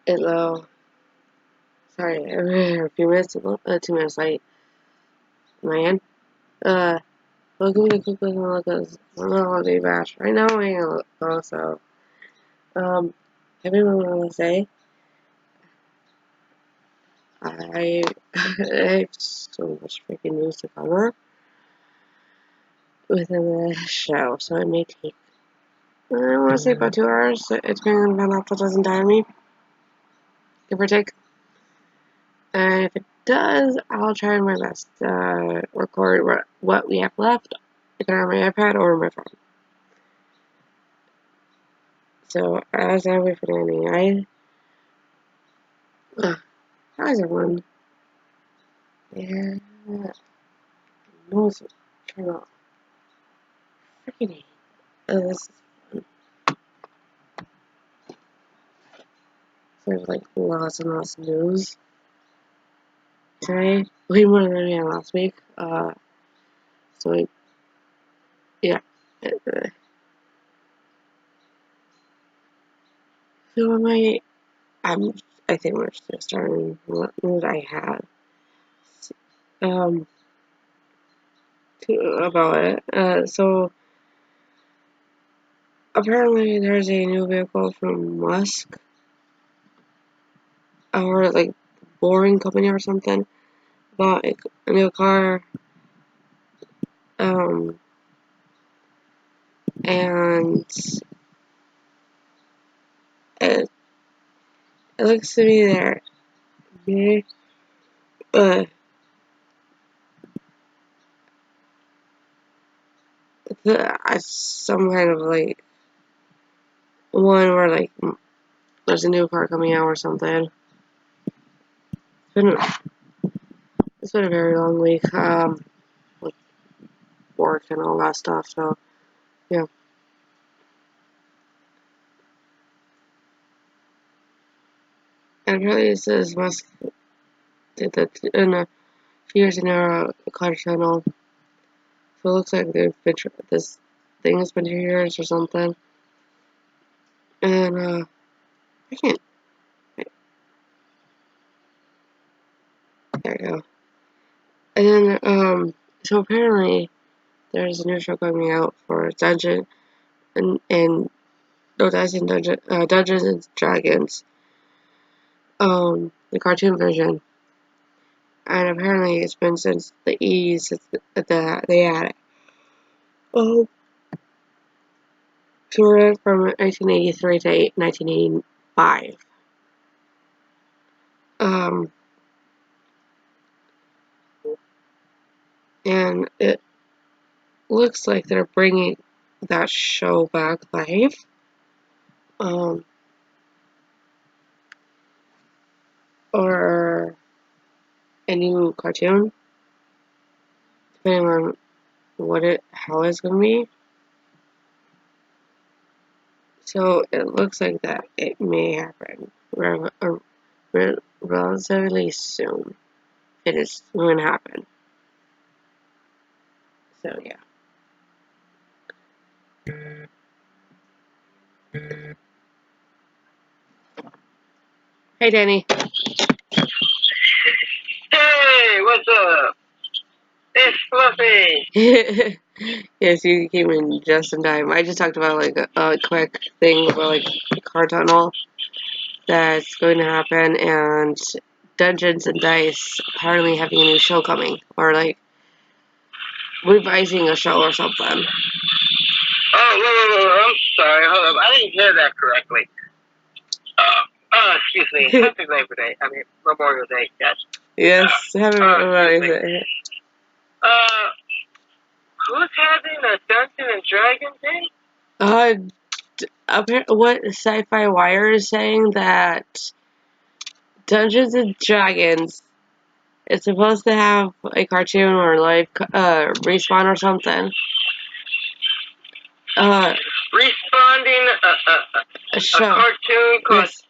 Hello. Sorry, a few minutes ago, 2 minutes late. Man. Welcome to Coco and Loco's holiday bash. Right now, I'm eating a loco, so, everyone want to say, I, I have so much freaking news to cover within the show, so it may take, I want to say about 2 hours. It's been about that doesn't die on me, give or take. And if it does, I'll try my best to record what we have left, either on my iPad or my phone. So, as I wait for Danny, how's everyone? Yeah, no, it's turn off. Freaking hate. This is fun. So there's like lots and lots of news today. Way more than we had last week. So, yeah. So, I think we're just starting what news I had. Um, about it. So, apparently there's a new vehicle from Musk, or like Boring Company or something, bought a new car, and it, it looks to me that maybe, some kind of like one where like there's a new car coming out or something. It's been a very long week, with work and all that stuff. So yeah, and apparently it says Musk did that in a few years in a car channel. So it looks like this thing has been 2 years or something. And I can't. There you go. And then so apparently there's a new show coming out for Dungeon and no, that's in Dungeons and Dragons, the cartoon version. And apparently it's been since the E's that they had it. Oh, so we're from 1983 to 1985. And it looks like they're bringing that show back live. Or a new cartoon, depending on how it's gonna be. So it looks like that it may happen relatively soon. It is going to happen. So yeah. Hey, Danny. Hey, what's up? It's Fluffy. Yes, you came in just in time. I just talked about like a quick thing about like the car tunnel that's going to happen, and Dungeons and Dice apparently having a new show coming, or like revising a show or something. Oh, wait, I'm sorry. Hold up. I didn't hear that correctly. Excuse me. Happy Labor Day. I mean, Memorial Day. Yes. Yes, happy Memorial Day. Who's having a Dungeons and Dragons thing? What Sci-Fi Wire is saying that Dungeons and Dragons is supposed to have a cartoon or live respawn or something. Responding a cartoon called yes.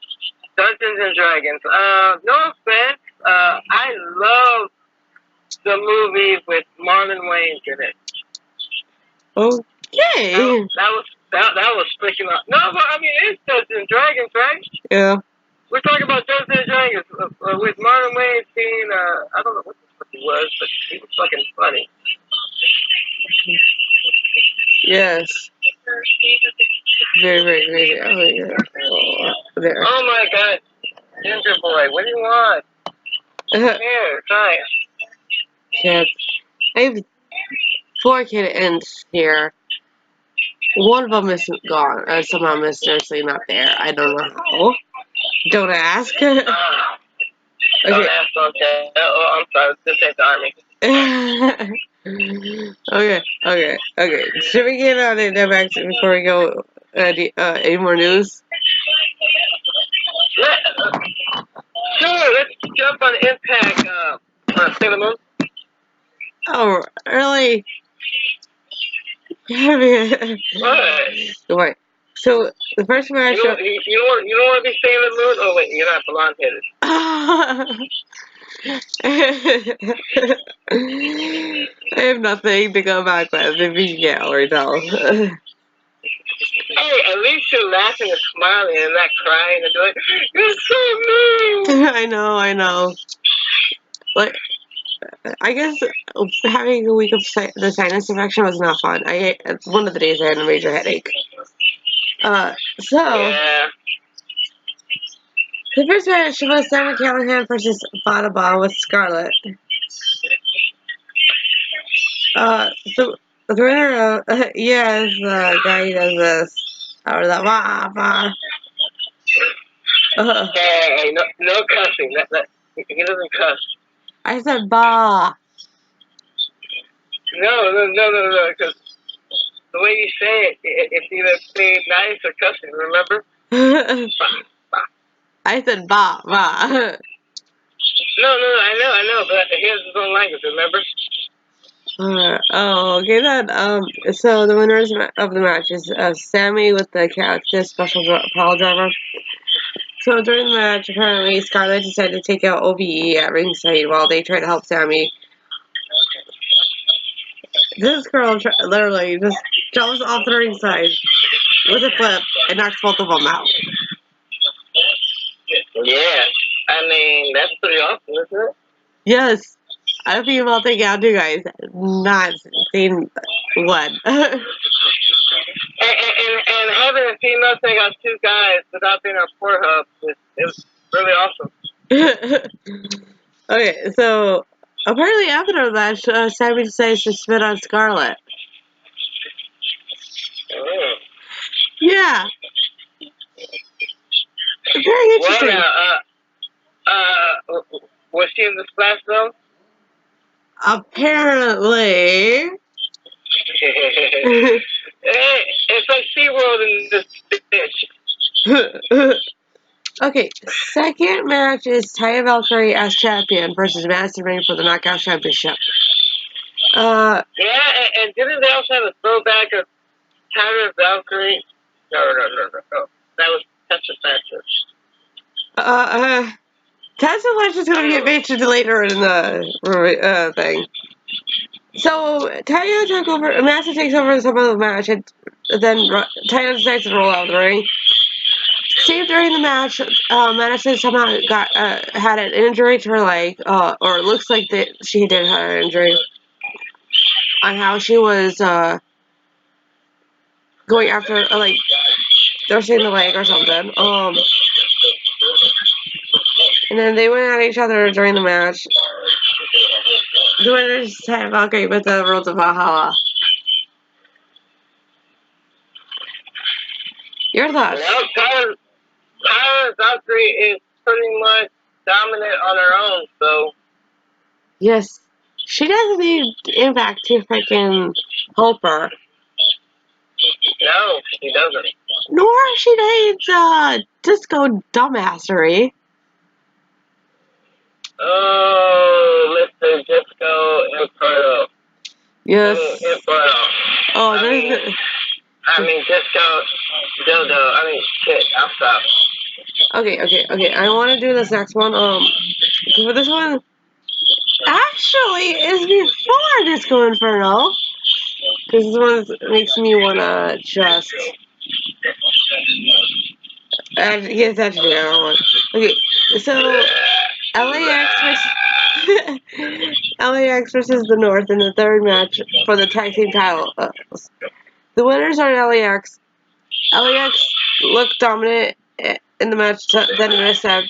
Dungeons and Dragons. No offense. I love the movie with Marlon Wayans in it. Okay. That was freaking out. No, but I mean, it's Dungeons and Dragons, right? Yeah. We're talking about Dungeons and Dragons with Marlon Wayne being, I don't know what the fuck he was, but he was fucking funny. Yes. Very, very crazy. Oh, yeah. Oh, there. Oh my god. Ginger boy, what do you want? Here, try. Kids. I have 4 kittens here. One of them is gone. Somehow mysteriously not there. I don't know how. Don't ask. Don't ask, don't tell. Oh, I'm sorry. This ain't the army. Okay. Should we get on it back before we go? Any more news? Sure, let's jump on Impact. Sailor Moon. Oh, really? What? So the first match. You don't want to be Sailor Moon? Oh wait, you're not blonde headed. I have nothing to go back with if you can't already tell. Hey, at least you're laughing and smiling and not crying and doing, you're so mean. I know. Like, I guess having a week of the sinus infection was not fun. One of the days I had a major headache. Yeah. The first match was Sami Callihan versus bsah with Scarlett. The winner of yes, the guy who does this or the bah. Hey, no cussing. He doesn't cuss. I said bah. No, because the way you say it's either being nice or cussing, remember? I said bah. No, I know, but he has his own language, remember? Okay then. So the winners of the match is Sami with the Cactus Special Pile Driver. So during the match, apparently Scarlett decided to take out OBE at ringside while they tried to help Sami. This girl literally just jumps off the ringside with a flip and knocks both of them out. Yeah, I mean, that's pretty awesome, isn't it? Yes. I think about taking out 2 guys, not seen one. And having a female take out 2 guys without being on Pornhub is really awesome. Okay, so apparently after the match, Sami decides to spit on Scarlett. Yeah. Very interesting. Well, was she in the splash zone? Apparently. It's like SeaWorld in this bitch. Okay, second match is Taya Valkyrie as champion versus Madison Rayne for the Knockout Championship. Yeah, and didn't they also have a throwback of Taya Valkyrie? No. That was Tessa Blanchard. Tessa Blanchard's gonna get mentioned later in the thing. So Taya took over. Madison takes over some of the match, and then Taya decides to roll out of the ring. Save during the match, Madison somehow had an injury to her leg, or it looks like that she did have an injury on how she was going after, like, thrusting the leg or something. And then they went at each other during the match. The winners had Valkyrie with the Road to Valhalla. Your thoughts? Well, Taya Valkyrie is pretty much dominant on her own, so. Yes. She doesn't need Impact to freaking help her. No, she doesn't. Nor she needs disco dumbassery. Oh, Mr. Disco Inferno. Yes. Inferno. Oh, I mean, Disco Dildo. I mean, shit, I'll stop. Okay. I want to do this next one. For this one, actually, is before Disco Inferno. Because this one makes me want to just Yes, actually, I don't want. Okay, so LAX versus LAX versus the North in the third match for the tag team title. The winners are LAX. LAX looked dominant in the match, then missed out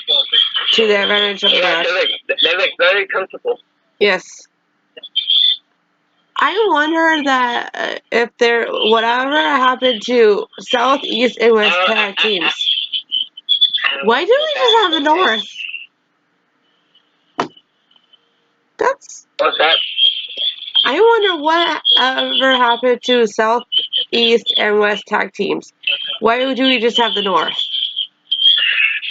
to the advantage of the match. They look very comfortable. Yes. I wonder that if there whatever happened to South, East, and West tag teams. Why do we just have the North? What's that? I wonder whatever happened to South, East, and West tag teams. Why do we just have the North?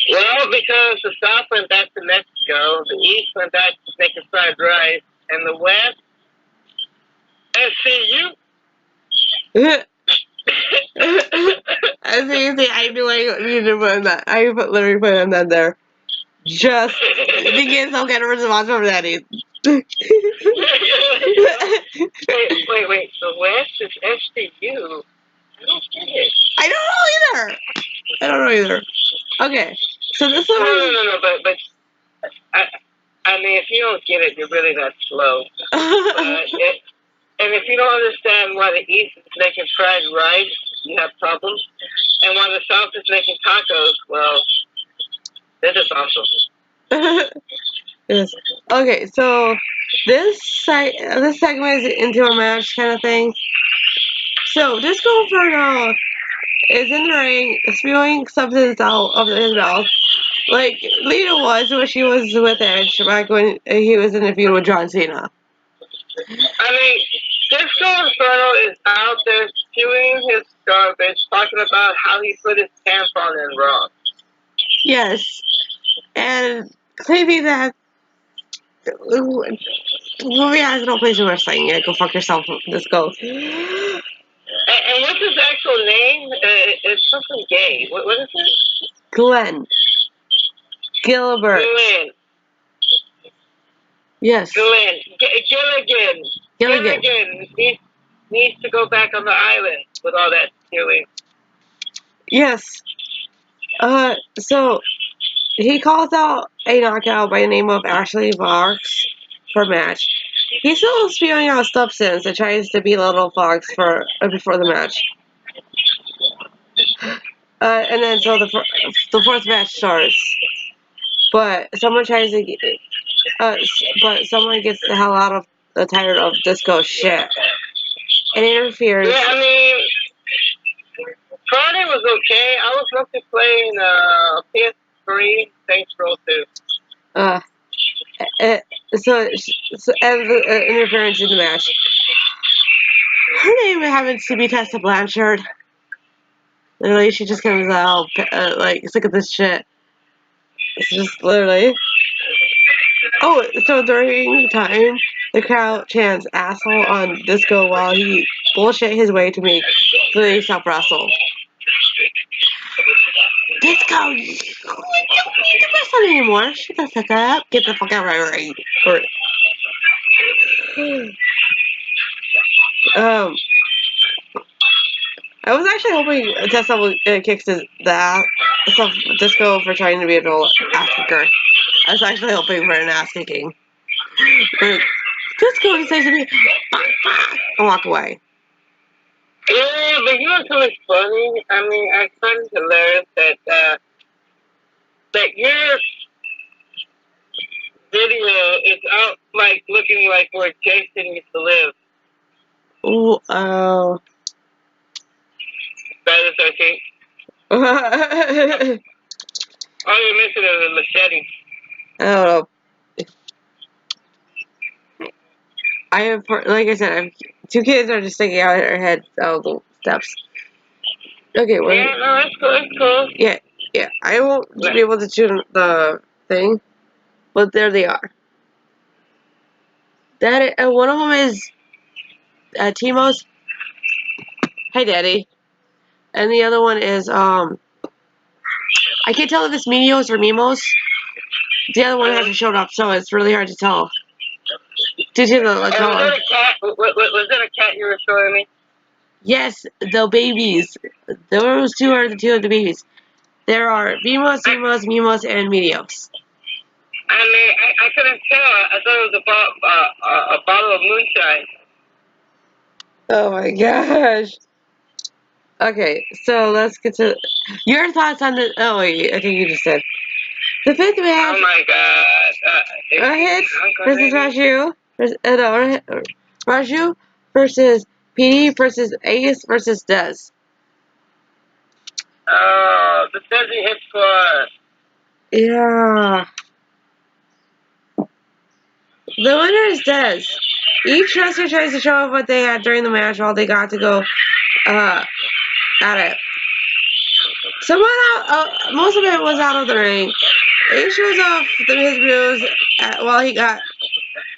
Well, because the South went back to Mexico, the East went back to making fried rice, and the West, SCU. I knew I needed to put that. I literally put that there. Just the kids don't get a response from Daddy. Wait. The West is SCU. I don't get it. I don't know either. Okay, so this one. No. But I mean, if you don't get it, you're really that slow. And if you don't understand why the East is making fried rice, you have problems. And while the South is making tacos, well, this is awesome. Yes. Okay, so this segment is into a match kind of thing. So Disco Inferno is in the ring, spewing substance out of his mouth, like Lita was when she was with Edge back when he was in the feud with John Cena. I mean, Disco Inferno is out there spewing his garbage, talking about how he put his tampon in wrong. Yes, and claiming that the movie has no place in wrestling. Yeah, go fuck yourself, Disco. And what's his actual name? It's something gay. What is it? Glenn Gilbert. Glenn. Yes. Glenn. Gilligan needs to go back on the island with all that spewing. Yes. So he calls out a knockout by the name of Ashley Fox for a match. He's still spewing out substance and tries to belittle Fox before the match. And then so the fourth match starts, but someone tries to but someone gets the hell out of tired of Disco shit and interferes. Yeah, I mean, Friday was okay. I was mostly playing PS3 Saints Row 2. So and the interference in the match. Her name happens to be Tessa Blanchard. Literally, she just comes out like, sick of this shit. It's just literally. Oh, so during the time, the crowd chants asshole on Disco while he bullshit his way to make the self wrestle. Disco, you don't need to wrestle anymore. Shut the fuck up. Get the fuck out of my ring. I was actually hoping Tessa kicks the ass of Disco for trying to be an old ass kicker. I was actually hoping for an ass kicking. But Disco decides to be and walk away. Yeah, but you know what's really funny? I mean, I find it hilarious that your video is out like looking like where Jason used to live. Ooh, Friday the 13th. All you're missing is a machete. I don't know. I have, like I said, I have two kids are just sticking out her head out of the steps. Okay, yeah, no, that's cool. That's cool. Yeah. I won't be able to shoot the thing, but there they are. One of them is Timos. Hey, Daddy. And the other one is I can't tell if it's Mios or Mimos. The other one hasn't showed up, so it's really hard to tell. Due to the color. Was that a cat? Was that a cat you were showing me? Yes, the babies. Those two are the two of the babies. There are bmos, cmos, mimos, and medios. I mean, I couldn't tell. I thought it was a bottle of moonshine. Oh my gosh. Okay, so let's get to your thoughts on the. Oh wait, I think you just said the fifth match. Oh my god! Hits versus Raju. No, Raju versus PD versus Ace versus Dez. Oh, the Desi hit squad. Yeah. The winner is Dez. Each wrestler tries to show off what they had during the match while they got to go at it. Someone most of it was out of the ring. Ace shows off his moves while he got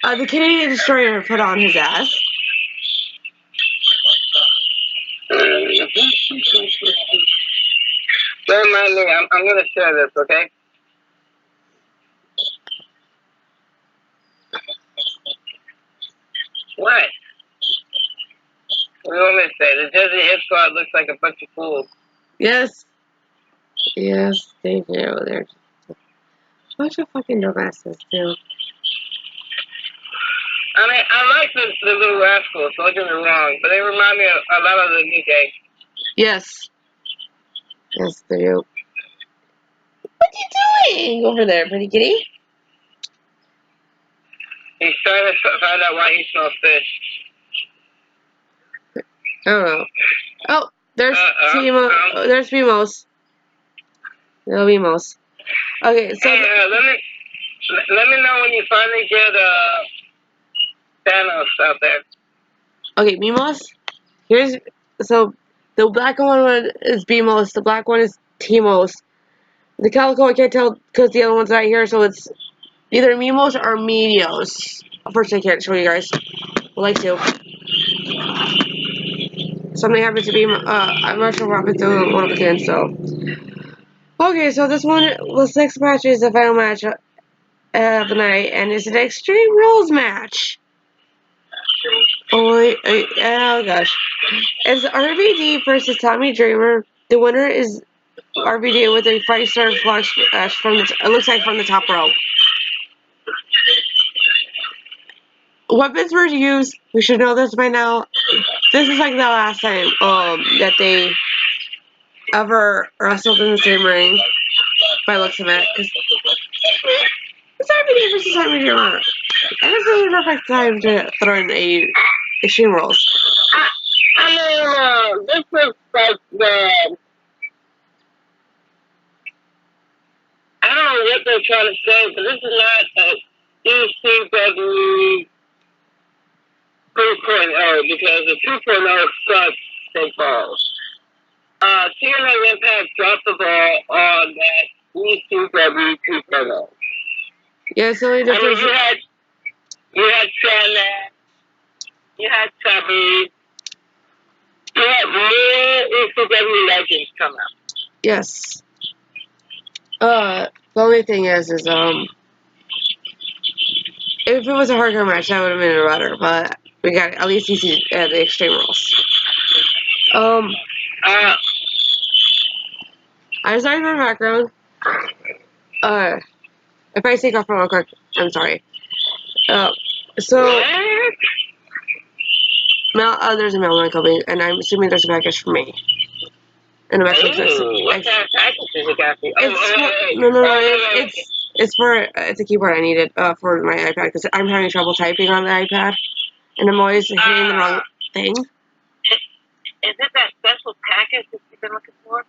the Canadian Destroyer put on his ass. Don't mind me. I'm gonna share this, okay? What? What do you want me to say? The Desi hit squad looks like a bunch of fools. Yes. Yes, thank you. They're a bunch of fucking dumbasses, too. I mean, I like the little rascals, don't get me wrong, but they remind me a lot of the New Day. Yes. Yes, they do. What are you doing over there, pretty kitty? He's trying to find out why he smells fish. I don't know. Oh, there's there's Bimos. No Bimos. Okay, so hey, let me know when you finally get Thanos out there. okay, Bimos. Here's so the black one is Bimos. The black one is Timos. The calico I can't tell because the other one's not here, so it's either Mimos or Medios. Unfortunately, I can't show you guys. I'd like to. Something happened to be. I'm not sure what happened to one of the kids. So okay, so this one was 6 matches. The final match of the night, and it's an Extreme Rules match. Oh gosh. It's RVD versus Tommy Dreamer. The winner is RVD with a 5-star flush from it looks like from the top rope. Weapons were used. We should know this by now. This is like the last time that they ever wrestled in the same ring. By the looks of it, it's RVD versus Tommy Dreamer. And this is the perfect time to throw in a Extreme Rules. I mean, this is like the. I don't know what they're trying to say, but this is not a ECW 3.0 because the 2.0 sucks big balls. TNA Impact dropped the ball on that ECW 2.0. Yeah, so I mean, you had Shannon, you had Tubby, you had real ECW legends come out. Yes. The only thing is if it was a hardcore match, that would have been better. But we got at least the Extreme Rules. I'm sorry for the background. If I take off real quick, I'm sorry. So there's a mailman coming, and I'm assuming there's a package for me. And I'm actually what kind of package did you got for it's a keyboard I needed for my iPad because I'm having trouble typing on the iPad, and I'm always hitting the wrong thing. Is it that special package that you've been looking for?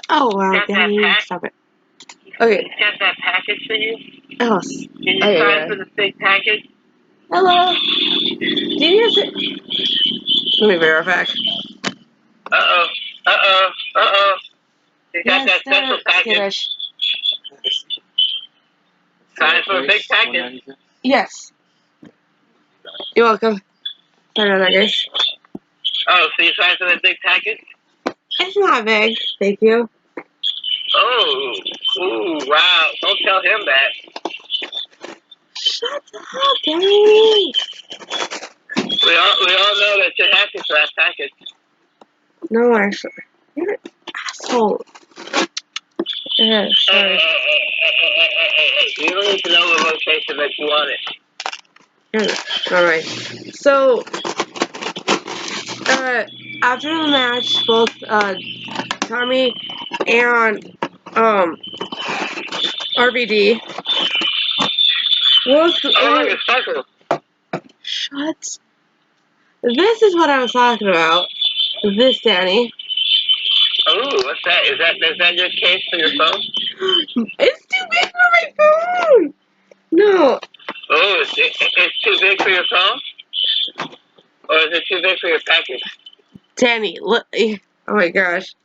Oh wow, Danny, stop it. Okay. He's got that package for you? Oh. Can you sign for the big package? Hello. Do you guys... Let me verify. Uh-oh. You got that special package. Sign for a big package. Yes. You're welcome. Sorry about that, guys. Oh, so you signed for that big package? It's not big. Thank you. Oh. Ooh, wow. Don't tell him that. Shut up, Danny. We all know that you're happy for that package. No, actually. You're an asshole. Yeah, sorry. You don't need to know the location that you want it. Alright. So, after the match, both, Tommy and, RVD. Like a circle. Shut. This is what I was talking about. This, Danny. Oh, what's that? Is that your case for your phone? It's too big for my phone! No. Oh, it's too big for your phone? Or is it too big for your package? Danny, look. Oh my gosh.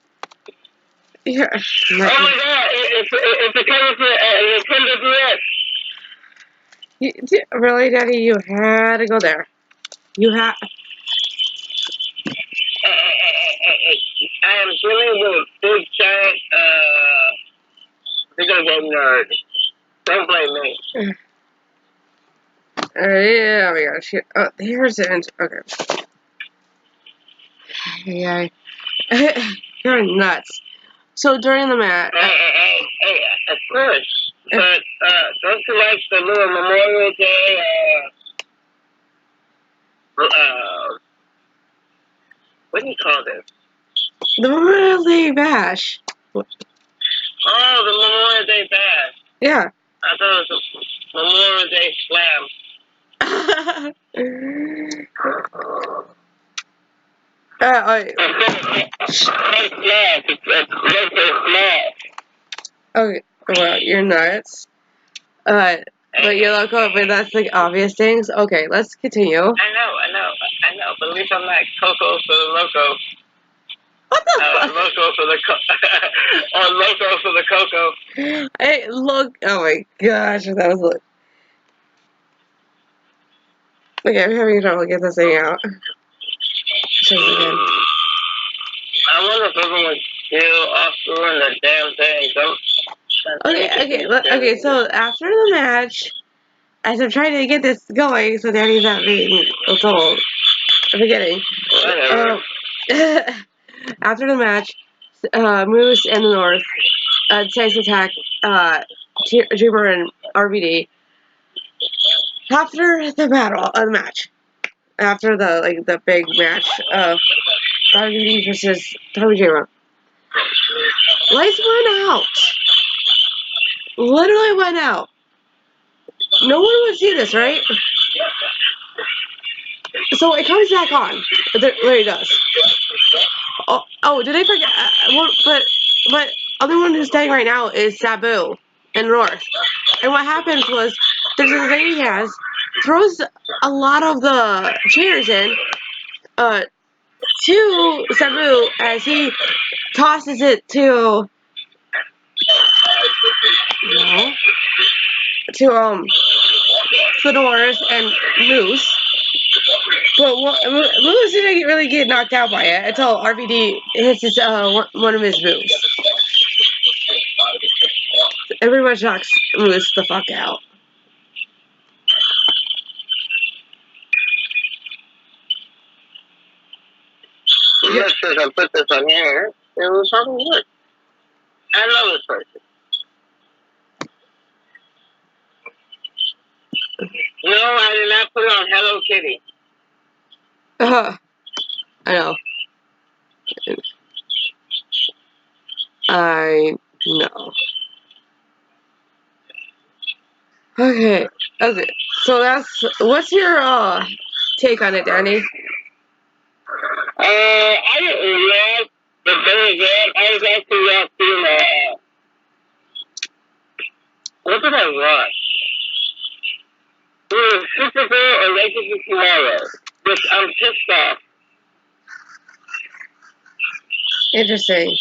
Yeah. Oh my god, it's a cover for Nintendo DS. Really, Daddy? You had to go there. You had. I am dealing with a big giant, big old nerd. Don't blame me. Yeah, oh my gosh. Oh, here's it. Okay. Yeah. You're nuts. So during the match. Hey, of course. But, don't you like the little Memorial Day, what do you call this? The Memorial Day Bash. Oh, the Memorial Day Bash. Yeah. I thought it was a Memorial Day Slam. Okay, well, you're nuts. But you're loco, but that's like obvious things. Okay, let's continue. I know. But at least I'm not coco for the loco. What the fuck? Loco for the or loco for the coco. Hey, look. Oh my gosh, that was look. Okay, I'm having trouble getting this thing out. Check it again. I wonder if everyone's still off doing the damn thing. Okay, so after the match, as I'm trying to get this going, so Danny's not being told. I'm forgetting. After the match, Moose and the North decides to attack Dreamer and RVD. After the match, after the big match of RVD versus Tommy Dreamer, lights went out. Literally went out. No one would see this, right? So it comes back on. There it does. Oh, did I forget? But other one who's staying right now is Sabu in North. And what happens was there's this lady he has throws a lot of the chairs in to Sabu as he tosses it to Fedorus and Moose. But Moose didn't really get knocked out by it until RVD hits his, one of his moves. Everyone knocks Moose the fuck out. Yes, since I put this on here, it was probably good. I know this person. No, I did not put it on Hello Kitty. I know. I know. Okay. So what's your take on it, Danny? I didn't react, but very good. I was actually watching, what did I watch? It was Super Bowl or Lakers tomorrow, which I'm pissed off. Interesting.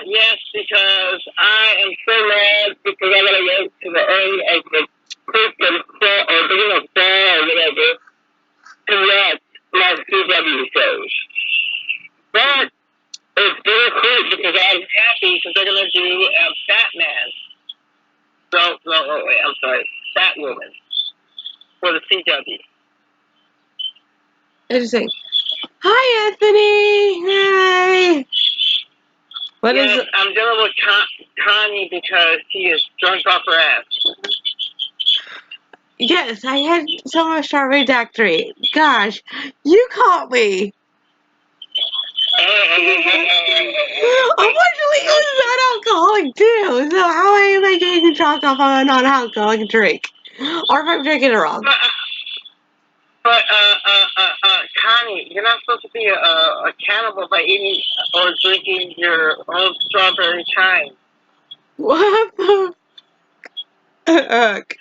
Yes, because I am so mad because I gotta go to the end of the freaking fall, or beginning of fall or whatever, to watch my CW shows. But it's very cool because I'm happy because they're gonna do Batman. No, wait, I'm sorry, Batwoman for the CW. Interesting. Hi, Anthony. Hi. Yes, I'm dealing with Connie because she is drunk off her ass. Yes, I had so much strawberry daiquiri. Gosh, you caught me. Unfortunately, it's non-alcoholic too. So how am I getting drunk off of a non-alcoholic drink? Or if I'm drinking it wrong. But Connie, you're not supposed to be a cannibal by eating or drinking your own strawberry chime. What the heck?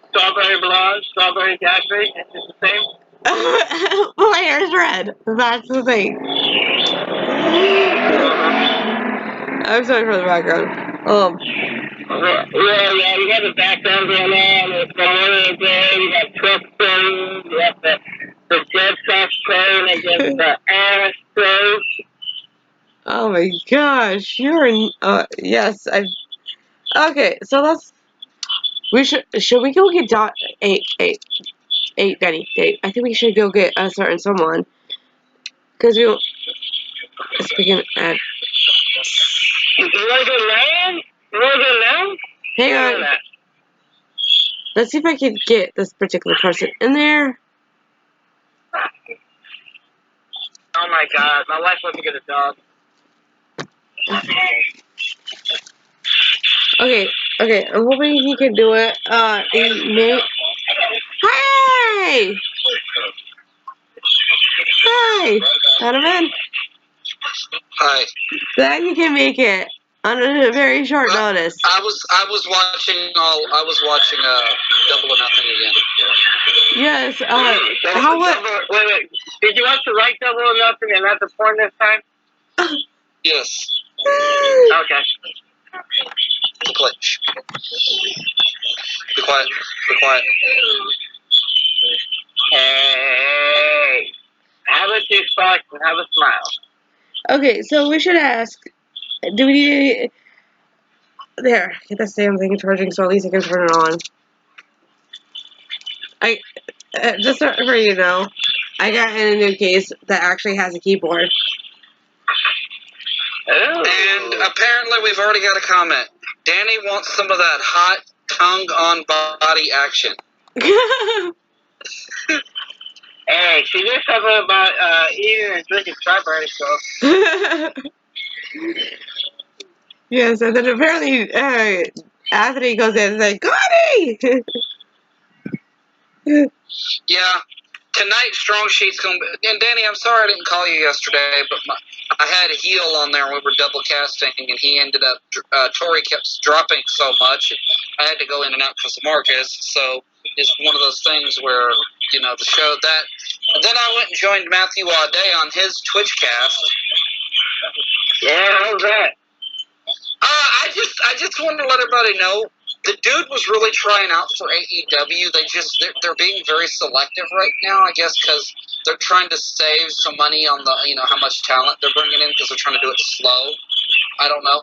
Strawberry blonde, strawberry daiquiri, it's the same. My hair's red. That's the thing. I'm sorry for the background. Yeah, you got the background going on. It's Memorial Day. You got Trump playing. You got the Dead Sox playing against the Astros. Oh my gosh, you're in. Yes, I. Okay, so let's. Should we go get Danny? I think we should go get a certain someone. Because you. Speaking at. You want to go now? You want to go now? Hang on. Let's see if I can get this particular person in there. Oh my god, my wife wants to get a dog. Okay, I'm hoping he can do it. He may. Hey! Hi! Donovan? Hi. Glad you can make it on a very short notice. I was watching Double or Nothing again. Yes, Wait. Did you watch the right Double or Nothing and not the porn this time? Yes. Okay. Be quiet. Be quiet. Hey. Have a juice box and have a smile. Okay, so we should ask, do we need... There, get this damn thing charging so at least I can turn it on. Just so for you know, I got in a new case that actually has a keyboard. And apparently we've already got a comment. Danny wants some of that hot tongue on body action. Hey, she did something about eating and drinking strawberry stuff. Yes, and then apparently Anthony goes in and says, Connie! Yeah. Tonight, Strong Sheet's going to be... And Danny, I'm sorry I didn't call you yesterday, but I had a heel on there and we were double casting, and he ended up... Tori kept dropping so much, I had to go in and out because of Marcus, so it's one of those things where, you know, the show that... And then I went and joined Matthew Audet on his Twitch cast. Yeah, how's that? I just wanted to let everybody know, the dude was really trying out for AEW. They're being very selective right now, I guess, because they're trying to save some money on the, you know, how much talent they're bringing in, because they're trying to do it slow. I don't know,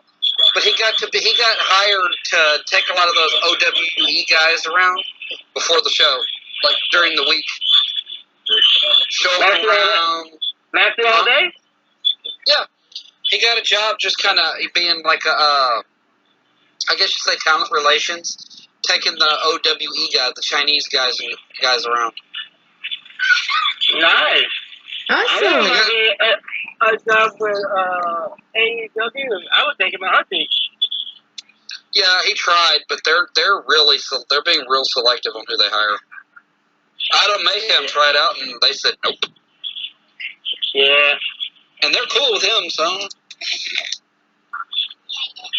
but he got hired to take a lot of those OWE guys around before the show, like during the week. Show them around. Matthew all day? Yeah, he got a job just kind of being like a. I guess you say talent relations, taking the OWE guy, the Chinese guys around. Nice. Awesome. A job with AEW, I would take him a heartbeat. Yeah, he tried, but they're being real selective on who they hire. Adam Mayhem tried out, and they said nope. Yeah. And they're cool with him, so.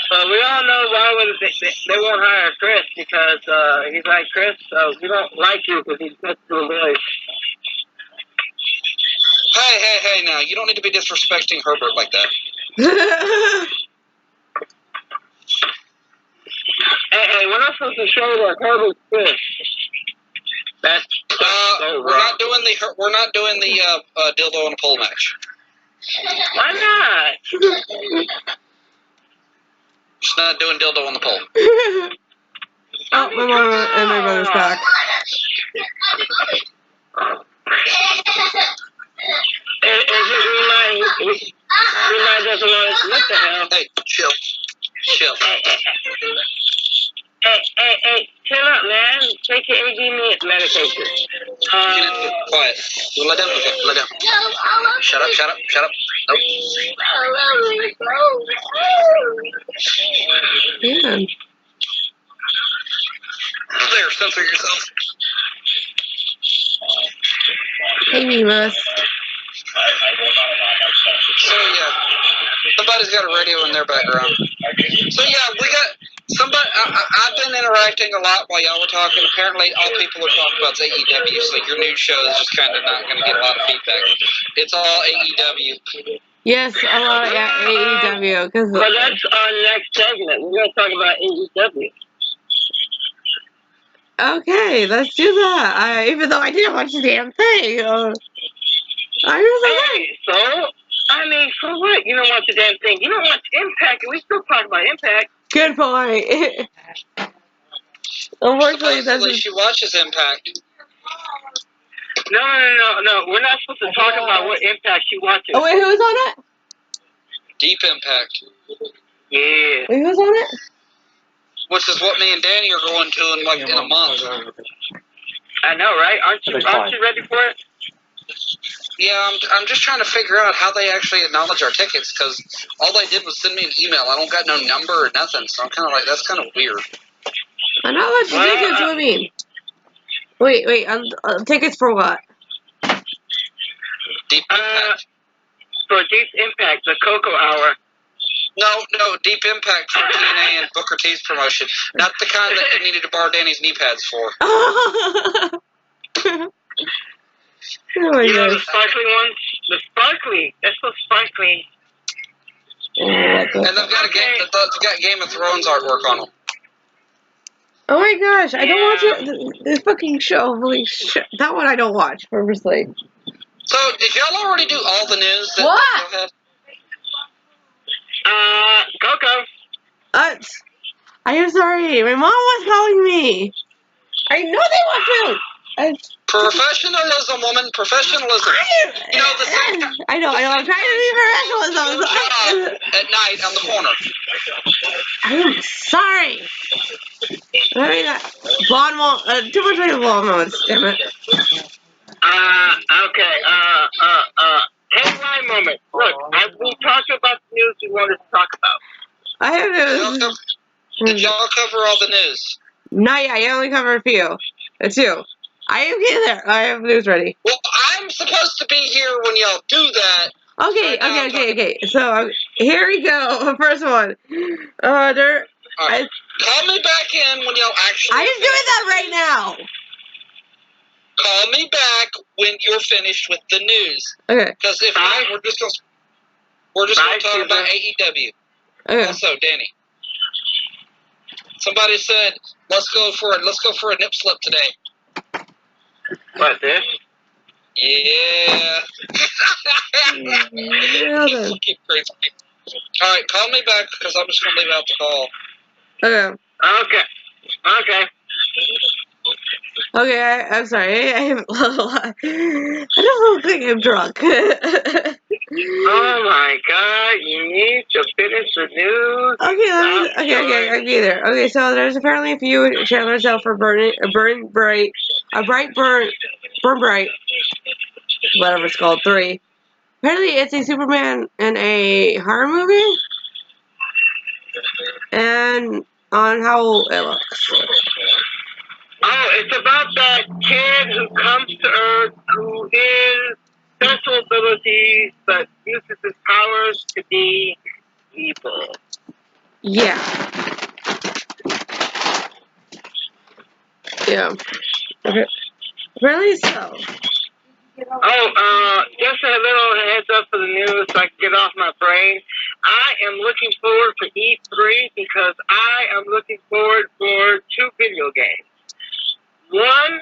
But we all know why they won't hire Chris, because he's like, Chris, we don't like you because he's just too loyal. Hey, now, you don't need to be disrespecting Herbert like that. Hey, we're not supposed to show that Herbert's Chris. That's so we're not doing the dildo on a pole match. Why not? Just not doing dildo on the pole. Oh, my mom and my brother's back. Is it remind doesn't want to. What the hell? Hey, chill. Chill. Hey, chill out, man. Take your AD medication. Quiet. Let down. Okay, let down. Shut up. Nope. Yeah. There, censor yourself. Hey, Mimas. So yeah, somebody's got a radio in their background. So yeah, we got somebody. I've been interacting a lot while y'all were talking. Apparently, all people are talking about is AEW. So your new show is just kind of not going to get a lot of feedback. It's all AEW. Yes, a lot of AEW. Well, that's our next segment. We're going to talk about AEW. Okay, let's do that. Even though I didn't watch the damn thing. I was like, so? I mean, for what? You don't watch the damn thing. You don't watch Impact, and we still talk about Impact. Good point. Unfortunately, supposedly she watches Impact. No. We're not supposed to talk about what Impact she watches. Oh, wait, who's on it? Deep Impact. Yeah. Wait, who's on it? Which is what me and Danny are going to in a month. I know, right? Aren't you ready for it? Yeah, I'm just trying to figure out how they actually acknowledge our tickets, because all they did was send me an email. I don't got no number or nothing, so I'm kind of like, that's kind of weird. Acknowledge the tickets, what do you mean? Wait, tickets for what? Deep Impact. For Deep Impact, the Coco Hour. No, Deep Impact for TNA and Booker T's promotion. Not the kind that you needed to borrow Danny's knee pads for. Oh my you know gosh. the sparkly ones? The sparkly. That's so sparkly. And they've got Game of Thrones artwork on them. Oh my gosh, I don't watch this fucking show. Holy shit. That one I don't watch, purposely. So, did y'all already do all the news that what? y'all had? Coco. I am sorry. My mom was calling me. I know they want food. Professionalism, woman. Professionalism. You know the thing. I know. I'm trying to be professionalism. At night on the corner. I'm sorry. I mean, blonde too much like blonde moments. Damn it. Okay. Headline moment. Look, we talked about the news we wanted to talk about. I have news. Did y'all cover all the news? Not yet. I only covered a few. Two. I am getting there. I have news ready. Well, I'm supposed to be here when y'all do that. Okay. So here we go. First one. Call me back in when y'all actually. I'm doing that right now. Call me back when you're finished with the news. Okay. Because if not, we're just going to talk about AEW. Okay. Also, Danny. Somebody said, let's go for a nip slip today. What, this? Yeah. Fucking crazy. Alright, call me back because I'm just going to leave out the call. Okay, I'm sorry. I don't look like I'm drunk. Oh my god, you need to finish the news. Okay, there. Okay, so there's apparently a few channels out for burn bright, whatever it's called, 3. Apparently it's a Superman and a horror movie, and on how it looks. Oh, it's about that kid who comes to Earth who is special abilities but uses his powers to be evil. Yeah. Okay. Really so. Just a little heads up for the news so I can get off my brain. I am looking forward to E3 because I am looking forward for 2 video games. One,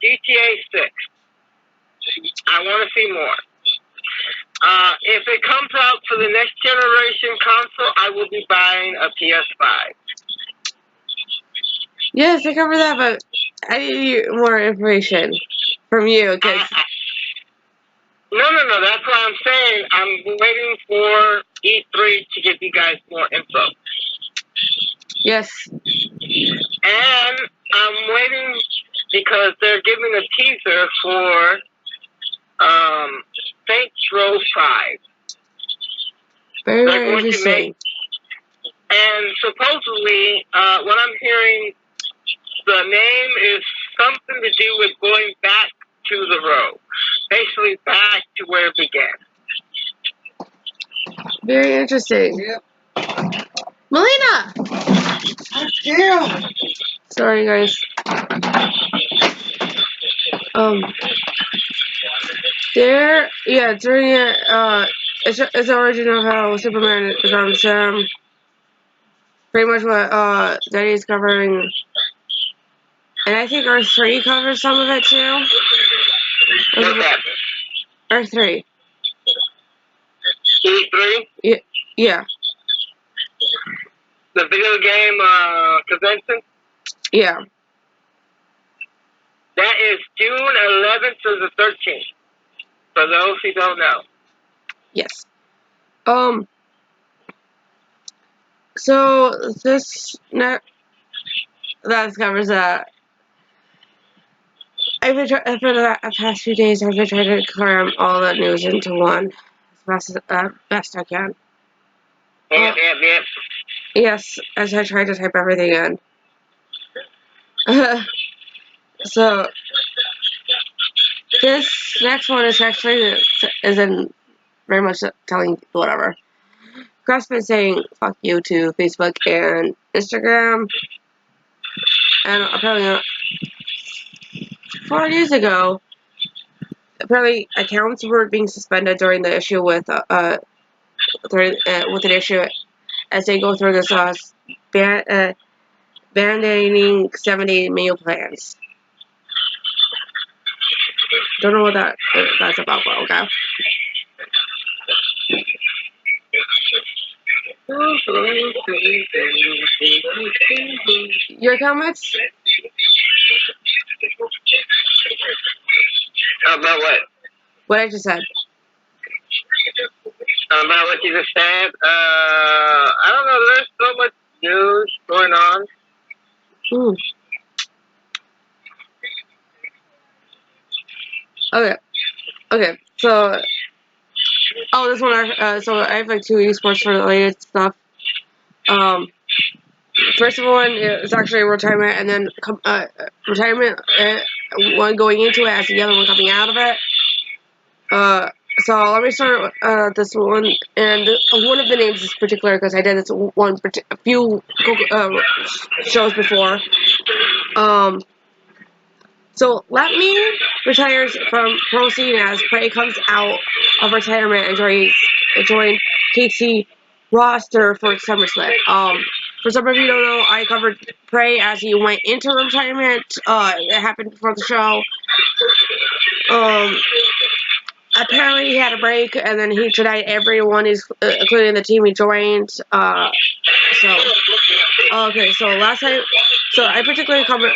GTA 6. I want to see more. If it comes out for the next generation console, I will be buying a PS5. Yes, I covered that, but I need more information from you. No. That's what I'm saying. I'm waiting for E3 to give you guys more info. Yes. And I'm waiting because they're giving a teaser for Saints Row 5. Very, They're very going interesting. to make, and supposedly, what I'm hearing, the name is something to do with going back to the road. Basically, back to where it began. Very interesting. Yep. Melina! Yeah. Sorry, guys. During it, it's the origin of how Superman becomes pretty much what Daddy's covering, and I think Earth 3 covers some of it too. What's that? Earth 3. E3? Yeah. The video game convention? Yeah. That is June 11th to the 13th. For those who don't know. Yes. So this that covers that. For the past few days, I've been trying to cram all that news into one as best I can. Yep. Yes, as I try to type everything in. So this next one is actually isn't very much telling whatever. Graf's been saying fuck you to Facebook and Instagram, and apparently 4 years ago, apparently accounts were being suspended during the issue with an issue as they go through this banning 70 meal plans. Don't know what that's about, but okay. Your comments? About what? What I just said. About what you just said? I don't know. There's so much news going on. Okay. So, this one. So I have like 2 esports related stuff. First one is actually retirement, and then retirement. One going into it as the other one coming out of it. So let me start this one, and one of the names is particular because I did this a few shows before. So let me retires from pro scene as Prey comes out of retirement and join KC roster for SummerSlam. For some of you who don't know, I covered Prey as he went into retirement. It happened before the show. Apparently he had a break, and then he denied everyone, including the team he joined. So last time, so I particularly covered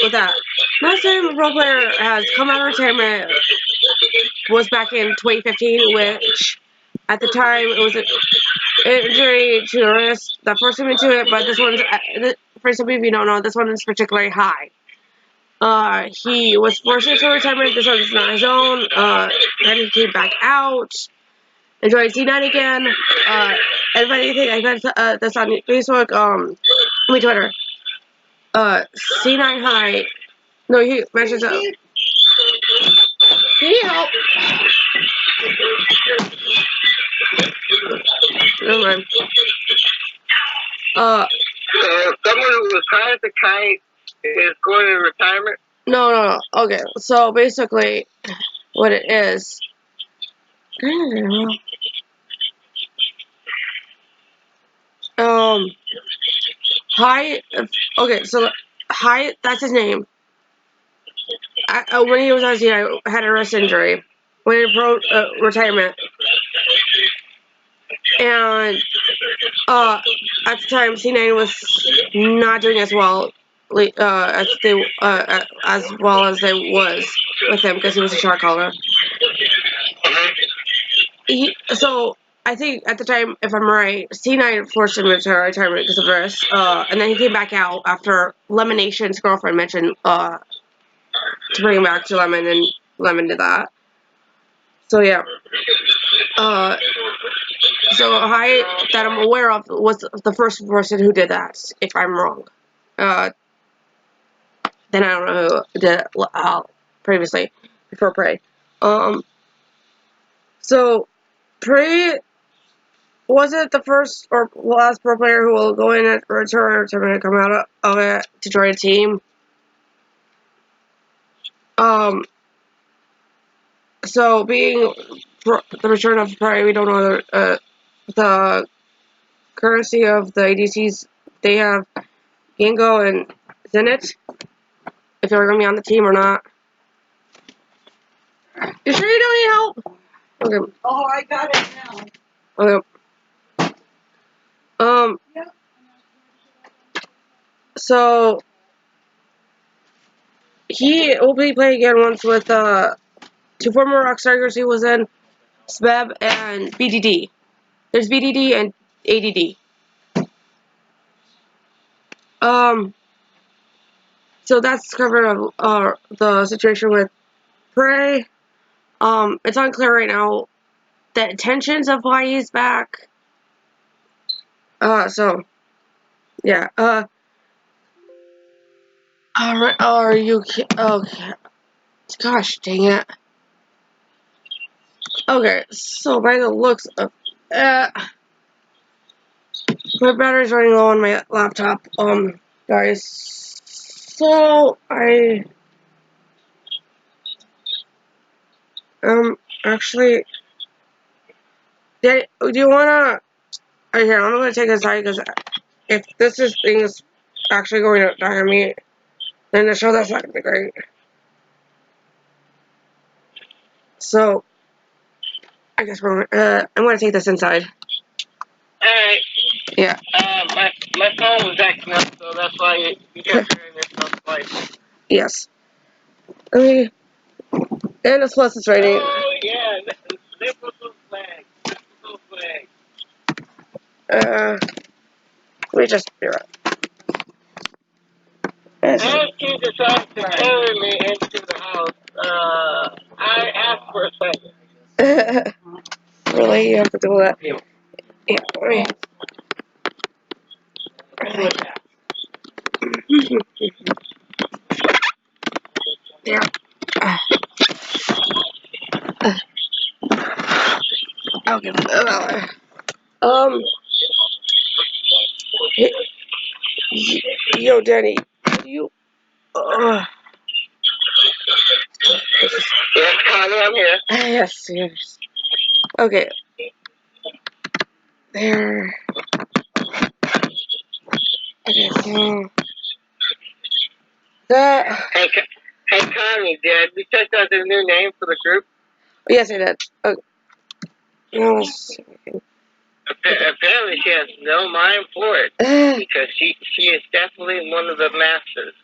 with that. Last time a pro player has come out of retirement was back in 2015, which at the time it was an injury to the wrist that forced him into it. But this one's, for some of you who don't know, this one is particularly high. He was forced into retirement. This one's not his own. Then he came back out and joined C9 again. And if anything, I got this on Facebook, Twitter. C9 High. No, he mentions Can you help? Never mind. Someone who was hired to kite is going to retirement? No. Okay, so basically, what it is. High. Okay, so High. That's his name. When he was on scene, I had a wrist injury. Went in pro retirement, and at the time, C9 was not doing as well as well as they was. with him because he was a shot caller. So I think at the time, if I'm right, C9 forced him into retirement because of this, and then he came back out after Lemonation's girlfriend mentioned to bring him back to Lemon, and Lemon did that. So yeah. So Hyatt, that I'm aware of, was the first person who did that. If I'm wrong, then I don't know who did it previously before Prey. So Prey wasn't the first or last pro player who will go in at return to come out of it to join a team. So being the return of Prey, we don't know the currency of the ADCs. They have Gingo and Zenith. If they're going to be on the team or not. You sure you don't need help? Okay. Oh, I got it now. Okay. So he will be playing again once with two former Rockstars he was in, SBEB and BDD. There's BDD and ADD. So that's covered of the situation with Prey. It's unclear right now the intentions of why he's back. So yeah. Alright, are you okay? Gosh dang it. Okay, so by the looks of my battery's running low on my laptop, guys. So actually, do you wanna? Here, I'm gonna take a side because if thing is actually going to die on me, then the show that's not gonna be great. So, I guess I'm gonna take this inside. Alright. Yeah. My phone was acting up, so that's why you kept hearing yourself twice. Yes. And it's plus it's raining. Oh, yeah. Liverpool flag. Liverpool flag. Let me just be right. As he decides to carry me into the house, I asked for a second. Really, you have to do that. Yeah, right. Yeah. I'll give it that. Yo, Danny, you. Yes, Connie, I'm here. Yes. Okay. There. Okay, so that. Hey, Connie, did we check out the new name for the group? Yes, I did. Okay. No, Apparently, she has no mind for it because she is definitely one of the masters.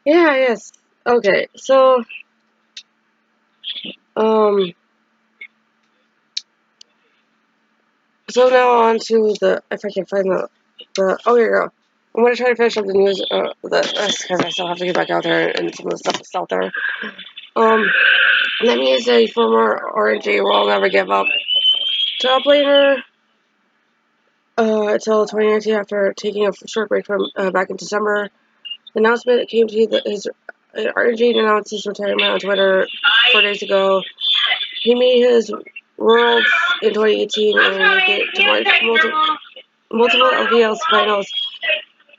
Yeah. Yes. Okay. So So now on to the, if I can find oh, here you go. I'm going to try to finish up the news, because I still have to get back out there and some of the stuff that's out there. Let me as a former RNG will never give up. Top laner, until 2019 after taking a short break from, back in December. The announcement came to his, RNG announced his retirement on Twitter 4 days ago. He made his Worlds in 2018 and make it to multiple LPL finals.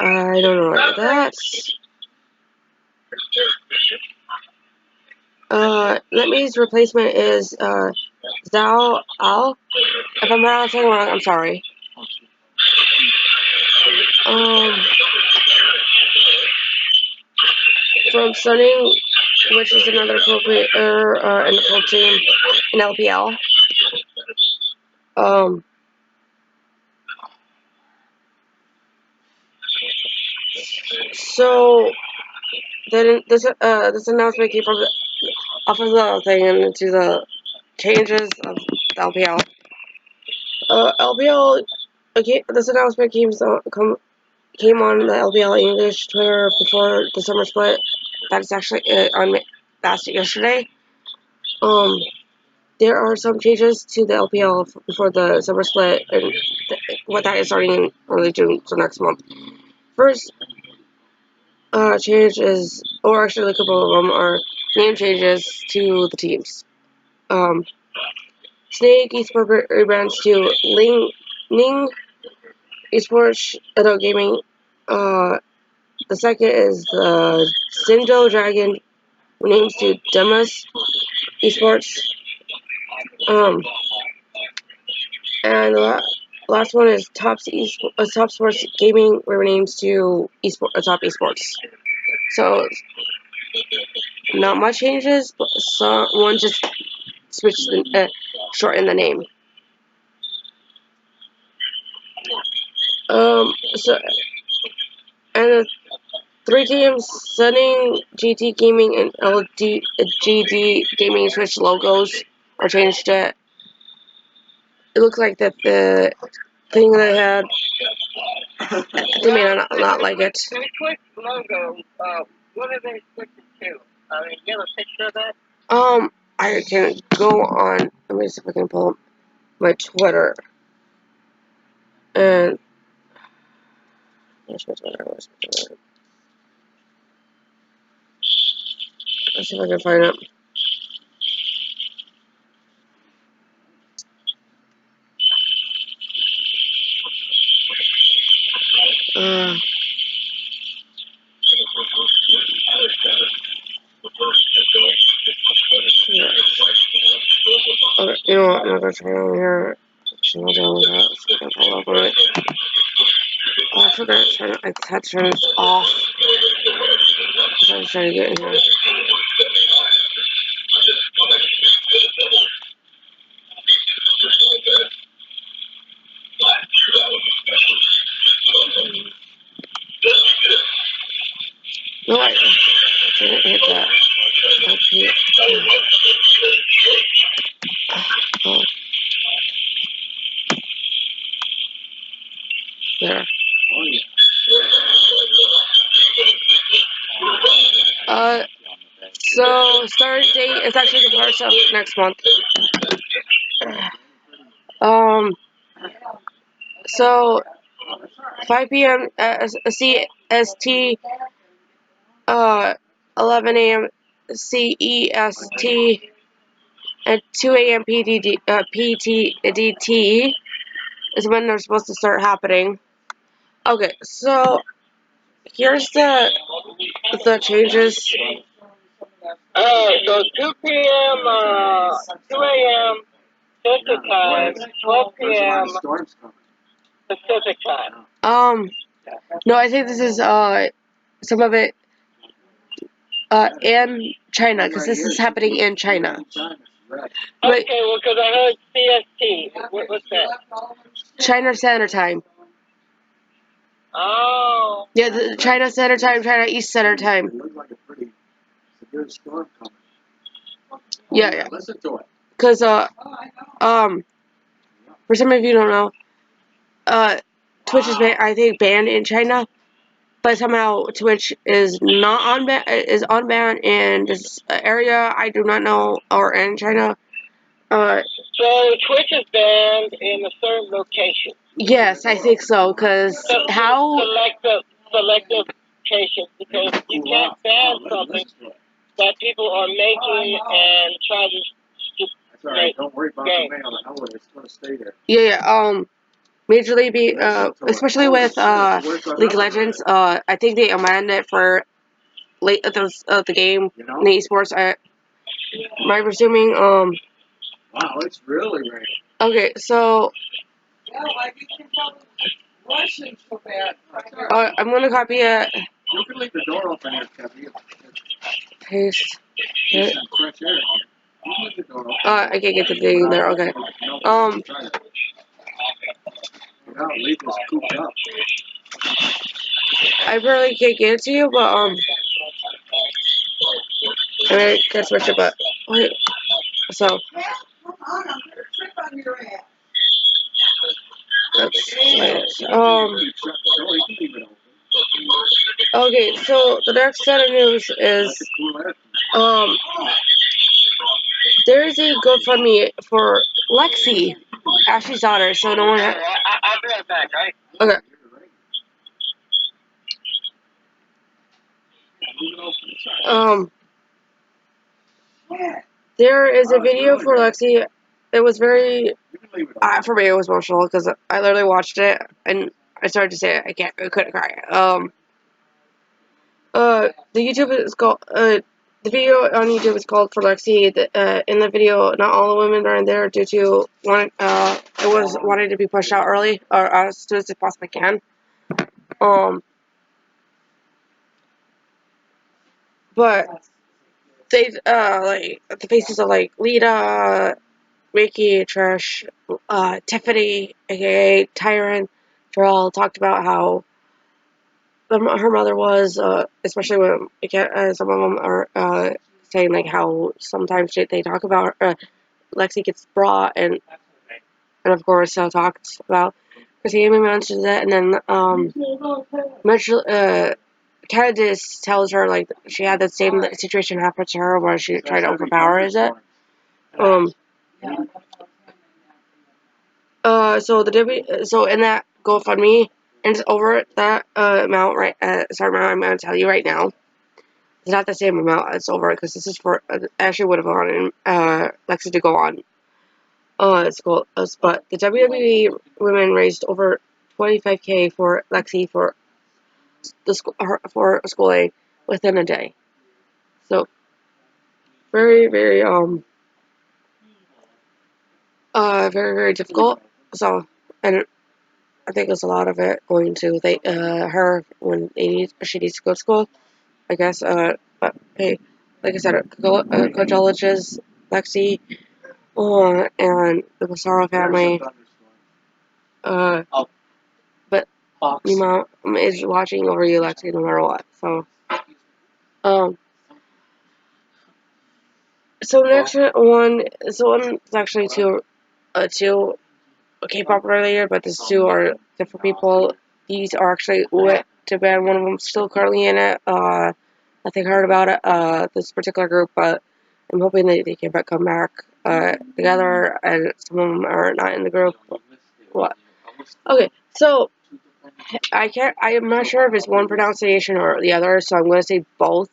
I don't know what that's. Letme's replacement is Zhao Al. If I'm pronouncing it wrong, I'm sorry. From Sunning, which is another pro player in the full team in LPL. So then this announcement came from off of the thing and into the changes of the LPL. LPL, okay, this announcement came on the LPL English Twitter before the summer split. That's actually that's yesterday. There are some changes to the LPL before the summer split, and what that is starting in early June, so next month. First change is, or actually a couple of them are name changes to the teams. Snake Esports rebrands to Ning Esports Adult Gaming. The second is the Sinjo Dragon renames to Demas Esports. And the last one is Top Sports Gaming renames to Top Esports. So not much changes, but one just switched shortened the name. So and the three teams, Sunning, GT Gaming, and GD Gaming switched logos or changed it. It looks like that the thing they had, they may not like it. They switched logos. What did they switch it to? I mean, you have a picture of that? I can go on. Let me see if I can pull up my Twitter. And where's my Twitter? Let's see if I can find it. Yeah. Okay, you know what? I'm not gonna try it on here. Actually, not doing that. Let's see if I can pull up on it. Oh, I forgot to turn it. I had to turn this off. I was trying to get in here. No, I didn't hit that. LP. Oh, there. So start date is actually the first of next month. So 5 p.m. CST, 11 a.m. CEST, and 2 a.m. PTDT is when they're supposed to start happening. Okay, so here's the changes. So 2 p.m., 2 a.m. Central Time, 12 p.m. Pacific Time. No, I think this is some of it in China, because this is happening in China. Okay, well, because I heard CST. What's that? China Standard Time. Oh. Yeah, the China Standard Time, China East Standard Time. It looked like a pretty severe storm coming. Yeah. Listen to it. Because, for some of you who don't know, Twitch is, I think, banned in China. But somehow Twitch is not on ban in this area. I do not know, or in China. So Twitch is banned in a certain location. Yes, I think so. Because how selective locations, because you can't ban something that people are making and trying to. That's all right. Don't worry about the mail. The hell with it. It's going to stay there. Yeah. Major League, especially with League of Legends, I think they amended it for late the game, in the esports. Am I presuming? Wow, it's really raining. Okay, so. Yeah, like you can tell Russian so bad. I'm gonna copy it. You can leave the door open here, Kevin. Paste. There's some fresh air in here. You can leave the door open. I can't get the thing in there. Okay. Leave this cooped up. I really can't get it to you, but I can switch it, but Wait, so that's okay, so the next set of news is there is a GoFundMe for Lexi, Ashley's daughter, so no one I'll be right back, right? okay. There is a video for Lexi. It was very for me it was emotional because I literally watched it and I started to say I couldn't cry. The YouTube is called the video on YouTube is called for Lexi. In the video, not all the women are in there due to it was wanting to be pushed out early or as soon as it possibly can. But they like the faces of like Lita, Ricky, Trish, Tiffany, aka Tyron, Terrell talked about how her mother was, especially when some of them are saying like how sometimes they talk about Lexi gets brought and of course talked about because Amy mentions it and then Candace tells her like she had the same situation happen to her where she tried to overpower it. So in that GoFundMe and it's over that amount right sorry I'm gonna tell you right now. It's not the same amount as over because this is for Ashley would have gone and Lexi to go on school. But the WWE women raised over $25K for Lexi for the school for schooling within a day. So very very difficult. So and I think there's a lot of it going to her when she needs to go to school. I guess. But hey, like I said, Coach Lexi, and the Massaro family. But your mom is watching over you, Lexi, no matter what. So, so the next one, is actually two K-pop related, but these two are different people. These are actually with to band. One of them's still currently in it. I think I heard about it. This particular group, but I'm hoping that they can come back together. And some of them are not in the group. What? Okay, so I'm not sure if it's one pronunciation or the other, so I'm going to say both.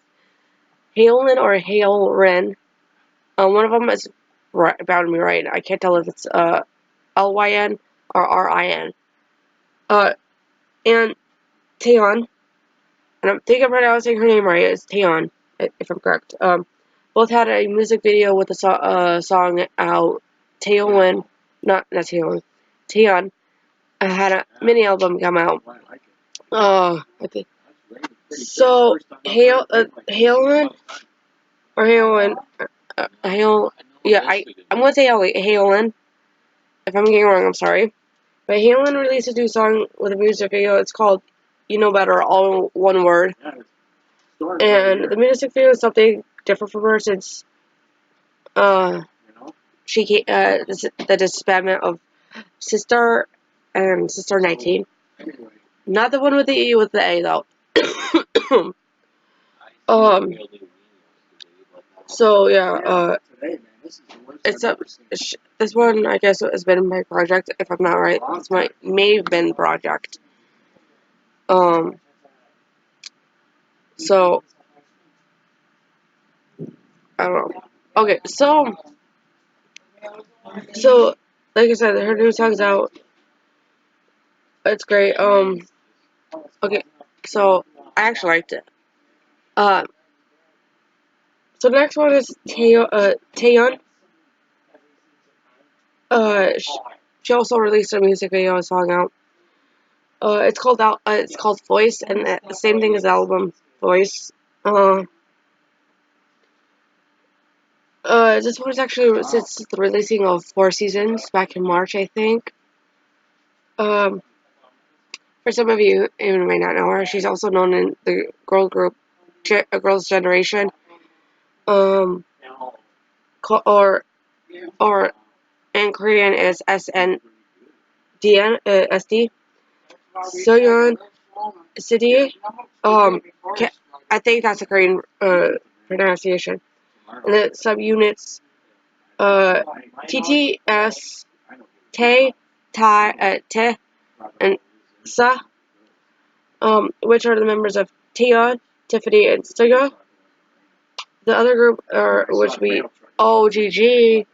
Halen or Halen. One of them is bound to be right. I can't tell if it's Lyn or Rin. And Taeyeon, and I think I'm pronouncing her name right. It's Taeyeon, if I'm correct. Both had a music video with a song out. Taeyeon, not Taeyeon. Taeyeon had a mini album come out. Okay. So Halen or Halen, yeah, I'm gonna say Halen. If I'm getting it wrong, I'm sorry. But Halen released a new song with a music video. It's called "You Know Better," all one word. And the music video is something different from her since she the disbandment of Sister and Sister 19. Not the one with the E with the A though. So yeah, this one I guess has been my project. If I'm not right, this may have been project. So I don't know. Okay, so like I said, her new song's out. It's great. Okay, so I actually liked it. So the next one is Taeyeon. She also released a music video and song out. It's called Voice, and the same thing as the album Voice. This one is actually since the releasing of 4 seasons back in March, I think. For some of you, even may not know her, she's also known in the girl group, Girls' Generation. or in Korean is SD. Soyeon City. I think that's a Korean pronunciation. And the subunits TTS, Te, Tai, Te, and Sa, which are the members of Tion, Tiffany, and Suga. The other group which be OGG,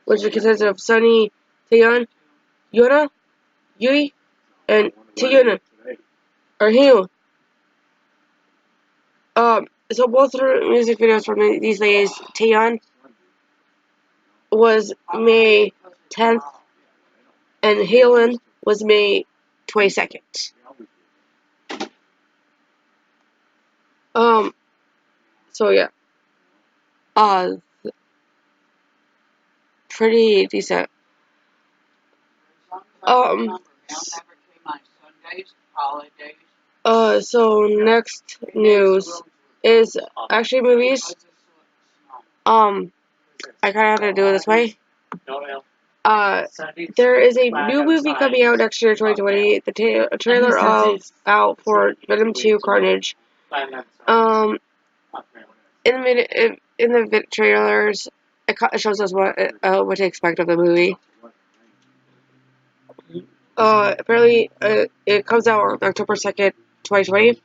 which consists of Sunny, Tion, Yuna, Yui, and Tiyuna, or Hyun. So both the music videos from these ladies, Taeyeon was May 10th, and Halen was May 22nd. So yeah, pretty decent. So next news is actually movies. I kind of have to do it this way. There is a new movie coming out next year, 2020. The trailer out for Venom 2 Carnage. In the trailers, it shows us what to expect of the movie. Apparently, it comes out on October 2nd, 2020.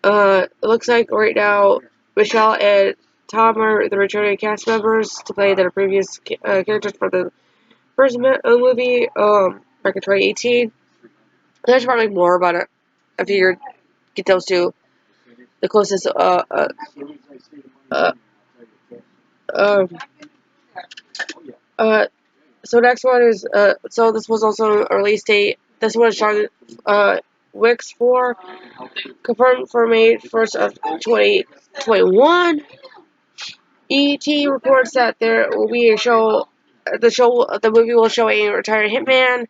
It looks like right now, Michelle and Tom are the returning cast members to play their previous characters for the first movie, back in 2018. There's probably more about it. I figured get those two the closest, so next one is, so this was also a release date. This one is Sean, Wicks 4, confirmed for May 1st of 2021. ET reports that there will be a show, the movie will show a retired hitman,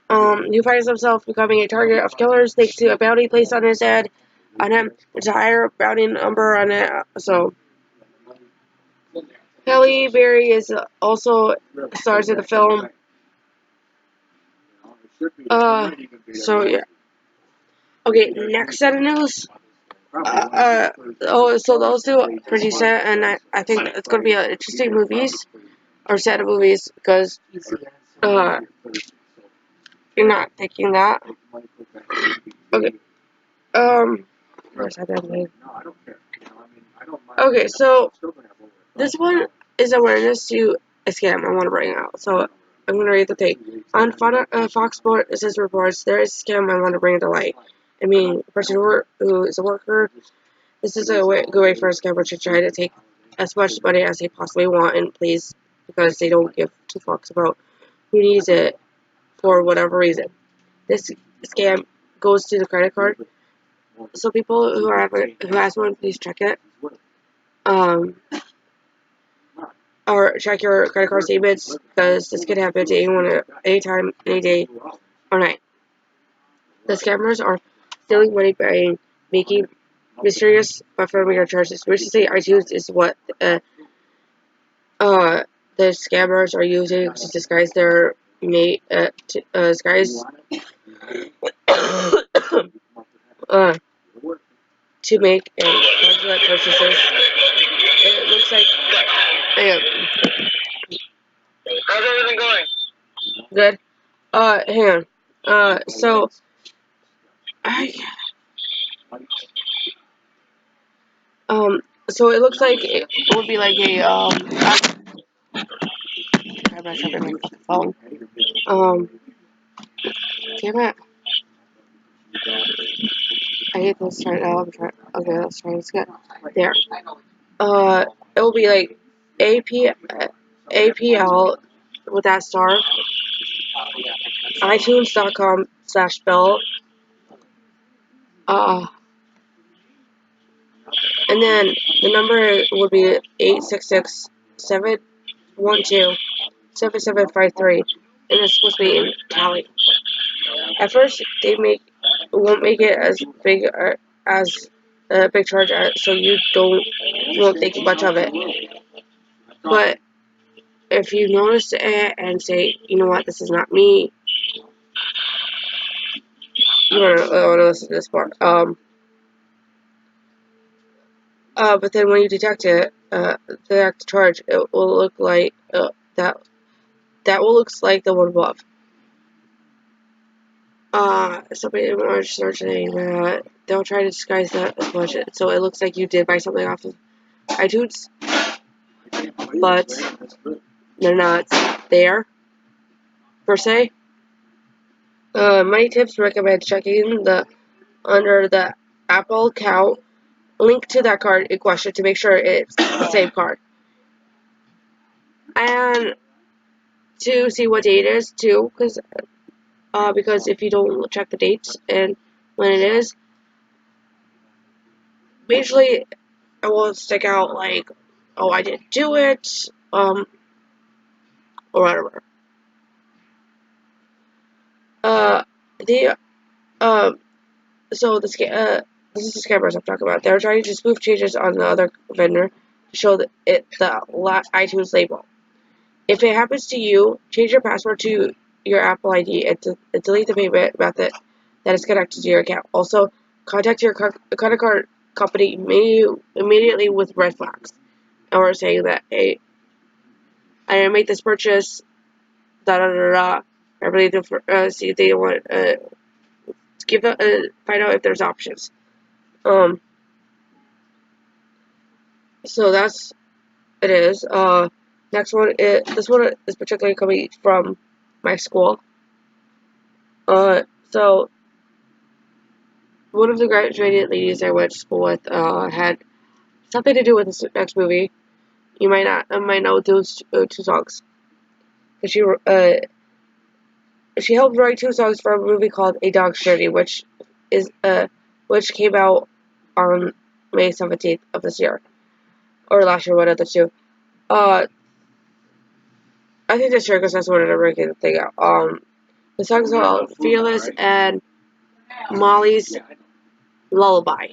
who finds himself becoming a target of killers thanks to a bounty placed on his head, on him, there's a higher bounty number on it, so. Halle Berry is also stars in the film. So yeah. Okay, next set of news. So those two are pretty set, and I think it's gonna be an interesting movies or set of movies because you're not thinking that. Okay. Where's that? Okay, so this one is awareness to a scam I want to bring out. So I'm going to read the thing. On Fox Sports, it reports there is a scam I want to bring to light. I mean, a person who is a worker, this is a good way for a scammer to try to take as much money as they possibly want and please, because they don't give two fucks about who needs it for whatever reason. This scam goes to the credit card. So people who has one, please check it. Or check your credit card statements because this could happen to anyone at any time, any day, or night. The scammers are stealing money by making mysterious but familiar charges. Recently, iTunes is what the scammers are using to disguise their to make fraudulent purchases. It looks like. How's everything going? Good. Hang on. So it looks like it would be like a grab myself in my fucking phone. Damn it. I hate this right now. Okay, let's try this again. There. It will be like APL with that star. iTunes.com/bill. And then the number would be 866-712-7753. And it's supposed to be in Cali. At first, they won't make it as big as a big charge, so you won't think much of it. But if you notice it and say, you know what, this is not me, you want to listen to this part. But then when you detect the charge, it will look like that will look like the one above. Somebody in start saying that they'll try to disguise that as much, so it looks like you did buy something off of iTunes, but they're not there per se. My tips recommend checking under the Apple account link to that card in question to make sure it's the same card, and to see what date it is too, because if you don't check the dates and when it is, usually it will stick out like, oh, I didn't do it, or whatever. The so this is the scammers I'm talking about. They're trying to spoof changes on the other vendor to show the iTunes label. If it happens to you, change your password to your Apple ID and delete the payment method that is connected to your account. Also, contact your credit card company immediately with red flags, or saying that, hey, I didn't make this purchase, da da da da. I really do see if they want find out if there's options. So that's it is. Next one is this one is particularly coming from my school. So one of the graduated ladies I went to school with had something to do with this next movie. You might know those two songs. Cause she helped write two songs for a movie called A Dog's Journey, which came out on May 17th of this year, or last year, one of the two. I think this year because that's what I'm breaking the thing out. The song's called Fearless and Molly's Lullaby.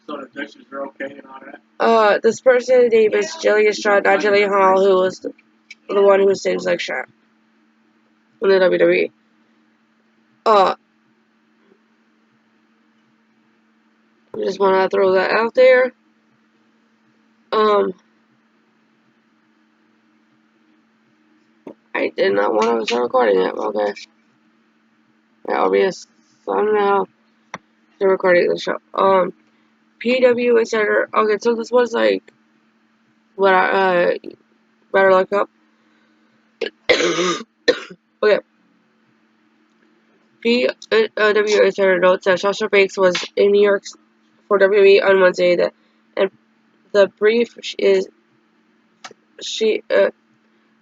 So the dishes are okay and all that? This person's name is Jillian Shaw, not Jillian Hall, who was the one who sings like Shaq in the WWE. I just want to throw that out there. I did not want to start recording it. Okay. That'll be a somehow the recording of the show. PW Insider. Okay, so this was like what I better look up. Okay. PW Insider notes that Sasha Banks was in New York for WWE on Wednesday. And the brief is she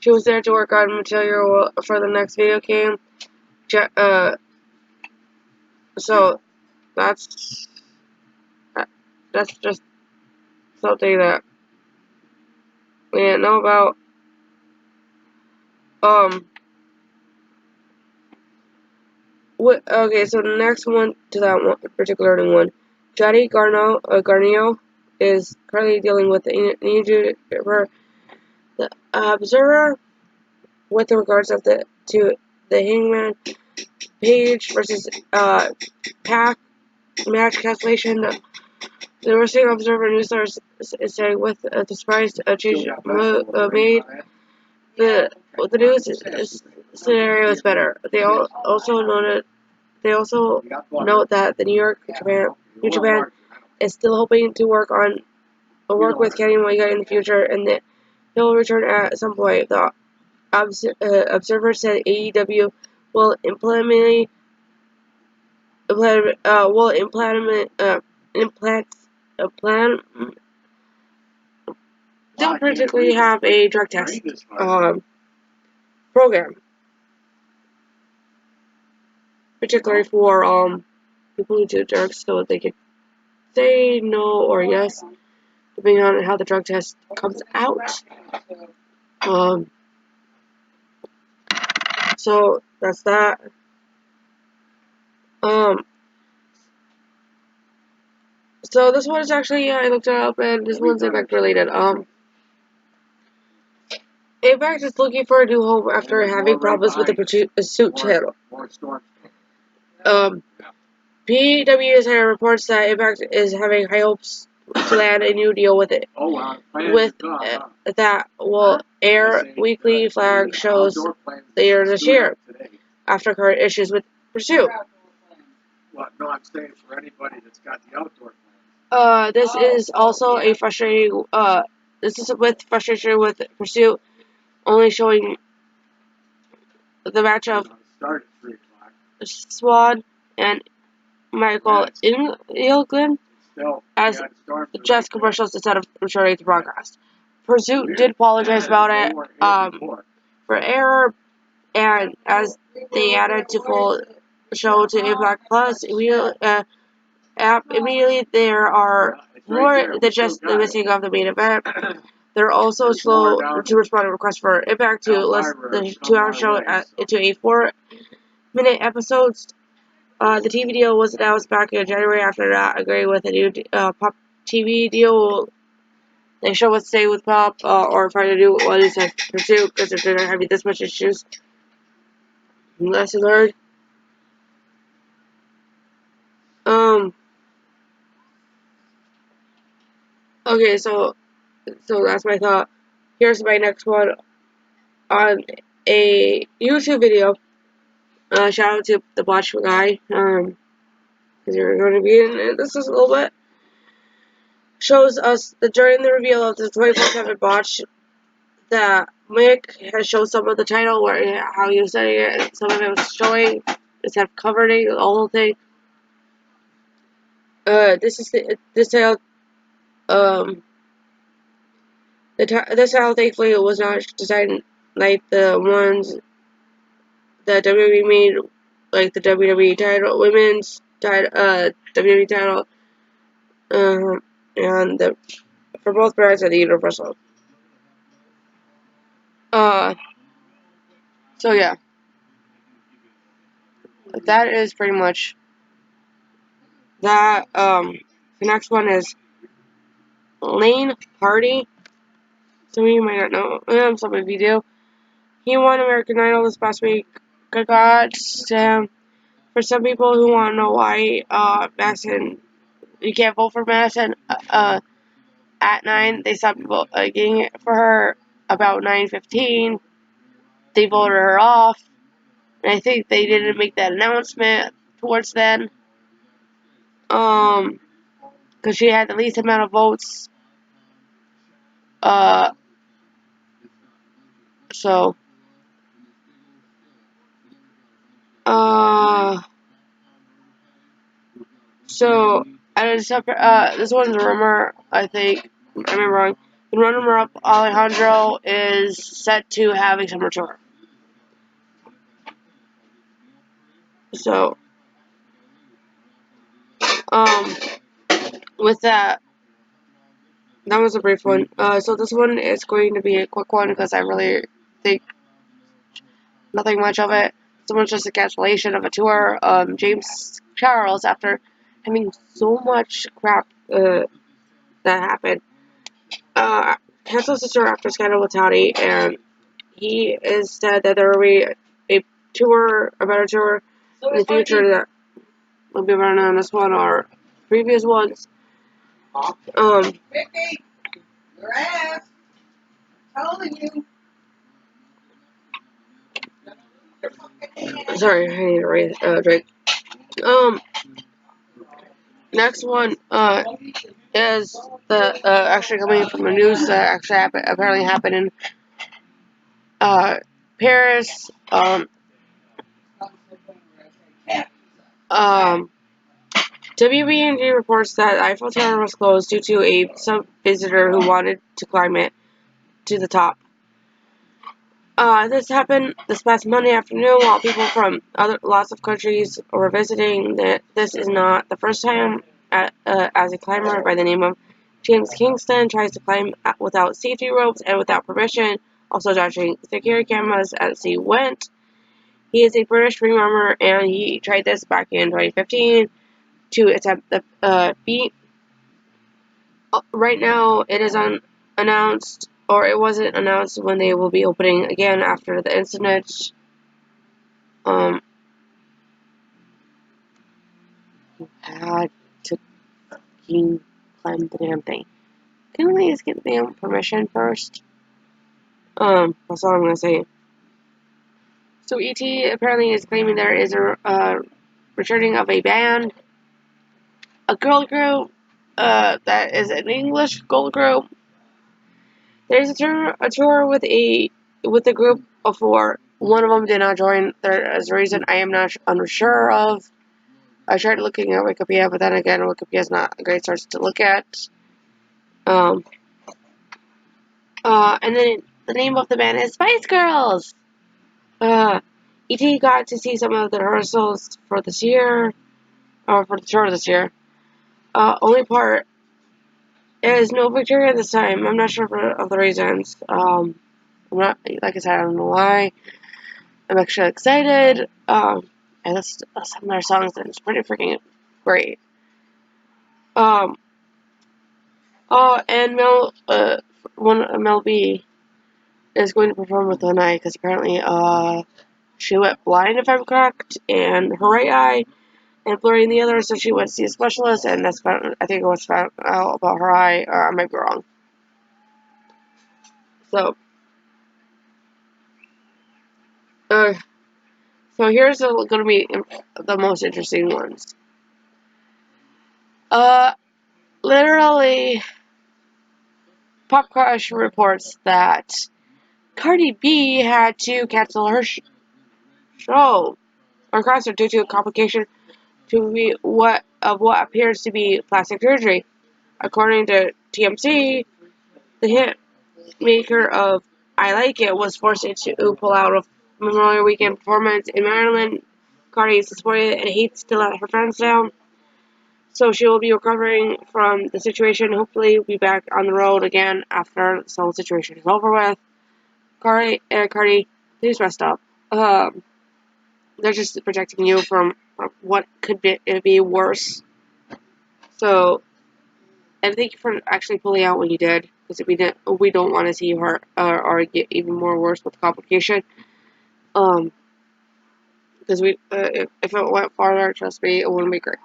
was there to work on material for the next video game. So that's just something that we didn't know about. Okay, so the next one to that one particular one, Johnny Garnio is currently dealing with the injury for the Observer with regards to the Hangman Page versus Pac match cancellation. The Wrestling Observer News Source is saying with the surprise change made, the news scenario is better. They also note that the New Japan is still hoping to work with Kenny Omega in the future, and that he'll return at some point. The Observer said AEW will implement a plan. They'll particularly have a drug test program, particularly for people who do drugs, so they could say no or yes, depending on how the drug test comes out. So that's that. So this one is actually I looked it up, and this one's Impact related. Impact is looking for a new home after having problems with the pursuit channel. PWSA reports that Impact is having high hopes to land a new deal with it. That will air weekly flag shows later this year, after current issues with Pursuit. Well, no, I'm saying for anybody that's got the outdoor plans. This is also a frustrating. This is with frustration with Pursuit only showing the match of Swan and Michael Ilgren as just commercials instead of showing the broadcast. Pursuit did apologize about it for error, and as they added to full show to Impact Plus, immediately there are more than just the missing of the main event. They're also slow to respond to requests for Impact to list the 2-hour show into a 4-minute episodes. The TV deal was announced back in January after not agreeing with a new Pop TV deal. They show would stay with Pop or find a new one instead of Pursuit because they're not having this much issues. Lesson learned. Okay, so that's my thought. Here's my next one on a YouTube video. Shout out to the Botch guy, because you're going to be in this just a little bit. Shows us that during the reveal of the 24/7 Botch, that Mick has shown some of the title, where how he was setting it, and some of it was showing, instead of covering the whole thing. This title, this title thankfully it was not designed like the ones that WWE made, like the WWE title, women's title, WWE title, and for both brands and the Universal. So yeah, that is pretty much that. The next one is Lane Hardy. Some of you might not know, some of you do. He won American Idol this past week. Congrats to him. For some people who want to know why Madison, you can't vote for Madison at 9, they stopped getting it for her about 9:15. They voted her off, and I think they didn't make that announcement towards then. Because she had the least amount of votes. So this one's a rumor, I think. I remember wrong. The runner-up, Alejandro, is set to have a summer tour. So, with that was a brief one. So this one is going to be a quick one because I really think nothing much of it. Someone's just a cancellation of a tour. James Charles, after having so much crap that happened, cancels the tour after scandal with Toddy, and he is said that there will be a better tour in the future that will be better than this one or previous ones. Vicky, your ass. Telling you. Sorry, I need to drink. Next one is the actually coming from the news that actually apparently happened in Paris. WBNG reports that Eiffel Tower was closed due to a visitor who wanted to climb it to the top. This happened this past Monday afternoon while people from lots of countries were visiting. This is not the first time as a climber by the name of James Kingston tries to climb without safety ropes and without permission, also dodging security cameras as he went. He is a British ringwormer, and he tried this back in 2015 to attempt the feat. Right now, it is unannounced or it wasn't announced when they will be opening again after the incident. You had to climb the damn thing. Can we just get the damn permission first? That's all I'm gonna say. So E.T. apparently is claiming there is a returning of a band, a girl group, that is an English girl group. There's a tour with the group of four. One of them did not join. There is a reason I am not unsure of. I tried looking at Wikipedia, but then again, Wikipedia is not a great source to look at. And then the name of the band is Spice Girls. E.T. got to see some of the rehearsals for this year, or for the tour this year. Only part is no Victoria this time. I'm not sure of the reasons. I'm not, like I said, I don't know why. I'm actually excited. I listened to some of their songs and it's pretty freaking great. And Mel B is going to perform with one eye because apparently, she went blind, if I'm correct, and her right eye, and blurry in the other, so she went to see a specialist, and that's I think it was found out about her eye. I might be wrong. So, so here's going to be the most interesting ones. Literally, Pop Crush reports that Cardi B had to cancel her show or concert due to a complication to what appears to be plastic surgery. According to TMZ, the hit maker of I Like It was forced to pull out of Memorial Weekend performance in Maryland. Cardi is disappointed and hates to let her friends down. So she will be recovering from the situation. Hopefully, be back on the road again after this whole situation is over with. Cardi, please rest up. They're just protecting you from what could be worse. So, and thank you for actually pulling out when you did, because we don't want to see you hurt or get even more worse with the complication. Because if it went farther, trust me, it wouldn't be great.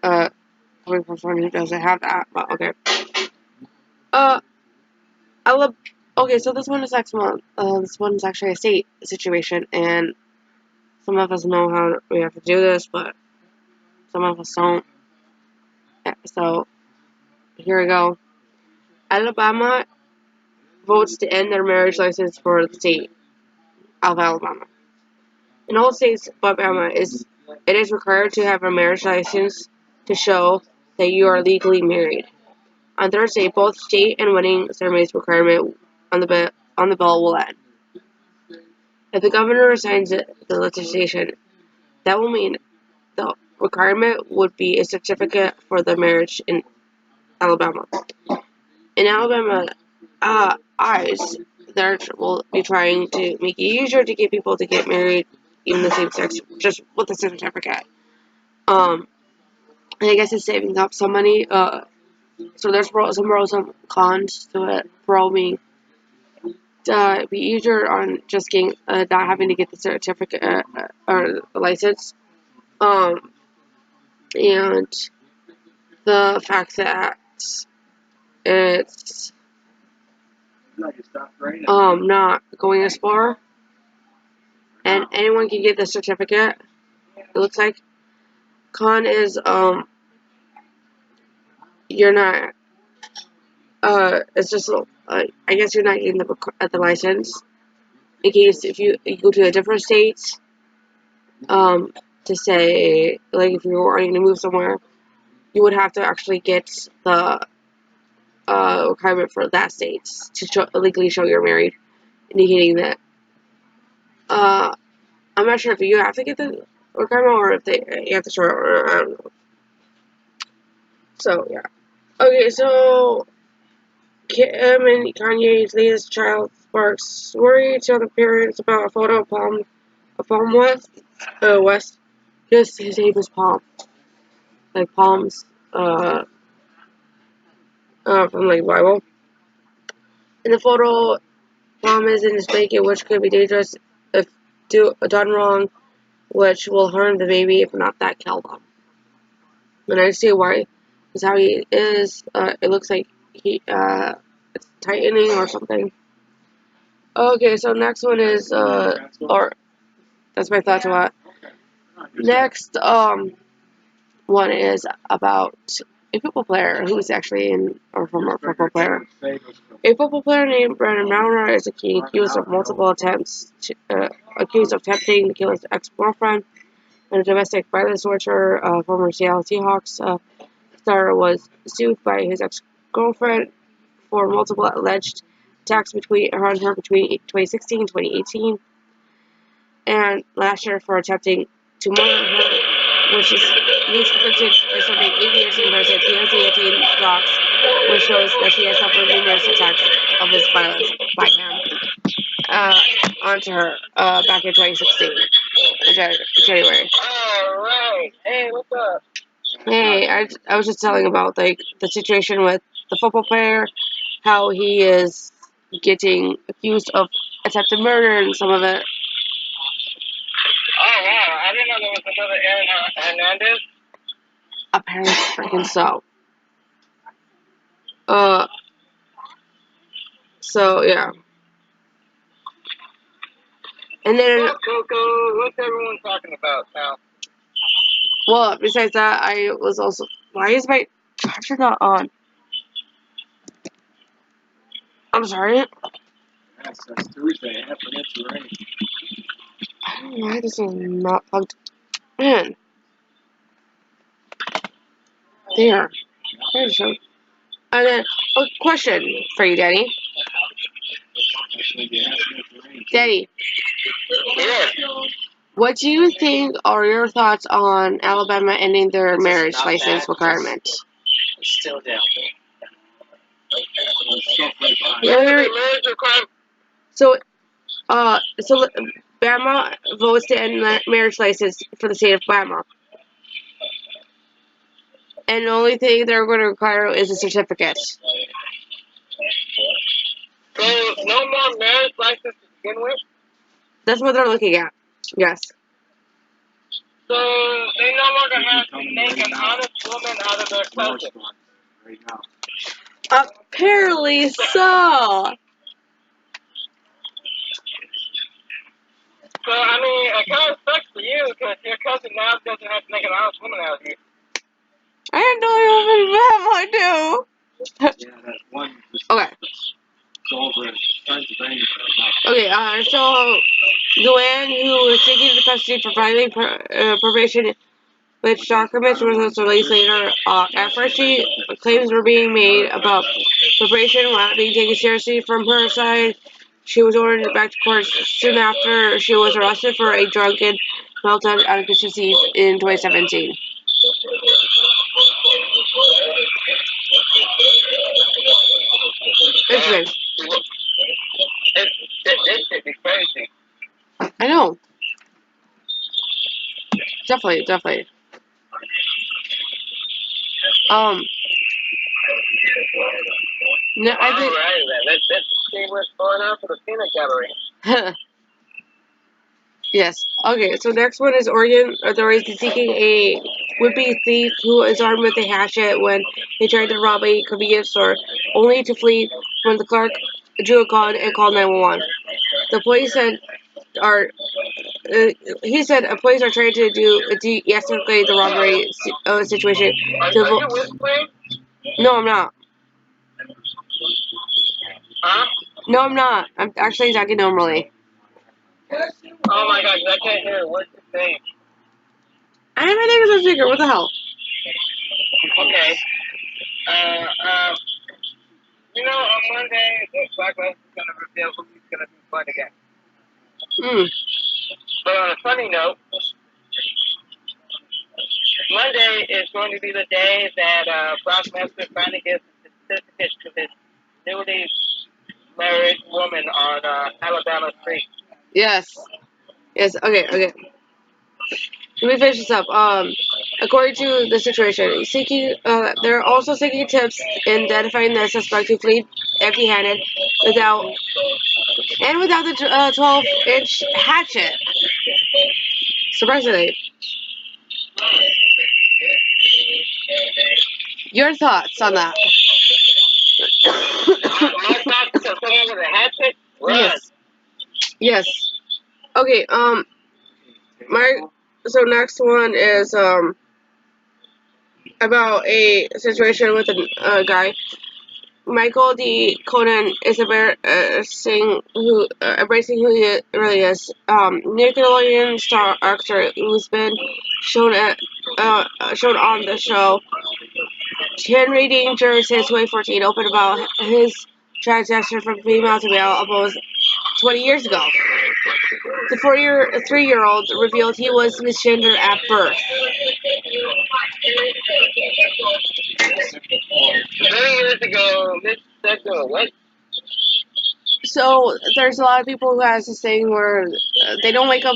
Coming from someone who doesn't have that, but okay. Okay, so this one is next month. This one is actually a state situation, and some of us know how we have to do this, but some of us don't. So, here we go. Alabama votes to end their marriage license for the state of Alabama. In all states but Alabama, it is required to have a marriage license to show that you are legally married. On Thursday, both state and wedding ceremonies requirement on the bill will end. If the governor signs the legislation, that will mean the requirement would be a certificate for the marriage in Alabama. In Alabama, eyes there will be trying to make it easier to get people to get married, even the same sex, just with a certificate. And I guess it's saving up some money. So there's some pros, some cons to it. Pro being be easier on just getting not having to get the certificate or the license. And the fact that it's not going as far, and anyone can get the certificate. It looks like con is you're not it's just I guess you're not getting the license in case if you go to a different state to say like if you were going to move somewhere, you would have to actually get the requirement for that state to legally show you're married, indicating that I'm not sure if you have to get the requirement or if you have to show it, or I don't know. So yeah. Okay, so Kim and Kanye's latest child sparks worry to the parents about a photo of Palm West. Just his name is Palm, like palms, from like Bible. In the photo, mom is in his blanket, which could be dangerous if done wrong, which will harm the baby if not that killed him. And I see why, because how he is, it looks like it's tightening or something. Okay, so next one is, or that's my thoughts about. Next, one is about a football player who's actually a former football player. A football player named Brandon Maurer is accused of multiple attempts, accused of attempting to kill his ex-girlfriend and a domestic violence torture. Former Seattle Seahawks star was sued by his ex-girlfriend for multiple alleged attacks on her between 2016 and 2018, and last year for attempting to murder her, which is he's convicted of serving 8 years in prison. TMZ 18 docs, which shows that she has suffered numerous attacks of his violence by him onto her back in 2016, January. Alright. Hey, what's up? Hey, I was just telling about like the situation with the football player, how he is getting accused of attempted murder and some of it. Oh, wow. I didn't know there was another Aaron Hernandez. Apparently freaking so. So yeah. And then Coco, what's everyone talking about now? well, besides that, I was also why is my charger not on? I'm sorry. Yes, that's Tuesday. Half an inch of rain. I don't know why this is not plugged in. There. There's some. And then a question for you, Daddy. Daddy. Yeah. What do you think are your thoughts on Alabama ending their marriage license requirement? Still down. So, Bama votes to end marriage license for the state of Bama. And the only thing they're going to require is a certificate. So, no more marriage license to begin with? That's what they're looking at. Yes. So, they no longer have to make an honest woman out of their cousin. Right now. Apparently so. So, I mean, it kind of sucks for you because your cousin now doesn't have to make an honest woman out of you. I didn't know you would have one too. Yeah, that one. Okay. It's over in Pennsylvania. Okay, so Joanne, who was taken into custody for violating probation, which documents was released later. At first, claims were being made about probation not being taken seriously from her side. She was ordered back to court soon after she was arrested for a drunken meltdown on Christmas Eve in 2017. It's big. It should be crazy. I know. Definitely. No, I think. Alright, then. Let's see what's going on for the peanut gallery. Yes. Okay, so next one is Oregon authorities seeking a would-be thief who is armed with a hatchet when he tried to rob a convenience store, only to flee when the clerk drew a gun and called 911. The police said police are trying to de-escalate the robbery situation. Are you whispering? No, I'm not. Huh? No, I'm not. I'm actually talking normally. Oh my gosh, I can't hear what you're saying. I have my name on speaker. What the hell? Okay. You know, on Monday, the Black Lives is going to reveal who he's going to be fun again. But on a funny note, Monday is going to be the day that Brock Lesnar finally gives his certificate to his newly married woman on Alabama Street. Yes. Okay. Let me finish this up. According to the situation, they're also seeking tips in identifying the suspect who fled empty-handed, without the 12-inch hatchet. Surprisingly. Your thoughts on that? My thoughts on someone with a hatchet? Yes. Yes. Okay, so next one is, about a situation with a guy. Michael D. Conan is embracing who he really is. Nickelodeon star actor who's been shown on the show. Henry Danger since 2014 opened about his transition from female to male almost 20 years ago. The 3-year-old revealed he was misgendered at birth. 3 years ago, what? So there's a lot of people who has this thing where they don't wake up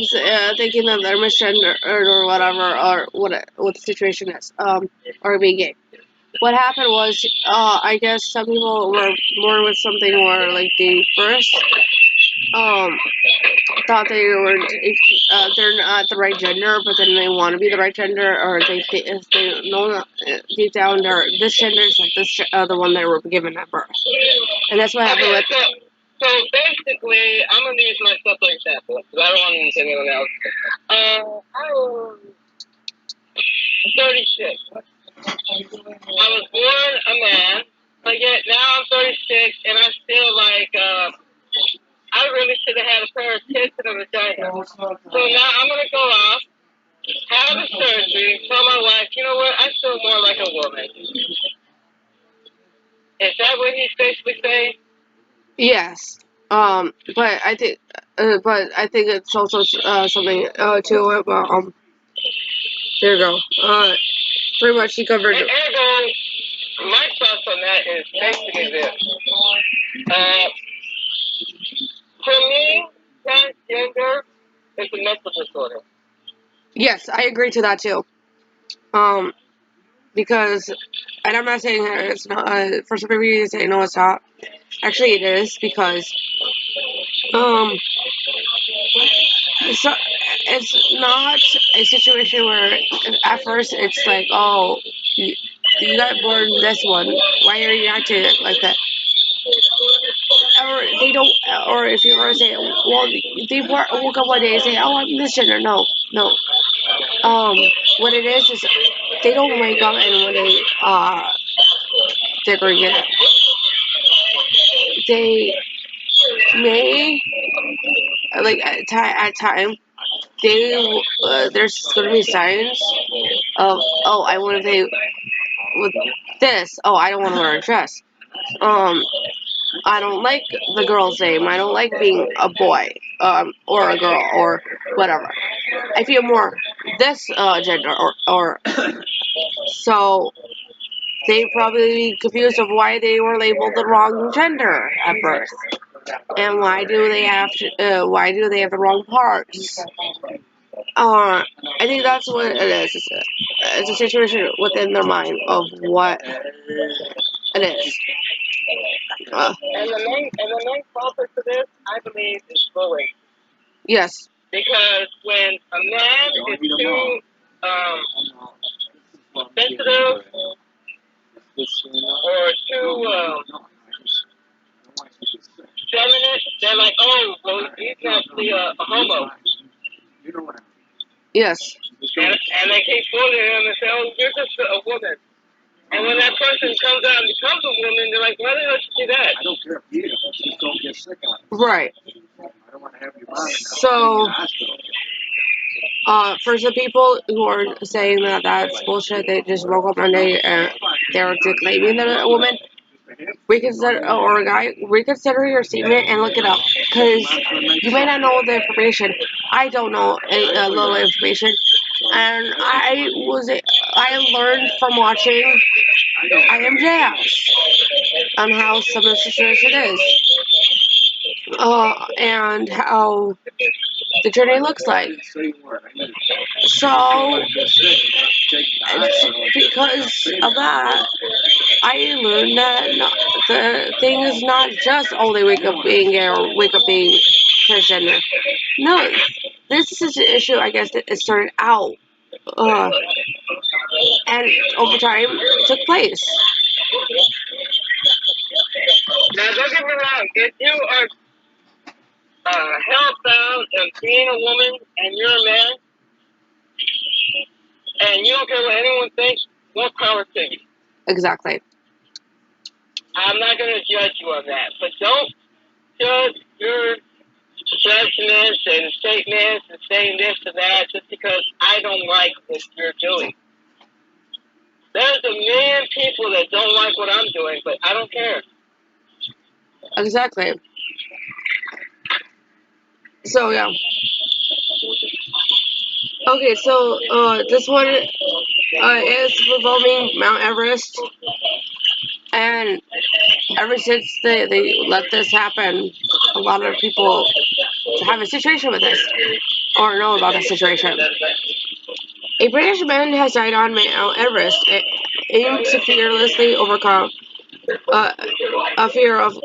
thinking that they're misgendered or whatever, or what the situation is, or being gay. What happened was, I guess some people were born with something where, like, they first thought they're not the right gender, but then they want to be the right gender, or if they know that, deep down this gender is like this the one they were given at birth, and that's what happened with. So basically, I'm gonna use myself for example, because I don't want to use anyone else. I was 36. I was born a man, but yet now I'm 36, and I feel like I really should have had a pair of tits and a vagina. So now I'm gonna go off, have a surgery, tell my wife, you know what, I feel more like a woman. Is that what he's basically saying? Yes. But I think it's also something too about there you go. Pretty much he covered. Ergo, my thoughts on that is basically this. For me, transgender is a mental disorder. Yes, I agree to that too. Because, and I'm not saying that it's not. For some people, you say no, it's not. Actually, it is because so it's not a situation where at first it's like, oh, you got born this one. Why are you acting like that? Or they don't, or if you were to say, well, they woke up one day and say, oh, I'm this gender. No, no. What it is they don't wake up and when they're going to get it. They may, like, at time, there's going to be signs of, oh, I want to be with this. Oh, I don't want to wear a dress. I don't like the girl's name. I don't like being a boy, or a girl, or whatever. I feel more this gender, or so they probably be confused of why they were labeled the wrong gender at birth, and why do they have the wrong parts? I think that's what it is. It's a situation within their mind of what it is. And the main culprit for this, I believe, is bullying. Yes. Because when a man is too sensitive or too feminine, they're like, oh, well, he's actually a homo. Yes. And they keep bullying him and say, oh, you're just a woman. And when that person comes out and becomes a woman, they're like, why did you do that? I don't care if you just don't get sick on it. Right. I don't want to have you running So, for some people who are saying that that's bullshit, they just woke up one day and they're claiming they're a woman, reconsider, or a guy, reconsider your statement and look it up. Because you may not know the information. I don't know a little information. And I learned from watching I Am Jazz on how some of the situation is. And how the journey looks like. So, because of that, I learned that the thing is not just only wake up being gay or wake up being transgender. No, this is an issue, I guess, that it started out and over time took place. Now, don't get me wrong. If you are hellbound of being a woman and you're a man, and you don't care what anyone thinks, more power to you. Exactly. I'm not going to judge you on that, but don't judge your judgments and statements and saying this and that just because I don't like what you're doing. There's a million people that don't like what I'm doing, but I don't care. Exactly. So yeah. Okay, so this one is revolving Mount Everest, and ever since they let this happen, a lot of people have a situation with this or know about the situation. A British man has died on Mount Everest, aimed to fearlessly overcome a fear of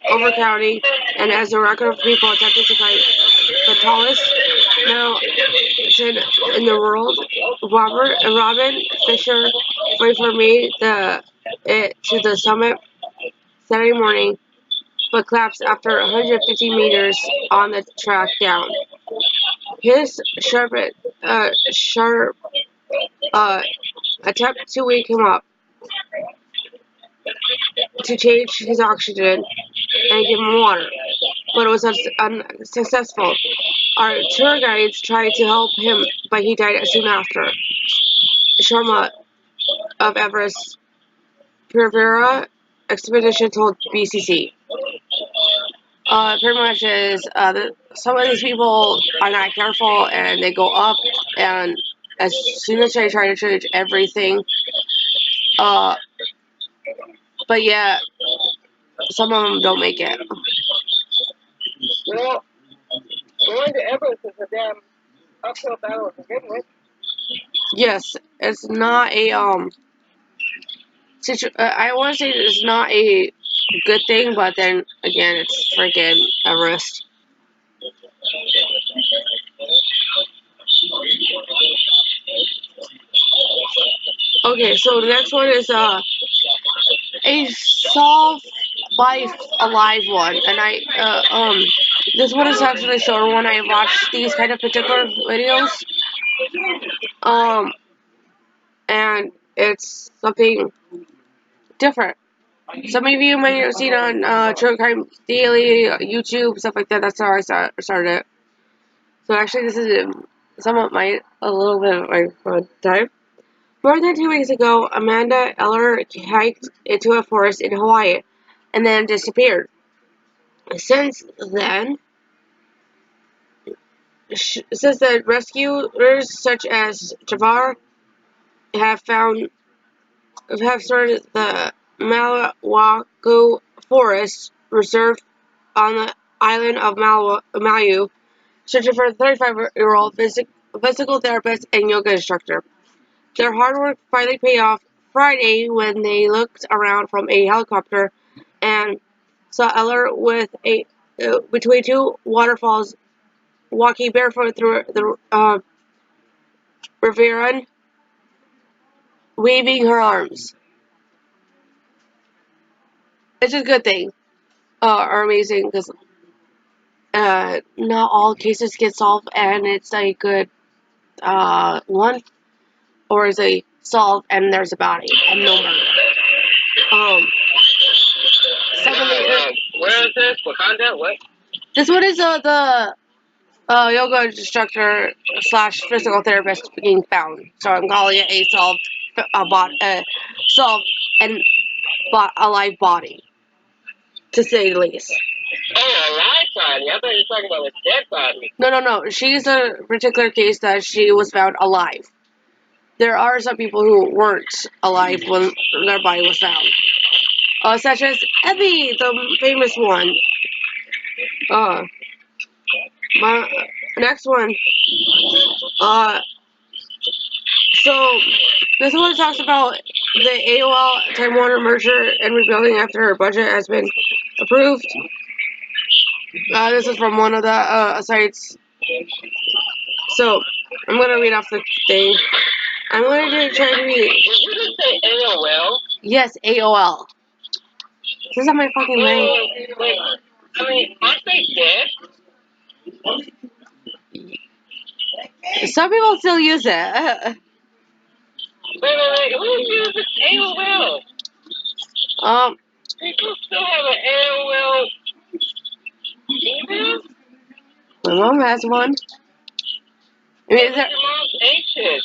overcrowding, and as a record of people attempting to climb the tallest mountain in the world. Robin Fisher Pfeiffer made it to the summit Saturday morning, but collapsed after 150 meters on the track down. His sharp attempt to wake him up to change his oxygen and give him water, but it was unsuccessful. Our tour guides tried to help him, but he died soon after. Sharma of Everest Pervera expedition told BCC. Pretty much is some of these people are not careful and they go up, and as soon as they try to change everything, but yeah, some of them don't make it. Well, going to Everest is a damn uphill battle to begin with. Yes, it's not a I want to say it's not a good thing, but then again, it's freaking Everest. Okay, so the next one is a solved by a live one, and this one is actually a shorter one. I watched these kind of particular videos, and it's something different. Some of you might have seen on True Crime Daily, YouTube, stuff like that. That's how I started it. So actually, this is a little bit of my fun time. More than 2 weeks ago, Amanda Eller hiked into a forest in Hawaii and then disappeared. Since then, rescuers such as Javar have started the Malawaku Forest Reserve on the island of Maui, searching for a 35-year-old physical therapist and yoga instructor. Their hard work finally paid off Friday when they looked around from a helicopter and saw Eller between two waterfalls walking barefoot through the Riviera, waving her arms. It's a good thing, or amazing, because not all cases get solved, and it's a good one, or is a solved and there's a body and no murder. Where is this? Wakanda? What? This one is the yoga instructor / physical therapist being found. So I'm calling it a solved and alive body, to say the least. Oh, a live body. I thought you were talking about a dead body. No. She's a particular case that she was found alive. There are some people who weren't alive when their body was found. Such as Evie, the famous one. My next one. So this one talks about the AOL Time Warner merger and rebuilding after her budget has been approved. This is from one of the sites. So I'm gonna read off the thing. I'm going to try to read. Did you just say AOL? Yes, AOL. This is on my fucking leg. Wait, I mean, aren't they dead? Some people still use it. Wait, who uses AOL? People still have an AOL email? My mom has one. I mean, is there... Your mom's ancient.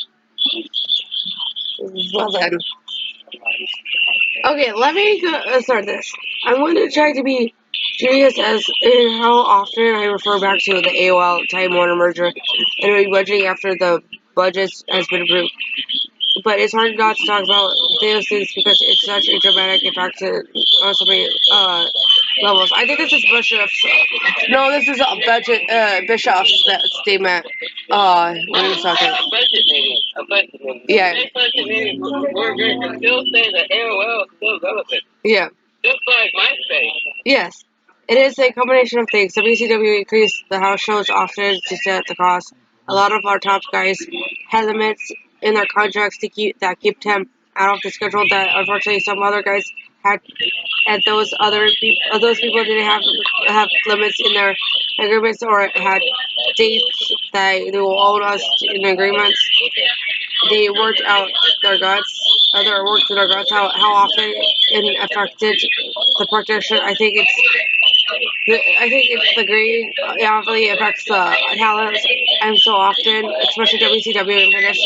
Well then. Okay, let me start this. I'm going to try to be curious as in how often I refer back to the AOL Time Warner merger and rebudgeting after the budget has been approved. But it's hard not to talk about those things because it's such a dramatic impact on so many levels. I think this is Bishop's. No, this is a Bishop's statement. When he was talking. A budget meeting. A budget meeting. Yeah. Next budget meeting, we're going to still say that AOL is still relevant. Yeah. Just like MySpace. Yes. It is a combination of things. WCW increased the house shows often to set the cost. A lot of our top guys had limits in their contracts that keep them out of the schedule that unfortunately some other guys had, and those people didn't have limits in their agreements or had dates that they will owe us in agreements. They worked out their guts. Worked through their guts. How often it affected the protection. I think the grade obviously affects the talents, and so often, especially WCW and British,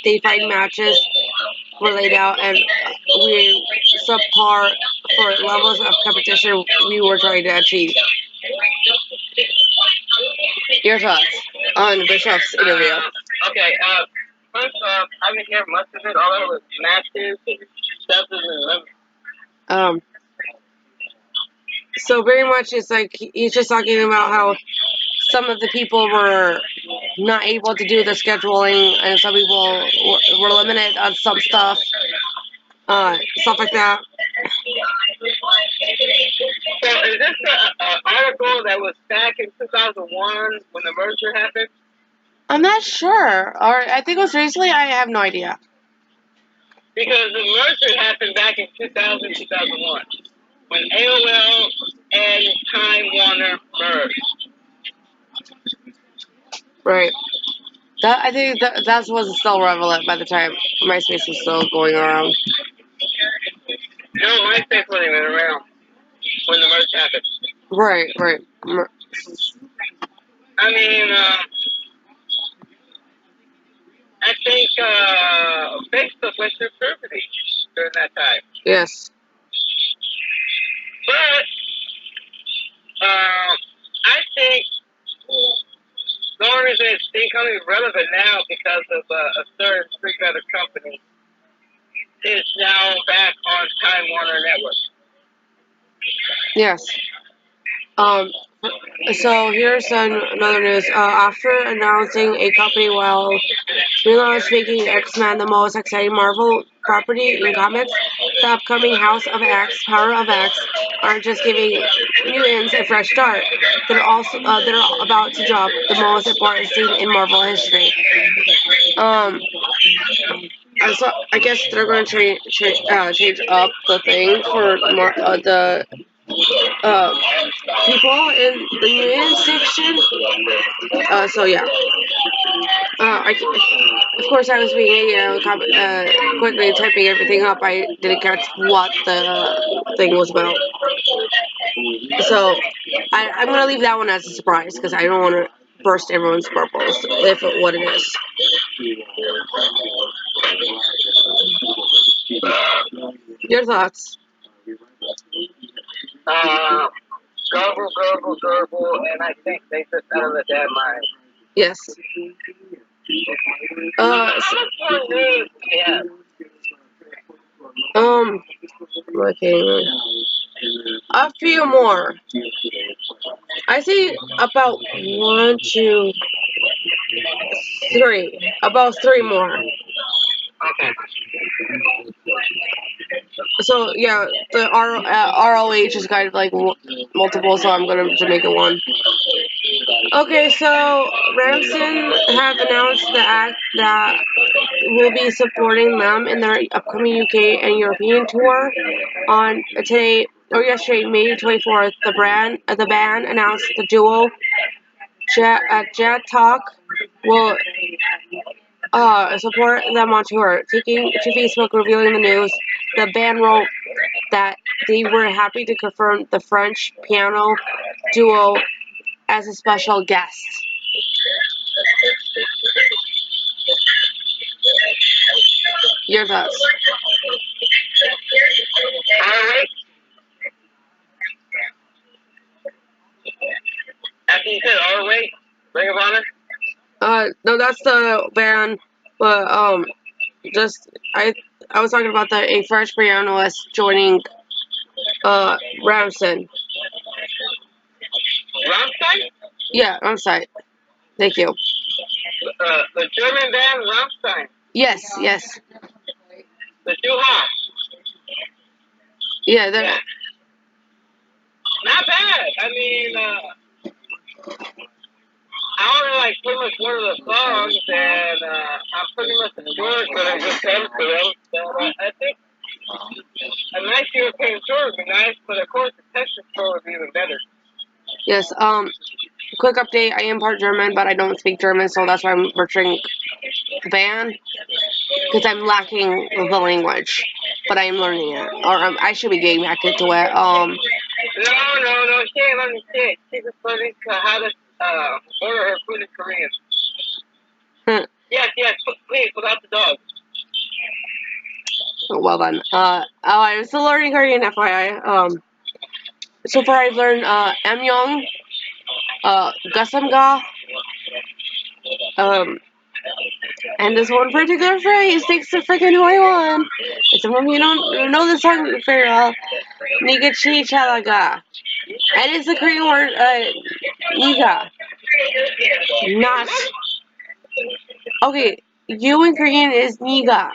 they find matches were laid out, and we subpar for levels of competition we were trying to achieve. Your thoughts on Bishop's interview? Okay, first off, I didn't hear much of it. All I was matches and stuff and limits. So very much it's like he's just talking about how some of the people were not able to do the scheduling and some people were limited on some stuff like that. So is this an article that was back in 2001 when the merger happened? I'm not sure, or I think it was recently. I have no idea. Because the merger happened back in 2000, 2001 when AOL and Time Warner merged. Right. I think that was still relevant by the time MySpace was still going around. No, MySpace wasn't even around when the merge happened. Right. I mean, I think Facebook went through puberty during that time. Yes. But I think the only reason it's becoming relevant now because of a certain three-letter company is now back on Time Warner Network. Yes. So here's another news. After announcing a company while relaunch making X-Men the most exciting Marvel property in comics, the upcoming House of X, Power of X, aren't just giving mutants a fresh start. They're about to drop the most important scene in Marvel history. So I guess they're going to change up the thing for the people in the mutant section. So yeah. Of course, I was being quickly typing everything up. I didn't catch what the thing was about. So I'm gonna leave that one as a surprise because I don't want to burst everyone's bubbles if what it is. Your thoughts? Gurgle, and I think they just out of the dead mind. Yes. Okay. A few more. I see about 1, 2, 3. About 3 more. Okay. So yeah, the ROH is kind of like multiple, so I'm gonna just make it one. Okay, so Ramson have announced the act that will be supporting them in their upcoming UK and European tour. On today or yesterday, May 24th, the band announced the duo Jet Talk will support them on tour. Taking to Facebook, revealing the news, the band wrote that they were happy to confirm the French piano duo as a special guest. Your thoughts? After you said ROH, Ring of Honor? No, that's the band, but just I was talking about a French pianist joining Ramson. Rammstein? Yeah, Ramstein. Thank you. The German band Rammstein. Yes, yes. The Duha. Yeah, they're Not bad. I mean, I only like pretty much one of the songs, and I'm pretty much assured that it just comes to them. So I think a nice European tour would be nice, but of course the Texas tour would be even better. yes. Quick update. I am part German, but I don't speak German, so that's why I'm butchering the band because I'm lacking the language, but I am learning it, or I should be getting back into it. No, she ain't learning shit. She's just learning how to order her food in Korean. Yes, please, without the dog. Well then. I'm still learning Korean, FYI. So far I've learned Emyong, Gasamga, and this one particular phrase takes the freaking Hawaiian. And some of you don't know the song very well. Nigachi Chalaga. And it's the Korean word, Niga. Not. Okay, you in Korean is Niga.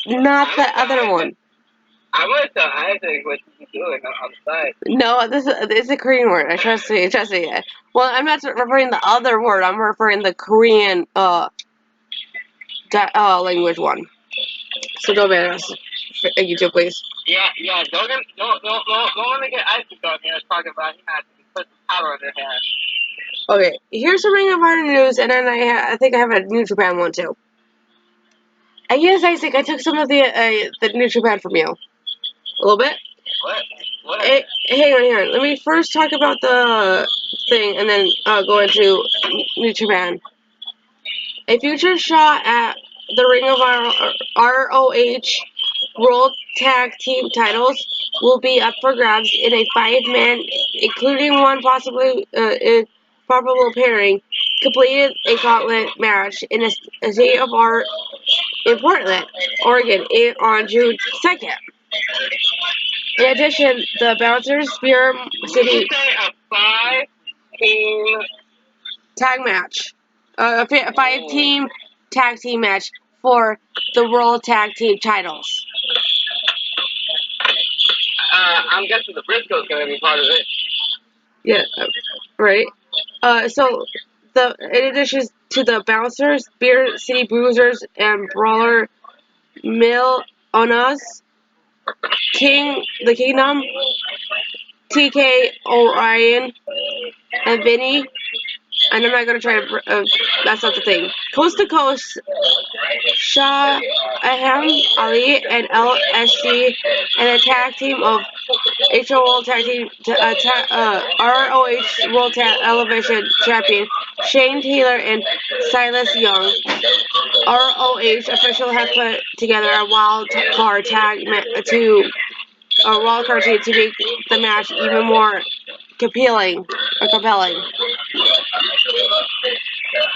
Not the other one. I want to tell Isaac what he's doing on the side. No, it's a Korean word. I trust me. Well, I'm not referring the other word. I'm referring the Korean language one. So don't ban us. Thank you, too, please. Yeah. Don't want to get Isaac on here talking about he has to put some powder on their hair. Okay, here's some Ring of Honor news, and then I think I have a New Japan one too. And yes, Isaac, I took some of the New Japan from you. A little bit. What? Hang on. Let me first talk about the thing, and then go into New Japan. A future shot at the Ring of ROH World Tag Team titles will be up for grabs in a 5-man, including one possibly improbable pairing, completed a gauntlet match in a state of art in Portland, Oregon, on June 2nd. In addition, the Bouncers Spear City a 5-team tag match, a 5-team tag team match for the World Tag Team titles. I'm guessing the Briscoe's going to be part of it. Yeah, right. So in addition to the Bouncers, Beer City Bruisers, and Brawler Mil Onas, the Kingdom, TK Orion, and Vinny. And I'm not gonna try to that's not the thing. Coast to Coast, Shah Ahem Ali and LSD, and a tag team of HO World Tag Team, ROH World Television Champion Shane Taylor and Silas Young. ROH official has put together a wild card team to make the match even more compelling.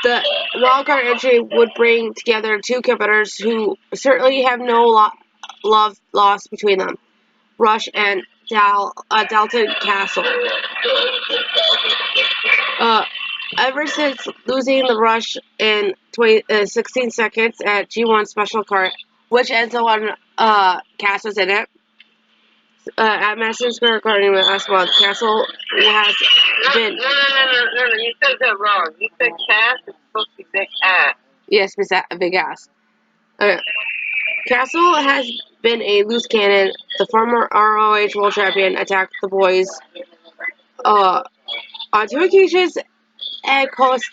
The wildcard entry would bring together two competitors who certainly have no love lost between them, Rush and Dalton Castle. Ever since losing the Rush in 16 seconds at G1 Special Card which Enzo on Cass was in it. At Madison Square Garden last month, Castle has been. No, you said that wrong. You said Cass is supposed to be big ass. Yes, big ass. Castle has been a loose cannon. The former ROH World Champion attacked the boys on 2 occasions and cost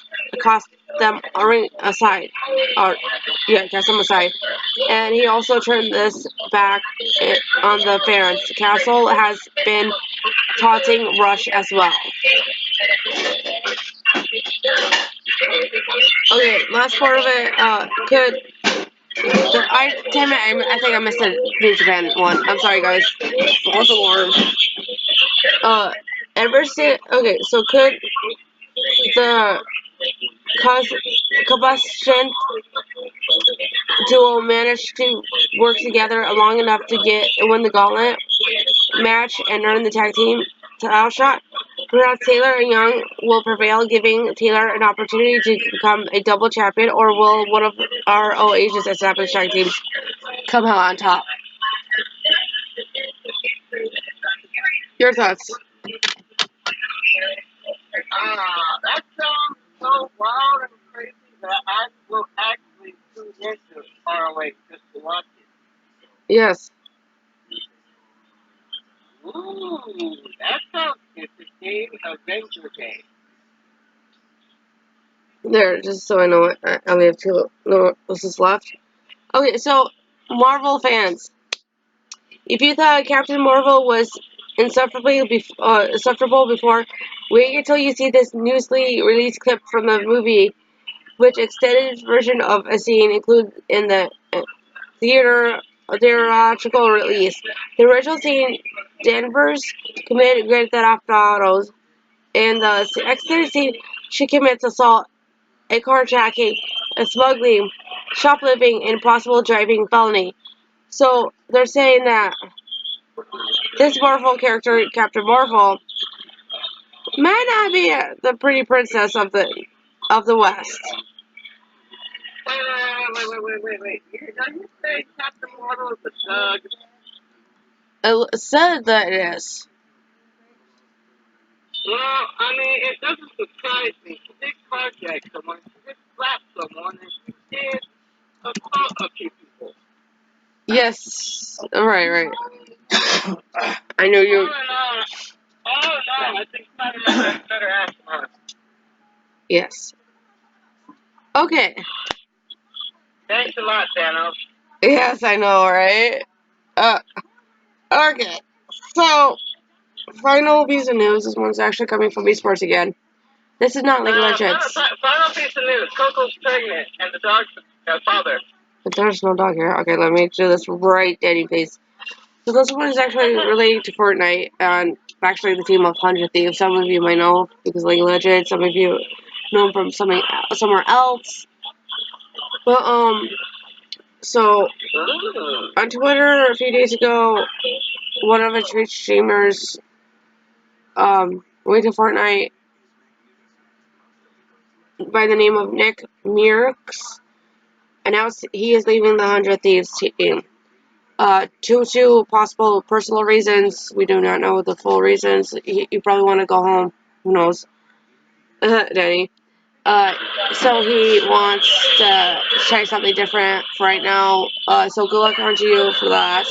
them a ring aside. Cast them aside. And he also turned this back on the fans. Castle has been taunting Rush as well. Okay, last part of it, damn it, I think I missed the New Japan one. I'm sorry, guys. False alarm. Okay, so could the combustion duo manage to work together long enough to win the gauntlet match and earn the tag team title shot? Perhaps Taylor and Young will prevail, giving Taylor an opportunity to become a double champion, or will one of our OH's established tag teams come out on top? Your thoughts? That sounds so wild and crazy that I will actually tune into ROH just to watch it. Yes. Ooh, that sounds interesting. Adventure game. There, just so I know it, I only have 2 lists left. Okay, so Marvel fans, if you thought Captain Marvel was insufferable before, wait until you see this newly released clip from the movie, which extended version of a scene included in the theatrical release. The original scene, Danvers committed Grand Theft Autos. In the extended scene, she commits assault, a carjacking, a smuggling, shoplifting, and possible driving felony. So they're saying that this Marvel character, Captain Marvel, might not be the pretty princess of the West. Wait. You say Captain Marvel is a thug? It said that it is. Well, I mean, it doesn't surprise me. She did carjack someone, she did slap someone, and she did assault a few people. Yes. Right. I know you. All in all, I think Spider-Man has better action on it. Yes. Okay. Thanks a lot, Thanos. Yes, I know, right? Okay. So, final piece of news. This one's actually coming from esports again. This is not League of Legends. Final piece of news. Coco's pregnant, and the dog's father. But there's no dog here. Okay, let me do this right, Danny, please. So this one is actually related to Fortnite, and actually the team of 100 Thieves. Some of you might know because League of Legends. Some of you know them from somewhere else. But so on Twitter a few days ago, one of the Twitch streamers went to Fortnite by the name of Nick Mearks announced he is leaving the 100 Thieves team. Due to possible personal reasons, we do not know the full reasons. You probably want to go home. Who knows? Danny. So he wants to try something different for right now. So good luck on to you for that.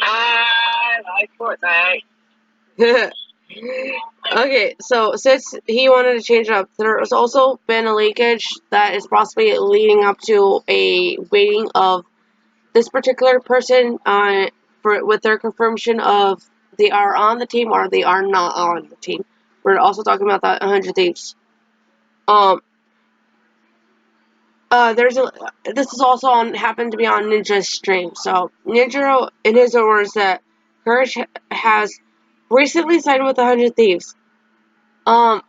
I like Fortnite. Okay, so since he wanted to change it up, there's also been a leakage that is possibly leading up to a waiting of this particular person with their confirmation of they are on the team or they are not on the team. We're also talking about that 100 Thieves. This is also happened to be on Ninja's stream. So Ninja, in his own words, that Courage has recently signed with 100 Thieves. Right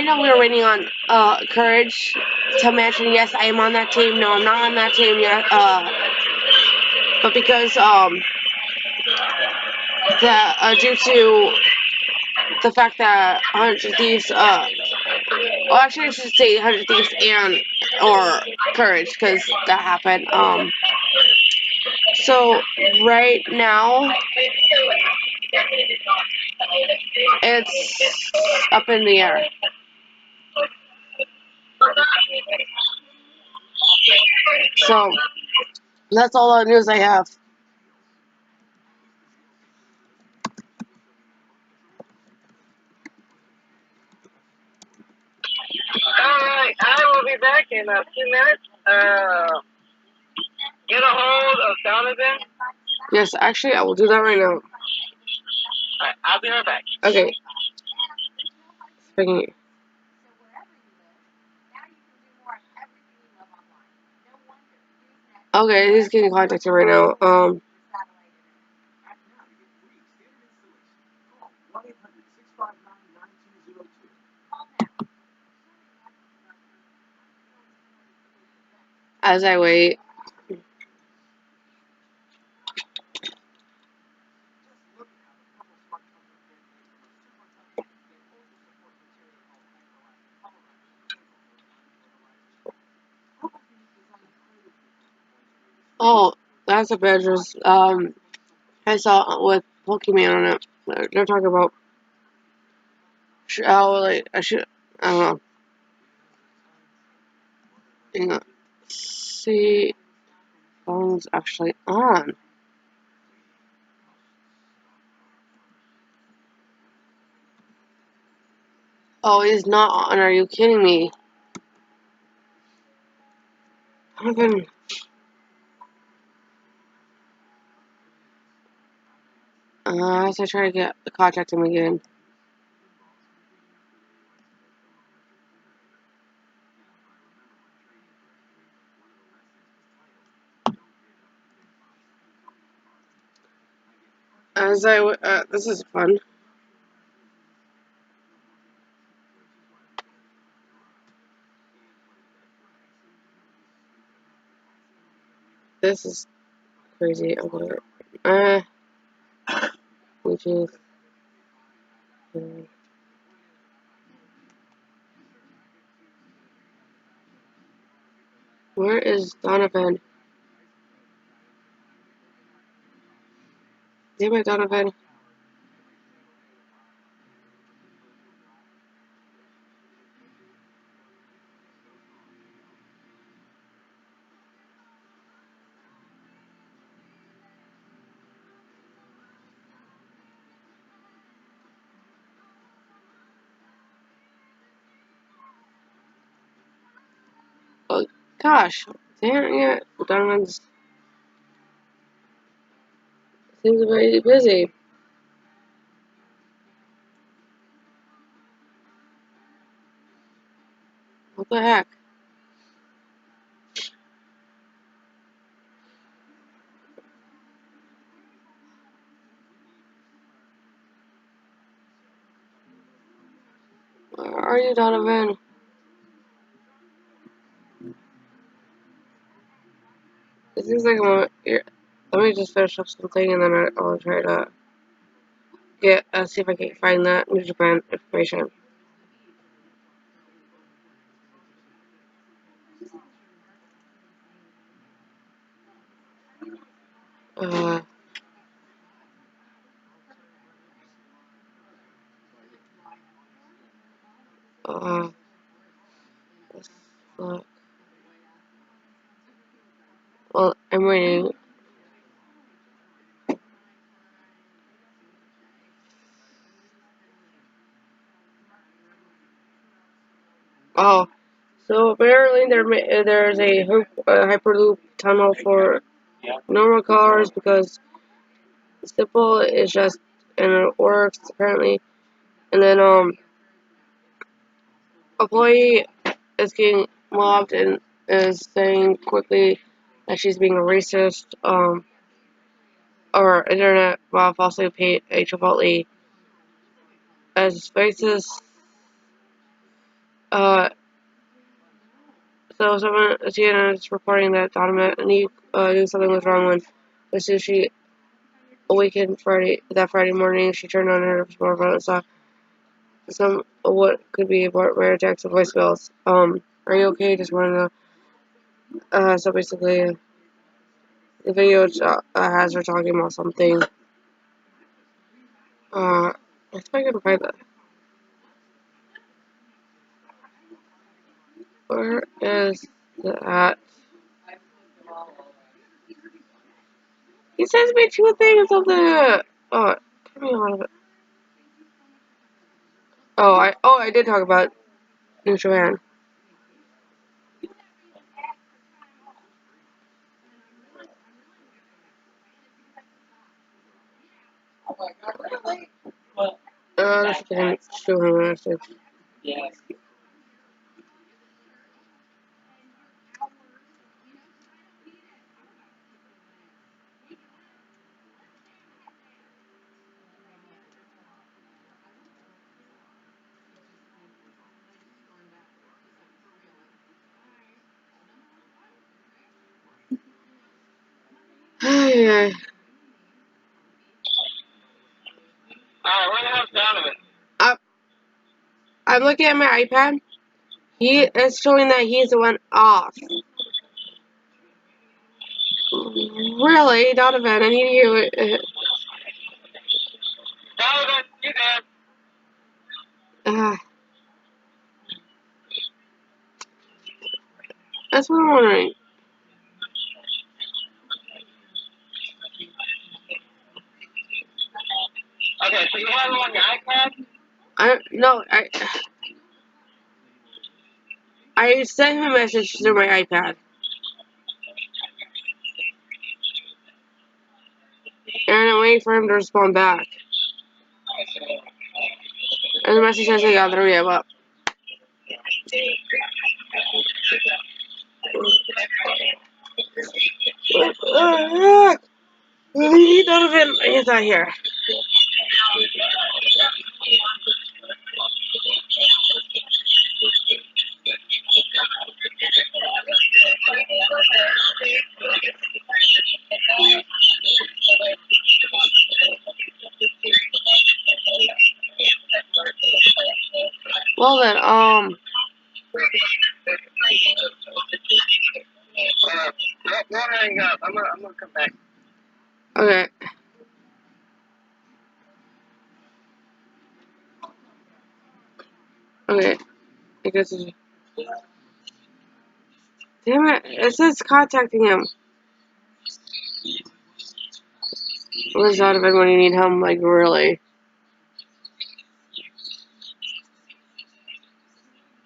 now we are waiting on Courage to mention yes, I am on that team. No, I'm not on that team yet. But because due to the fact that 100 Thieves, actually I should say 100 Thieves or Courage, because that happened. So right now it's up in the air. So that's all the news I have. Alright, I will be back in a few minutes. Get a hold of Donovan. Yes, actually, I will do that right now. Alright, I'll be right back. Okay. Speaking. Okay, he's getting contacted right now. As I wait. Oh, that's a Badgers. I saw with Pokemon on it. They're talking about. Like I should. I don't know. Hang on. See, phone's actually on. Oh, he's not on. Are you kidding me? I've been. As I try to contact him again. This is fun. This is crazy. Which is. Where is Donovan? Damn it, Donovan. Oh, gosh. Damn it. Donovan's seems to be busy. What the heck? Where are you, Donovan? It seems like here, let me just finish up something and then I'll try to see if I can find that New Japan information. Uh, uh, let's look. Well, I'm waiting. Oh, so apparently there's a hyperloop tunnel for normal cars because simple is just and it works apparently. And then employee is getting mobbed and is saying quickly that she's being a racist. Or internet mob falsely paid a Chipotle as racist. Uh, so someone CNN is reporting that Donovan knew something was wrong when as soon as she awakened that Friday morning. She turned on her smartphone and saw some what could be rare texts and voicemails. Are you okay? Just wanted to. So basically, The video has her talking about something. Let's see if I can find that. Where is that? He sends me 2 things of the. Oh, turn me out of it. I did talk about New Joanne. Let's see if I can show him a message. Alright, what the hell's Donovan? I'm looking at my iPad. He is showing that he's the one off. Really, Donovan, I need you. Donovan, you there? That's what I'm wondering. Okay, so you have it on your iPad? I sent him a message through my iPad. And I'm waiting for him to respond back. And the message says I got the re up. Donovan, he's not here. Well then, Don't hang up. I'm gonna come back. okay. Okay. I guess it's... Damn it, it says contacting him. Where's Donovan when you need him, like, really?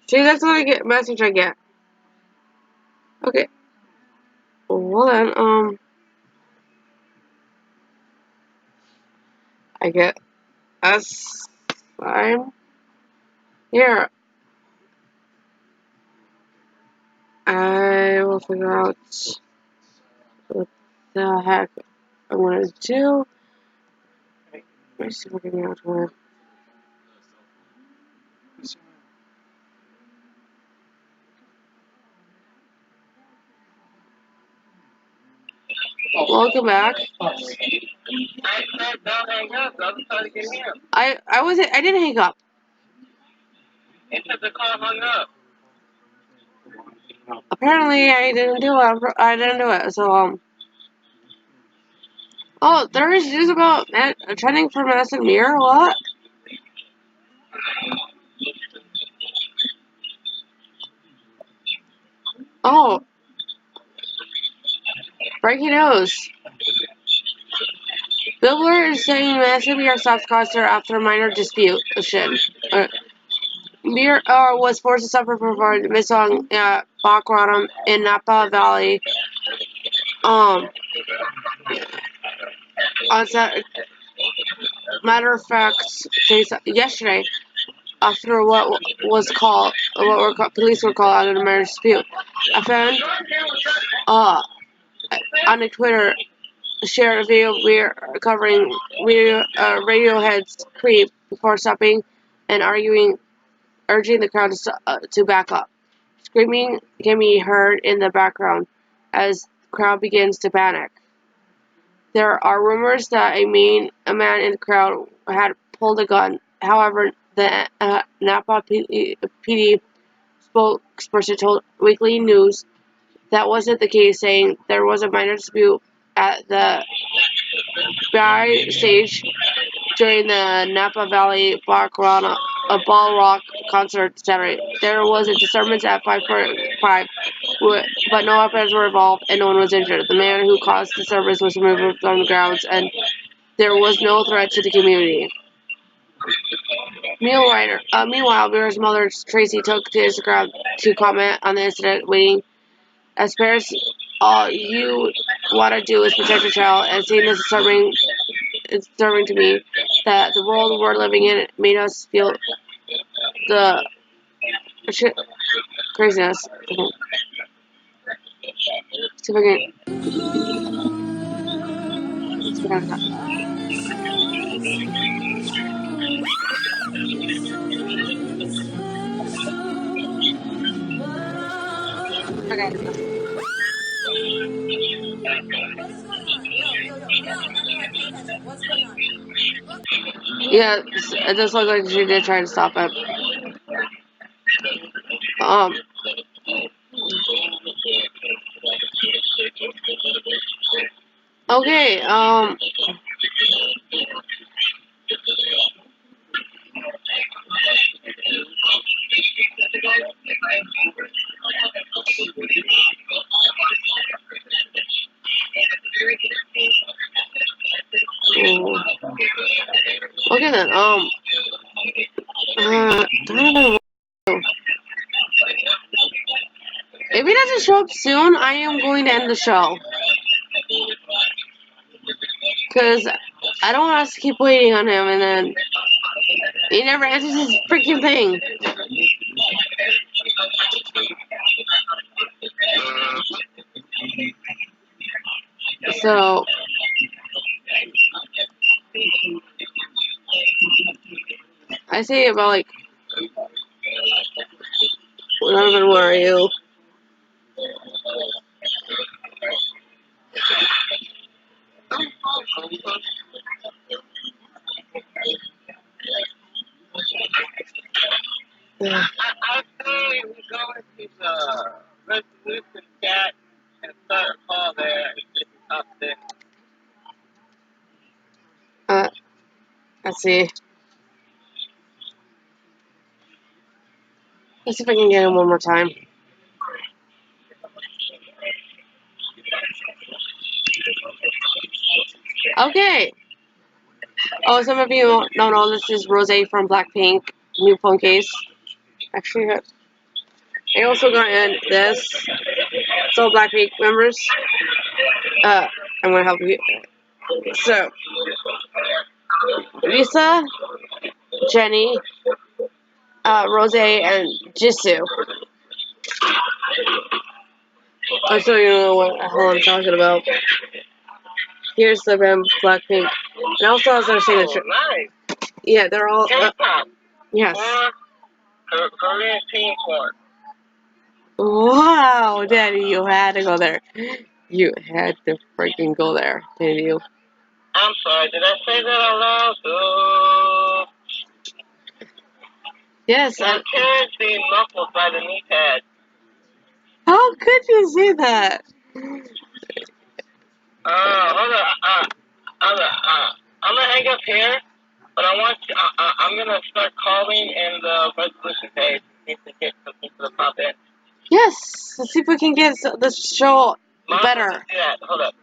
See, that's what I get, message I get. Okay. Well then, I get S. Fine. Here. I will figure out what the heck I'm gonna do. Let me see if I can get out to where. Welcome back. I said don't hang up. I was trying to get him. I didn't hang up. It said the call hung up. Apparently I didn't do it. So oh, there is news about trending for Madison Mirror. What? Oh, breaking news. Billboard is saying Madison Mirror stopped concert after a minor dispute. Mirror was forced to suffer for missing Bachrotum in Napa Valley. On matter of fact, yesterday, after what police were called out of a minor dispute. A fan on the Twitter shared a video covering Radiohead's "Creep" before stopping and urging the crowd to back up. Screaming can be heard in the background as the crowd begins to panic. There are rumors that a man in the crowd had pulled a gun. However, the Napa PD spokesperson told Weekly News that wasn't the case, saying there was a minor dispute at the stage during the Napa Valley Ball Rock concert Saturday. There was a disturbance at 5:45, but no weapons were involved and no one was injured. The man who caused the disturbance was removed from the grounds, and there was no threat to the community. Meanwhile, Mira's mother, Tracy, took to Instagram to comment on the incident, waiting. As parents, all you want to do is protect your child, and seeing this it's disturbing to me that the world we're living in made us feel the craziness. See if I can. Let's get out of that. Okay. What's going on? Yeah, it does look like she did try to stop it. Okay, okay then, Donovan, if he doesn't show up soon, I am going to end the show. Because I don't want us to keep waiting on him, and then he never answers his freaking thing. So, I say about like, Donovan, where are you? I say we go into the resolution chat and start a call there and get up there. Let's see. Let's see if I can get him one more time. Okay. Oh, some of you don't know this is Rose from Blackpink, new phone case. Actually, I also got in this. It's all Blackpink members. I'm gonna help you. So, Lisa, Jenny, Rose, and Jisoo. I'm sure you know what the hell I'm talking about. Here's the band Blackpink. And also has their signature. Nice. Yeah, they're all. K-pop. Yes. Or Korean team porn. Wow, Daddy, you had to go there. You had to freaking go there, didn't you? I'm sorry, did I say that out loud? Oh. Yes. My parents being muffled by the knee pad. How could you say that? Hold on. I'm gonna hang up here, but I'm gonna start calling in the resolution page in case they get some people to pop in. Yes. Let's see if we can get the show better. Yeah, hold up.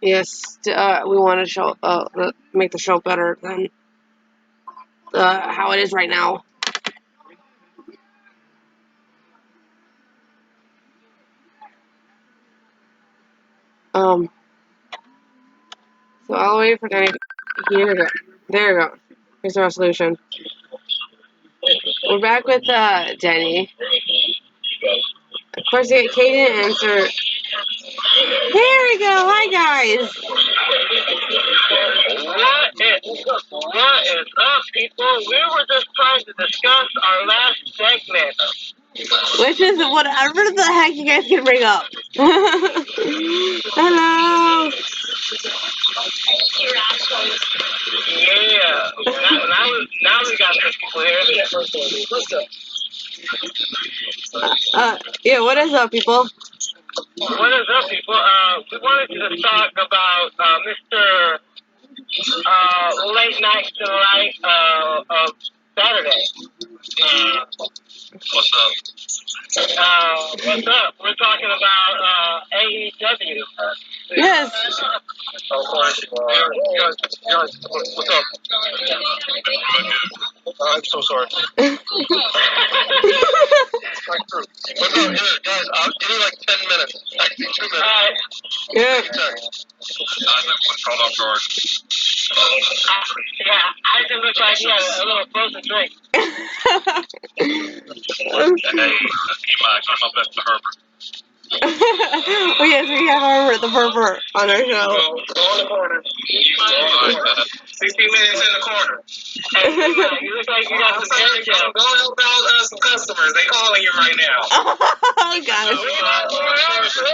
Yes, we want to show, make the show better than how it is right now. So I'll wait for Danny. Here we go. There we go. Here's the resolution. We're back with Danny. Of course, Kate didn't answer. There we go. Hi, guys. What is up, people? We were just trying to discuss our last segment. Which is whatever the heck you guys can bring up. Hello. Yeah. Now we got some people here. Yeah, what is up, people? What is up, people? We wanted to talk about Mr. Late Night Tonight of Saturday. What's up? What's up? We're talking about AEW. Yes. Of course. Guys, what's up? I'm so sorry. What's up? Here, guys, I'll give you like 10 minutes. Actually, 2 minutes. Alright. Yeah. What's called off guard? Yeah, I just look like he had a little frozen drink. Hey, Come up to Herbert. Oh yes, we have Herbert the Pervert on our show. Go in the corner. 60 minutes in the corner. Hey, you look like you got some hair gel. Go help out some customers. They calling you right now. Oh gosh. Wait up on hour 2.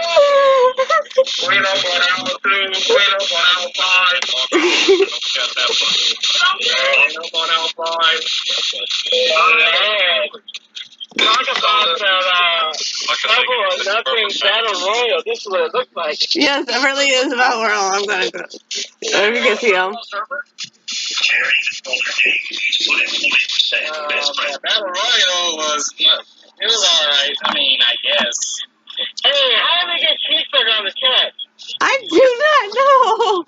Wait up on hour 5. Wait up on hour 5. Man. Talk about Trouble or Nothing Battle Royal. This is what it looks like. Yes, it really is about Whirl. I'm gonna go. If you can see him. Battle Royal was alright. I mean, I guess. Hey, how did we get cheeseburger on the chat? I do not know.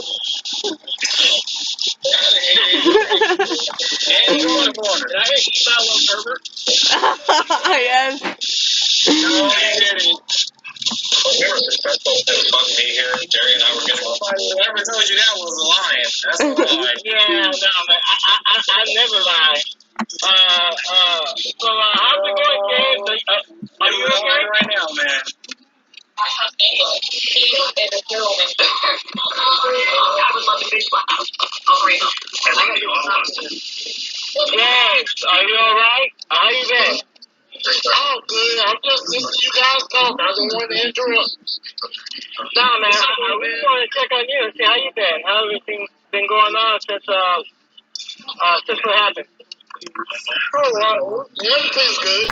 And go in the corner. Did I hear you about one Herbert? Yes. No, you didn't. Me here, Jerry and I were getting. Whoever told you that was a lie. That's a lie. Yeah, no, man. I never lie. So, how's it going, James? Are you okay right now, man? James, are you alright? How you been? Oh, good. I'm just listening to you guys talk. I don't want to interrupt. Nah, man, I really want to check on you and see how you been. How everything been going on since what happened? Oh, well, everything's good.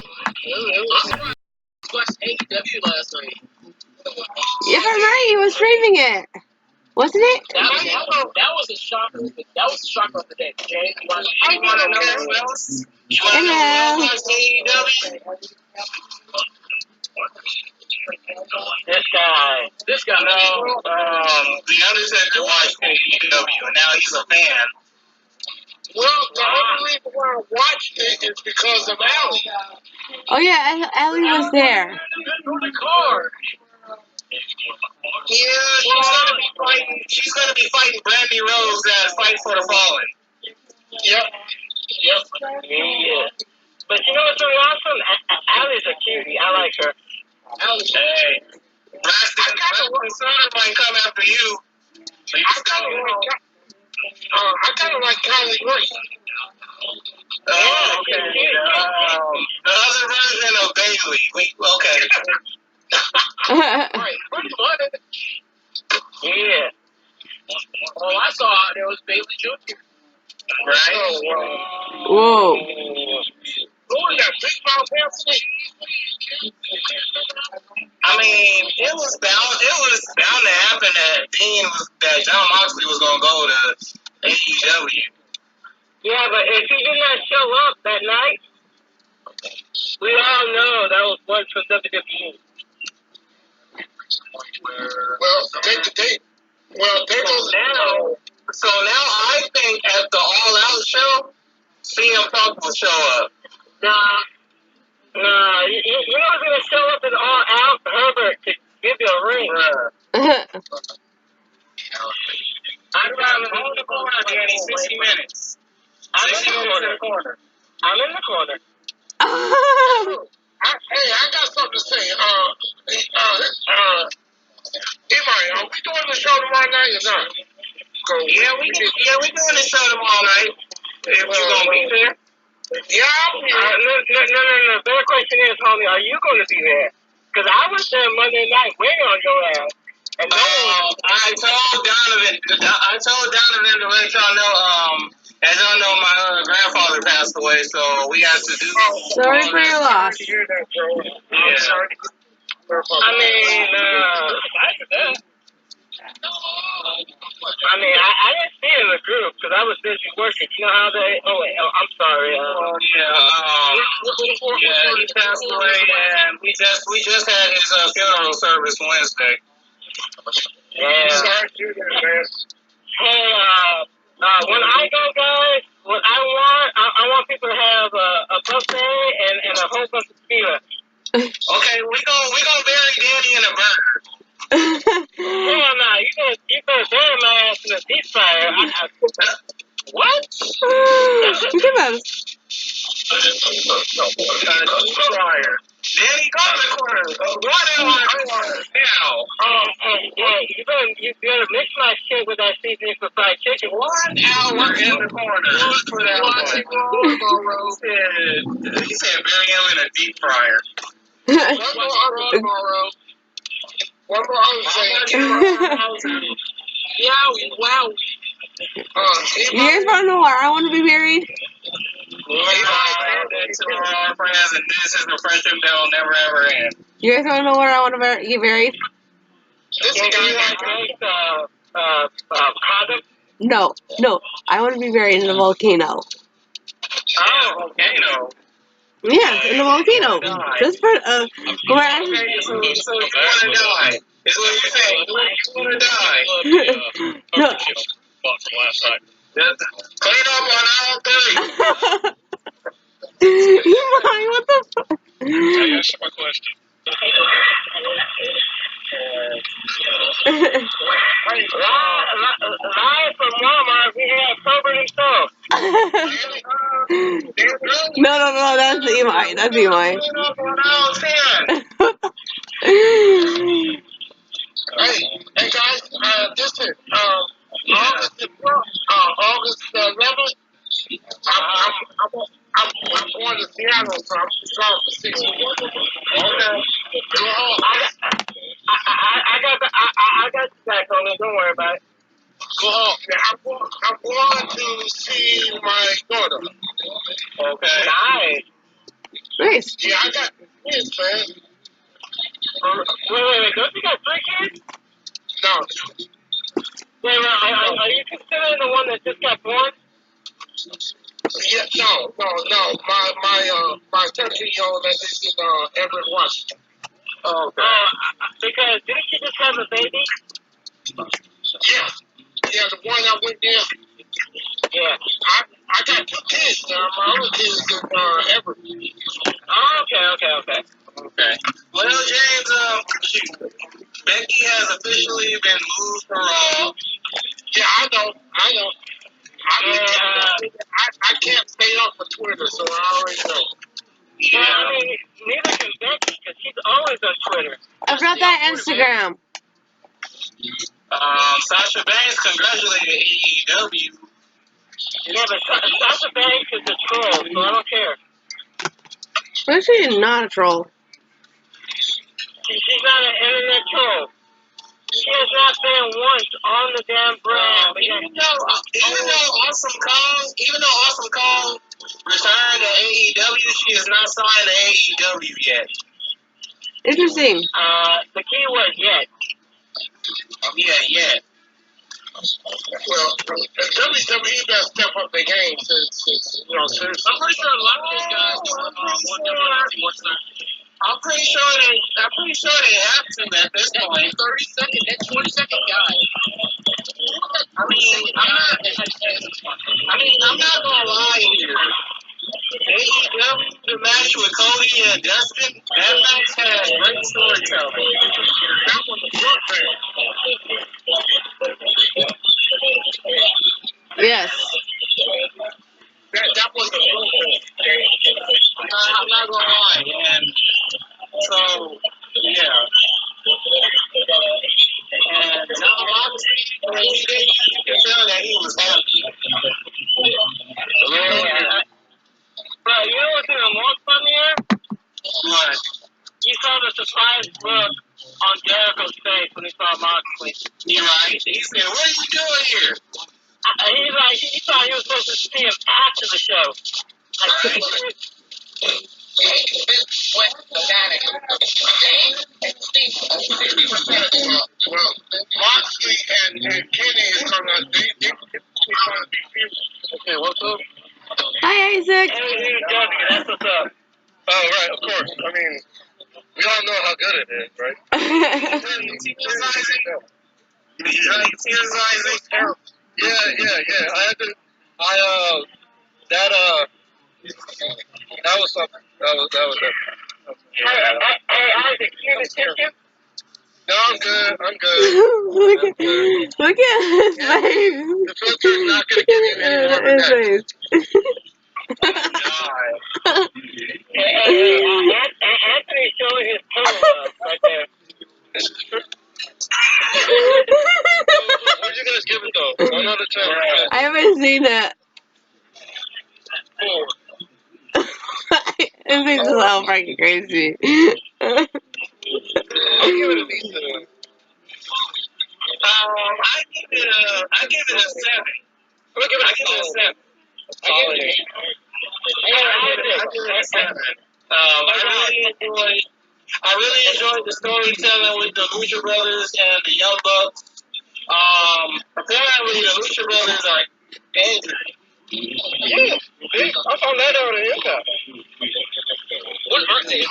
Watched AEW last night. If I'm right, he was streaming it, wasn't it? That was a shocker. That was a shocker of the day. Jay, you want to know who else? You want to know who else watched AEW? This guy. No, the Undertaker watched AEW, and now he's a fan. Well, the only reason why I watched it is because of Allie. Oh yeah, Ellie was there. Yeah, she's gonna be fighting Brandy Rose at Fight for the Fallen. Yep. Yeah. But you know what's really awesome? Allie's a cutie. I like her. Hey. Brandon Sutter might come after you. I kind of like Kylie Grace. Oh, okay. The other version of Bailey. Okay. Right. Yeah. Oh, I saw there was Bailey Jr. Right? Whoa. Oh, that big mouth Anthony. I mean, it was bound to happen that John Moxley was gonna go to AEW. Yeah, but if he did not show up that night, we all know that was one for WWE. So now I think at the All Out show, CM Punk will show up. Nah, you know who's gonna show up in All Out? Herbert to give you a ring. I'd rather hold the corner, Danny, 60 minutes. I'm in the corner. I'm in the corner. Hey, I got something to say. Imai, are we doing the show tomorrow night or not? Yeah, we're doing the show tomorrow night. If you're gonna be there. Yeah, I'll be there. No. The better question is, homie, are you gonna be there? Because I was there Monday night waiting on your ass. I told Donovan to let y'all know, as y'all know, my grandfather passed away, so we got to do. Sorry for your loss. I'm sorry. I didn't see it in the group because I was busy working. You know how they? I'm sorry. He passed away, and we just had his funeral service Wednesday. Yeah. Sorry to hear that, man. Hey, when I go, guys, what I want people to have a buffet and a whole bunch of tequila. Okay, we gonna bury Danny in a burger. Hell no, you better bury my ass in a deep fryer. What? Come on. Deep fryer. Danny, go in the corner. Now. You better mix my shit with that seasoning for fried chicken. 1 hour in the corner. For that He said bury him in a deep fryer. One more other thing. Wow. You guys want to know where I want to be buried? Our friends, and this is a friendship that will never ever end. You guys want to know where I want to get buried? No. I want to be buried in a volcano. Oh, volcano. Yes, in a volcano. Just for Okay, so you want to die? Is what you're saying? You want to die? No. Clean up on aisle 3. What the fuck? Answer my question. Live from Walmart, we have Sober himself. No, that's Eli. That's Eli. Hey guys, listen, August 11th, I'm going to Seattle, so I'm going for 6 weeks. Okay. I got you back on it. Don't worry about it. Go home. Yeah, I'm going to see my daughter. Okay. Nice. Yeah, I got kids, man. Wait. Don't you got 3 kids? No. Wait, are you considering the one that just got born? Yeah, no. My 13-year-old that is in Everett, Washington. Oh, okay. Because didn't you just have a baby? Yeah, the one I went there. Yeah. I got 2 kids now. My other kid is in Everett. Oh, okay. Okay. Well, James, Becky has officially been moved to Raw. Yeah, I know. I can't stay up for Twitter, so I already know. Yeah. I mean, neither can Becky, because she's always on Twitter. I've got that Instagram. Sasha Banks congratulated AEW. Yeah, but Sasha Banks is a troll, so I don't care. But she's not a troll. She's not an internet troll. She has not been once on the damn brand. Even though Awesome Kong returned to AEW, she is not signed to AEW yet. Interesting. The key word yet. Yeah, yet. Well, WWE got to step up their game since seriously. I'm pretty sure a lot of these guys want WWE. I'm pretty sure they have to at this point. 30-second, that 20-second guy. I'm not gonna lie here. AEW, the match with Cody and Dustin, that match had great storytelling. That was a good Yes. That was a good thing. I'm not gonna lie, and so yeah. And John Moxley, when he did, you can tell that he was happy. Yeah. But you know what's even more funnier? What? You saw the surprise look on Jericho's Charles' face when he saw Moxley. You're right. He said, "What are you doing here?" He's like, he thought he was supposed to see him after the show. Like, well, Moxley and Kenny is talking about they trying to be people. Okay, what's up? Hi, Isaac. Hey, that's what's up. Oh, right, of course. I mean, we all know how good it is, right? Yeah. I had to. That was something. That was it. Hey, Isaac, you need a tissue? No, I'm good. Look at his face. The filter's not going to give you any more His than face. Hey, Anthony's showing his pillow right there. What'd you guys give it though? 1 out of 10. I haven't seen it. 4. His face is so freaking crazy. I'll give it a decent. I give it a 7. I give it a 7. I give it a 7. I really enjoyed the storytelling with the Lucha Brothers and the Young Bucks. Apparently the Lucha Brothers are angry. Yeah, I found that out in Impact. What are they? I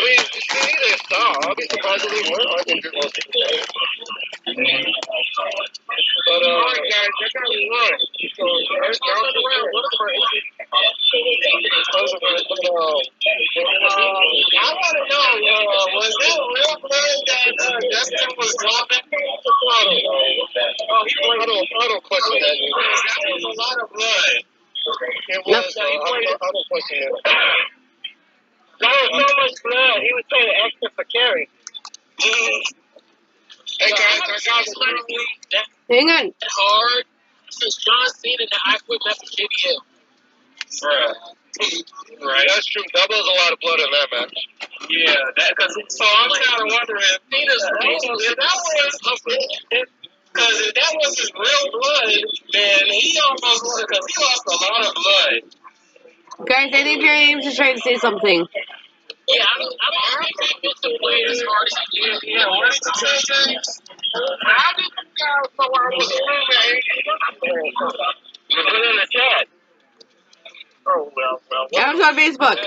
mean, you see their style. I'll be surprised if they weren't injured most of the time. But, alright guys, they're going to run. So, there's down to around. What are they? I want to know, was that real blood that Dustin was dropping? I don't question that. That was a lot of blood. It was. I don't question it. That was so much blood. He was paying extra for carry. Hey guys, I got that Hang on. hard since John Cena that I quit messing JBL. Right. That's true. That was a lot of blood in that match. Yeah, so I'm kind of wondering if that was his real blood, then he almost won because he lost a lot of blood. Guys, I think James is trying to say something. Yeah, I don't think he gets to play as hard as he did. Yeah, what did you say, James? How did you guys know I was screaming? You put it in the chat. Oh, well. I was on Facebook.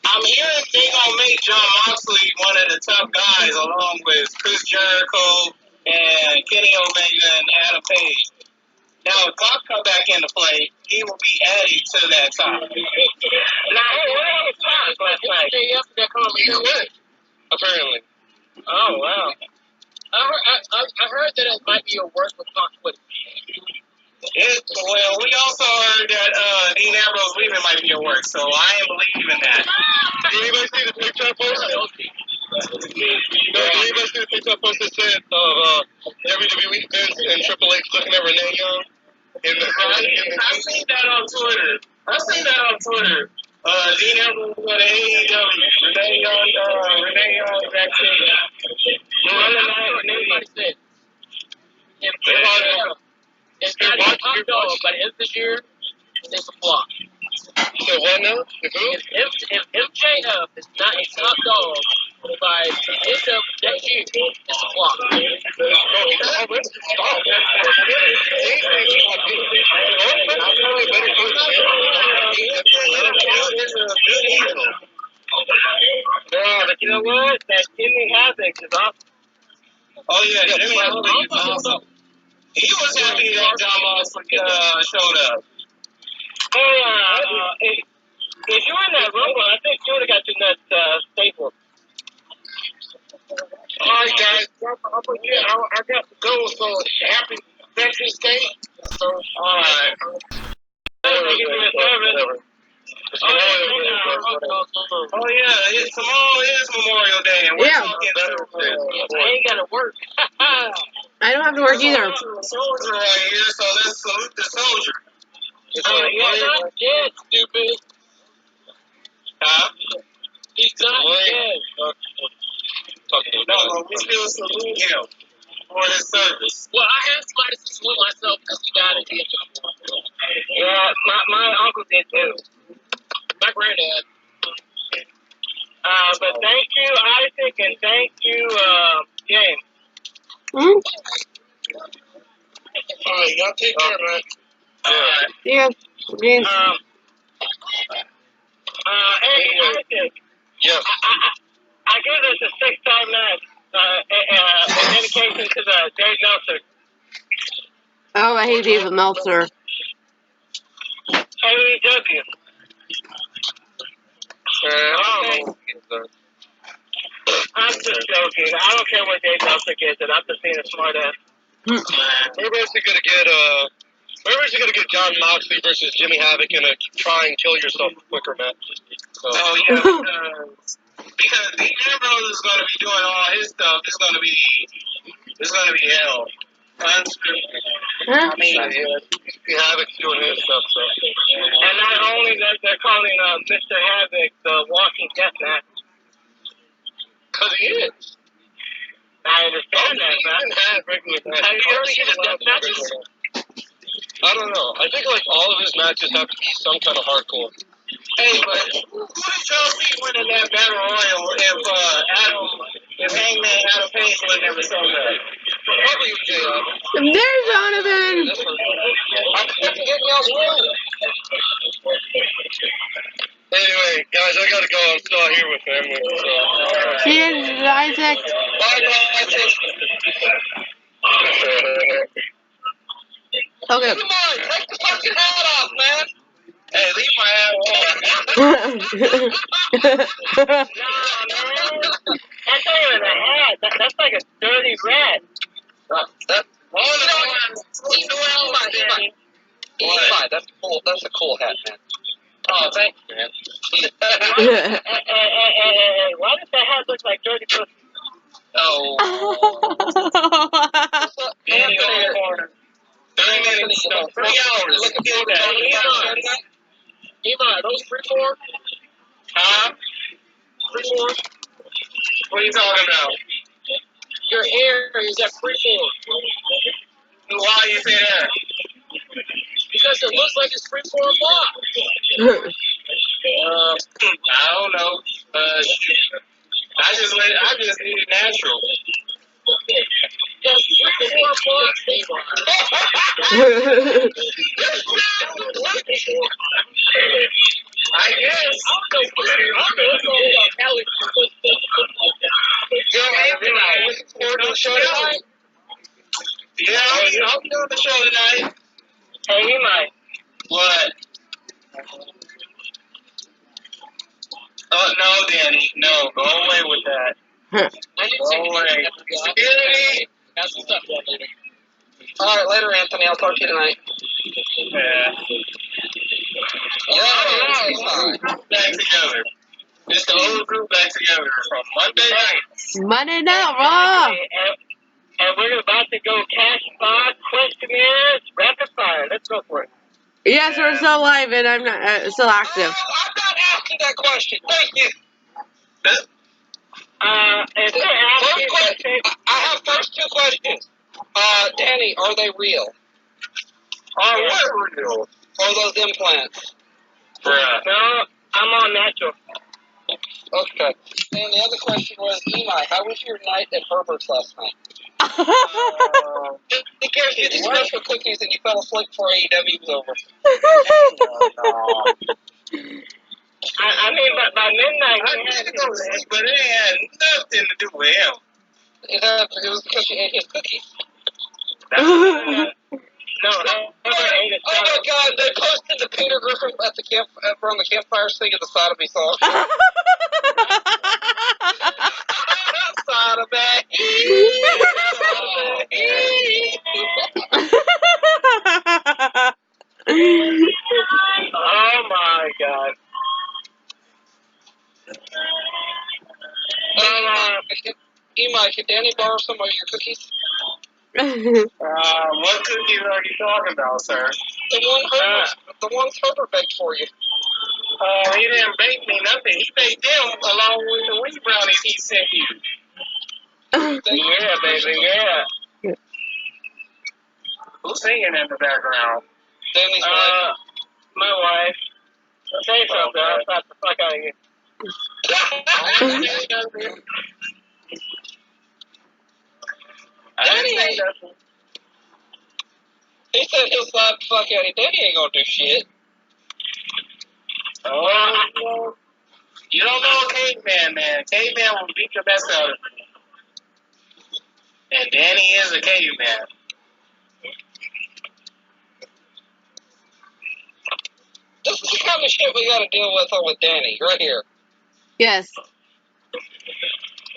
I'm hearing they gonna make John Moxley one of the top guys along with Chris Jericho and Kenny Omega and Adam Page. Now, if Doc come back into play, he will be added to that top. Now, what are the tops last night? They're coming in. Apparently. Oh, wow. I heard that it might be a work with Doc with. Well, we also heard that Dean Ambrose leaving might be a work, so I ain't believing that. Did anybody see the TikTok post? Did anybody see the TikTok post that said WWE Vince and Triple H looking at Renee Young? I've seen that on Twitter. Dean Ambrose at AEW. Renee Young backstage. Everybody said. It's not a top dog, but if this year, it's a flop. You said what now? If MJF is not a top dog by the end of next year, it's a flop. But you know what? That Jimmy Havoc is awesome. Oh yeah, Jimmy Havoc is awesome. He was happy that John Moxley showed up. Hey, if you were in that rumble, I think you would have got your nuts stapled. Alright, guys. I got to go, so happy Veterans Day. So, alright. Thank you for your service. Oh, yeah, tomorrow is Memorial Day, and we're talking I ain't got to work. I don't have to work either. Soldier right here, so let's salute the soldier. Yeah, not dead, stupid. Huh? He's No, we still salute him for his service. Well, I had somebody to salute myself because he died in Vietnam. Yeah, my uncle did too. My granddad. But thank you, Isaac, and thank you, James. Hmm? All right, y'all take care, man. Yeah. James. Hey, Isaac. Yes. I give this a 6-time match in dedication to the Dave Meltzer. Oh, I hate David Meltzer. AEW. I'm just joking. I don't care what Dave Meltzer gets, and I'm just being a smart ass. We're basically gonna get John Moxley versus Jimmy Havoc in a try and kill yourself quicker match. So. Oh yeah, because Dean Ambrose is gonna be doing all his stuff. It's gonna be hell. I mean, Havoc's doing his stuff. So. And not only that, they're calling Mr. Havoc the Walking Death match. Because he is. I understand that, man. Have you ever seen his death matches? I don't know. I think like all of his matches have to be some kind of hardcore. Hey, but who did y'all see winning that battle royal if Hangman Adam Page would never saw that? Probably JR. There's Donovan. I'm fucking getting y'all's room. Anyway, guys, I gotta go. I'm still out here with family. So. See you, Isaac. Bye, Isaac. Okay. Come on, take the fucking hat off, man. Hey, leave my hat on. No, man. That's not even a hat. That's like a dirty rat. That's Eli, that's cool. That's a cool hat, man. Oh, thank you, man. Why does that hat look like dirty pussy? Oh. Anthony, 30 minutes, 3 hours. Look at that. Eva, are those freeform? Huh? Freeform? What are you talking about? Your hair is at freeform. Why do you say that? Because it looks like it's freeform block. I don't know. I just need it natural. Just freeform blocks, I guess. Looking forward to the show tonight? Yeah, I'll be doing the show tonight. Hey, you might. What? Oh, no, Danny. No, go away with that. Go away. Security! That's what's up, Danny. All right, later, Anthony. I'll talk to you tonight. Yeah. Back together. It's the whole group back together from Monday night. Monday Night Raw. And we're about to go cash box, questionnaires, rapid fire. Let's go for it. Yes, we're still live and I'm not still active. I'm not asking that question. Thank you. First question. I have first 2 questions. Danny, are they real? What real? Are those implants? Bruh. No, I'm on natural. Okay. And the other question was, Eli, how was your night at Herbert's last night? He gives you these special cookies and you fell asleep before AEW was over. I mean, by midnight, I did go to sleep, but it had nothing to do with him. It was because you ate his cookies. No, oh my God! They posted the Peter Griffin at the camp on the campfire singing the Sodomy song. Sodomy. Oh my God! Ema, can Danny borrow some of your cookies? What cookies are you talking about, sir? The ones Herbert baked for you. He didn't bake me nothing. He baked them along with the wheat brownies he sent you. Yeah, baby, yeah. Who's singing in the background? Danny's wife. My wife. Say something, I'll slap the fuck out of you. Danny, he said he'll slap the fuck out of you. Danny ain't gonna do shit. Oh, you don't know Caveman, man. Caveman will beat the best out of you. And Danny is a caveman. This is the kind of shit we gotta deal with Danny, right here. Yes.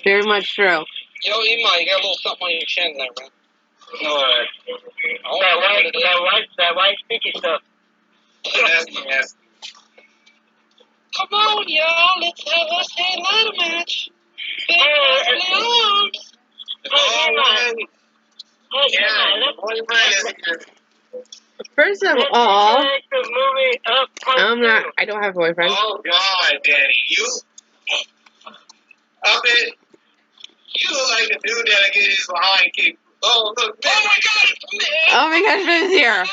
Very much true. Yo, Ema, you got a little something on your chin there, man. What? That white sticky stuff. Yes. Come on, y'all, let's have us a ladder match. Big arms. First of all, I don't have a boyfriend. Oh God, Danny, you look like the dude that'll get his behind kicked. Oh look, Oh my God, it's me. Oh my gosh, Vin's here.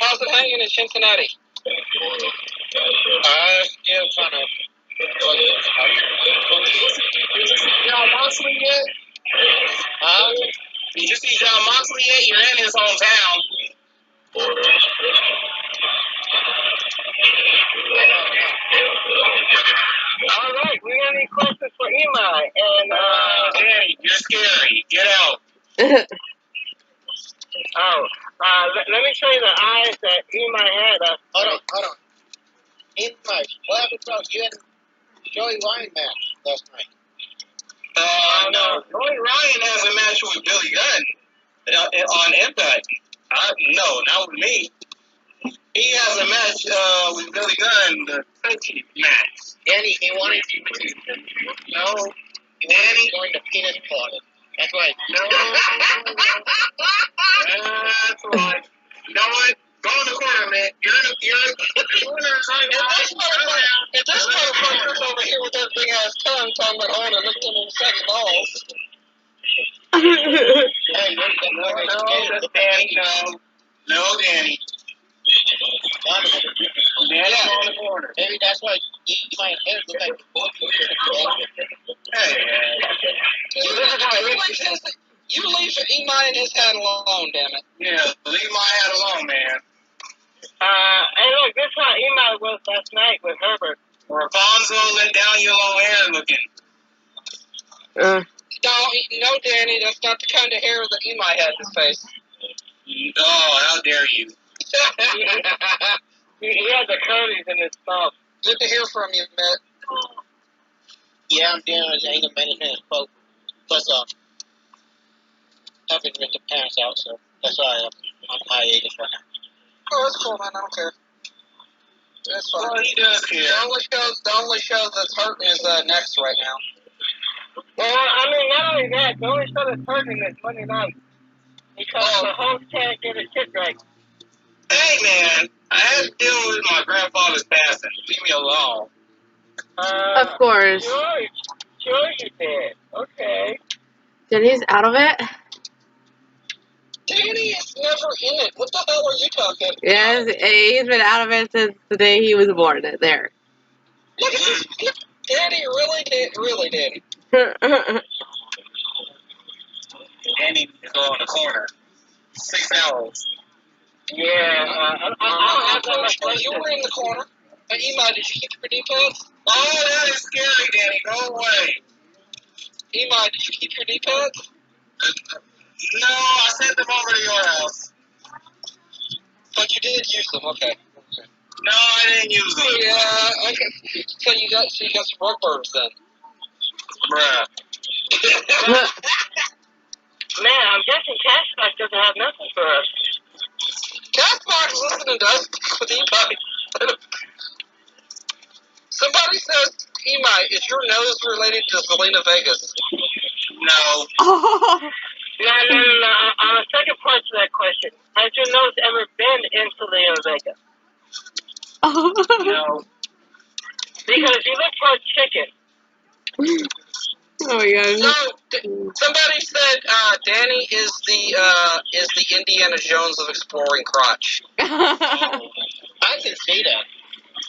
How's it hanging in Cincinnati? Still kind of. Did you see John Moxley yet? Did you see John Moxley yet? You're in his hometown. All right, we got any questions for Ema? And Danny, you're scary. Get out. Let me show you the eyes that Ema had. Hold on. Ema, what happened about you and Joey Ryan match last night? No. Joey Ryan has a match with Billy Gunn on Impact. No, not with me. He has a match with Billy Gunn, the Turkey match. Danny, he wanted you to. No. He wanted you going to penis plot. That's right. No. That's right. You know what? Go in the corner, man. You're in the corner. If this motherfucker's over here with that big ass tongue talking about on and looking at second balls. Hey, no, Danny, no. No, Danny. Danny's on the corner. Maybe that's why you might head look like the book. Hey, you leave Ema in his head alone, damn it. Yeah, leave my head alone, man. Hey, look, this is how Ema was last night with Herbert. Rapunzel let down your long hair looking. No, Danny, that's not the kind of hair that Ema had in his face. Oh, how dare you. He had the curlies in his mouth. Good to hear from you, Matt. Yeah, I'm doing it. Ain't a minute in quote. Plus, I haven't ripped the pants out, so that's why I'm on hiatus right now. Oh, that's cool, man. I don't care. That's fine. Well, he does care. The only show that's hurting is next right now. Well, I mean, not only that, the only show that's hurting is Monday night. Because the host can't get his shit right. Hey, man, I had to deal with my grandfather's passing. Leave me alone. Of course. Sure you did. Okay. Danny's out of it? Danny is never in it. What the hell are you talking about? Yes, he's been out of it since the day he was born. There. Look at this. Danny really did. Danny is on the corner. 6 hours. Yeah, I don't have you were in the corner. Ema, did you keep your knee pads? Oh, that is scary, Danny. Go away. Ema, did you keep your knee pads? No, I sent them over to your house. But you did use them, okay. No, I didn't use them. Yeah, okay. So you got some rug burns then. Bruh. Man, I'm guessing Cashback doesn't have nothing for us. Cashback's listening to us with Ema. Somebody says, Ema, is your nose related to Selena Vegas? No. Oh. No. On the second part to that question, has your nose ever been in Selena Vegas? Oh. No. Because you look like chicken. Oh my gosh. So somebody said Danny is the Indiana Jones of exploring crotch. I can see that.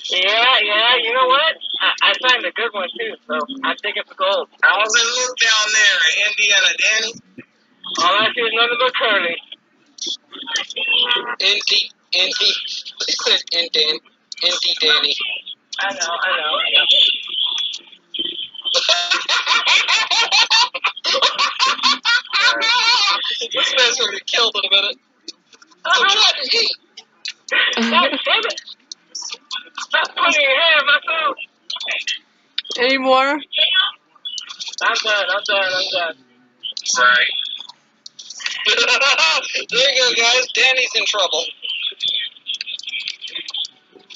Yeah, you know what? I signed a good one too, so I'm taking for gold. How's it look down there in Indiana, Danny? All I see is nothing but curly. Indy, he said Indy Danny. I know. This man's gonna get killed in a minute. I'm trying to eat. God damn it! Stop putting your hair in my food. Any more? I'm done. Right. There you go, guys. Danny's in trouble.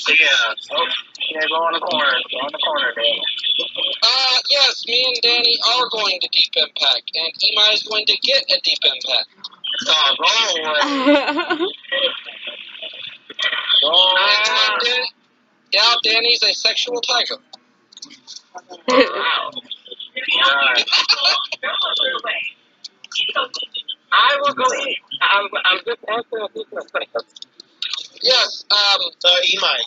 Yeah. Oh, yeah, go on the corner. Danny. Yes, me and Danny are going to Deep Impact, and Imai is going to get a Deep Impact. Now Danny's a sexual tiger. Wow. I will go eat. I'm just answering a few questions. Yes, Imai.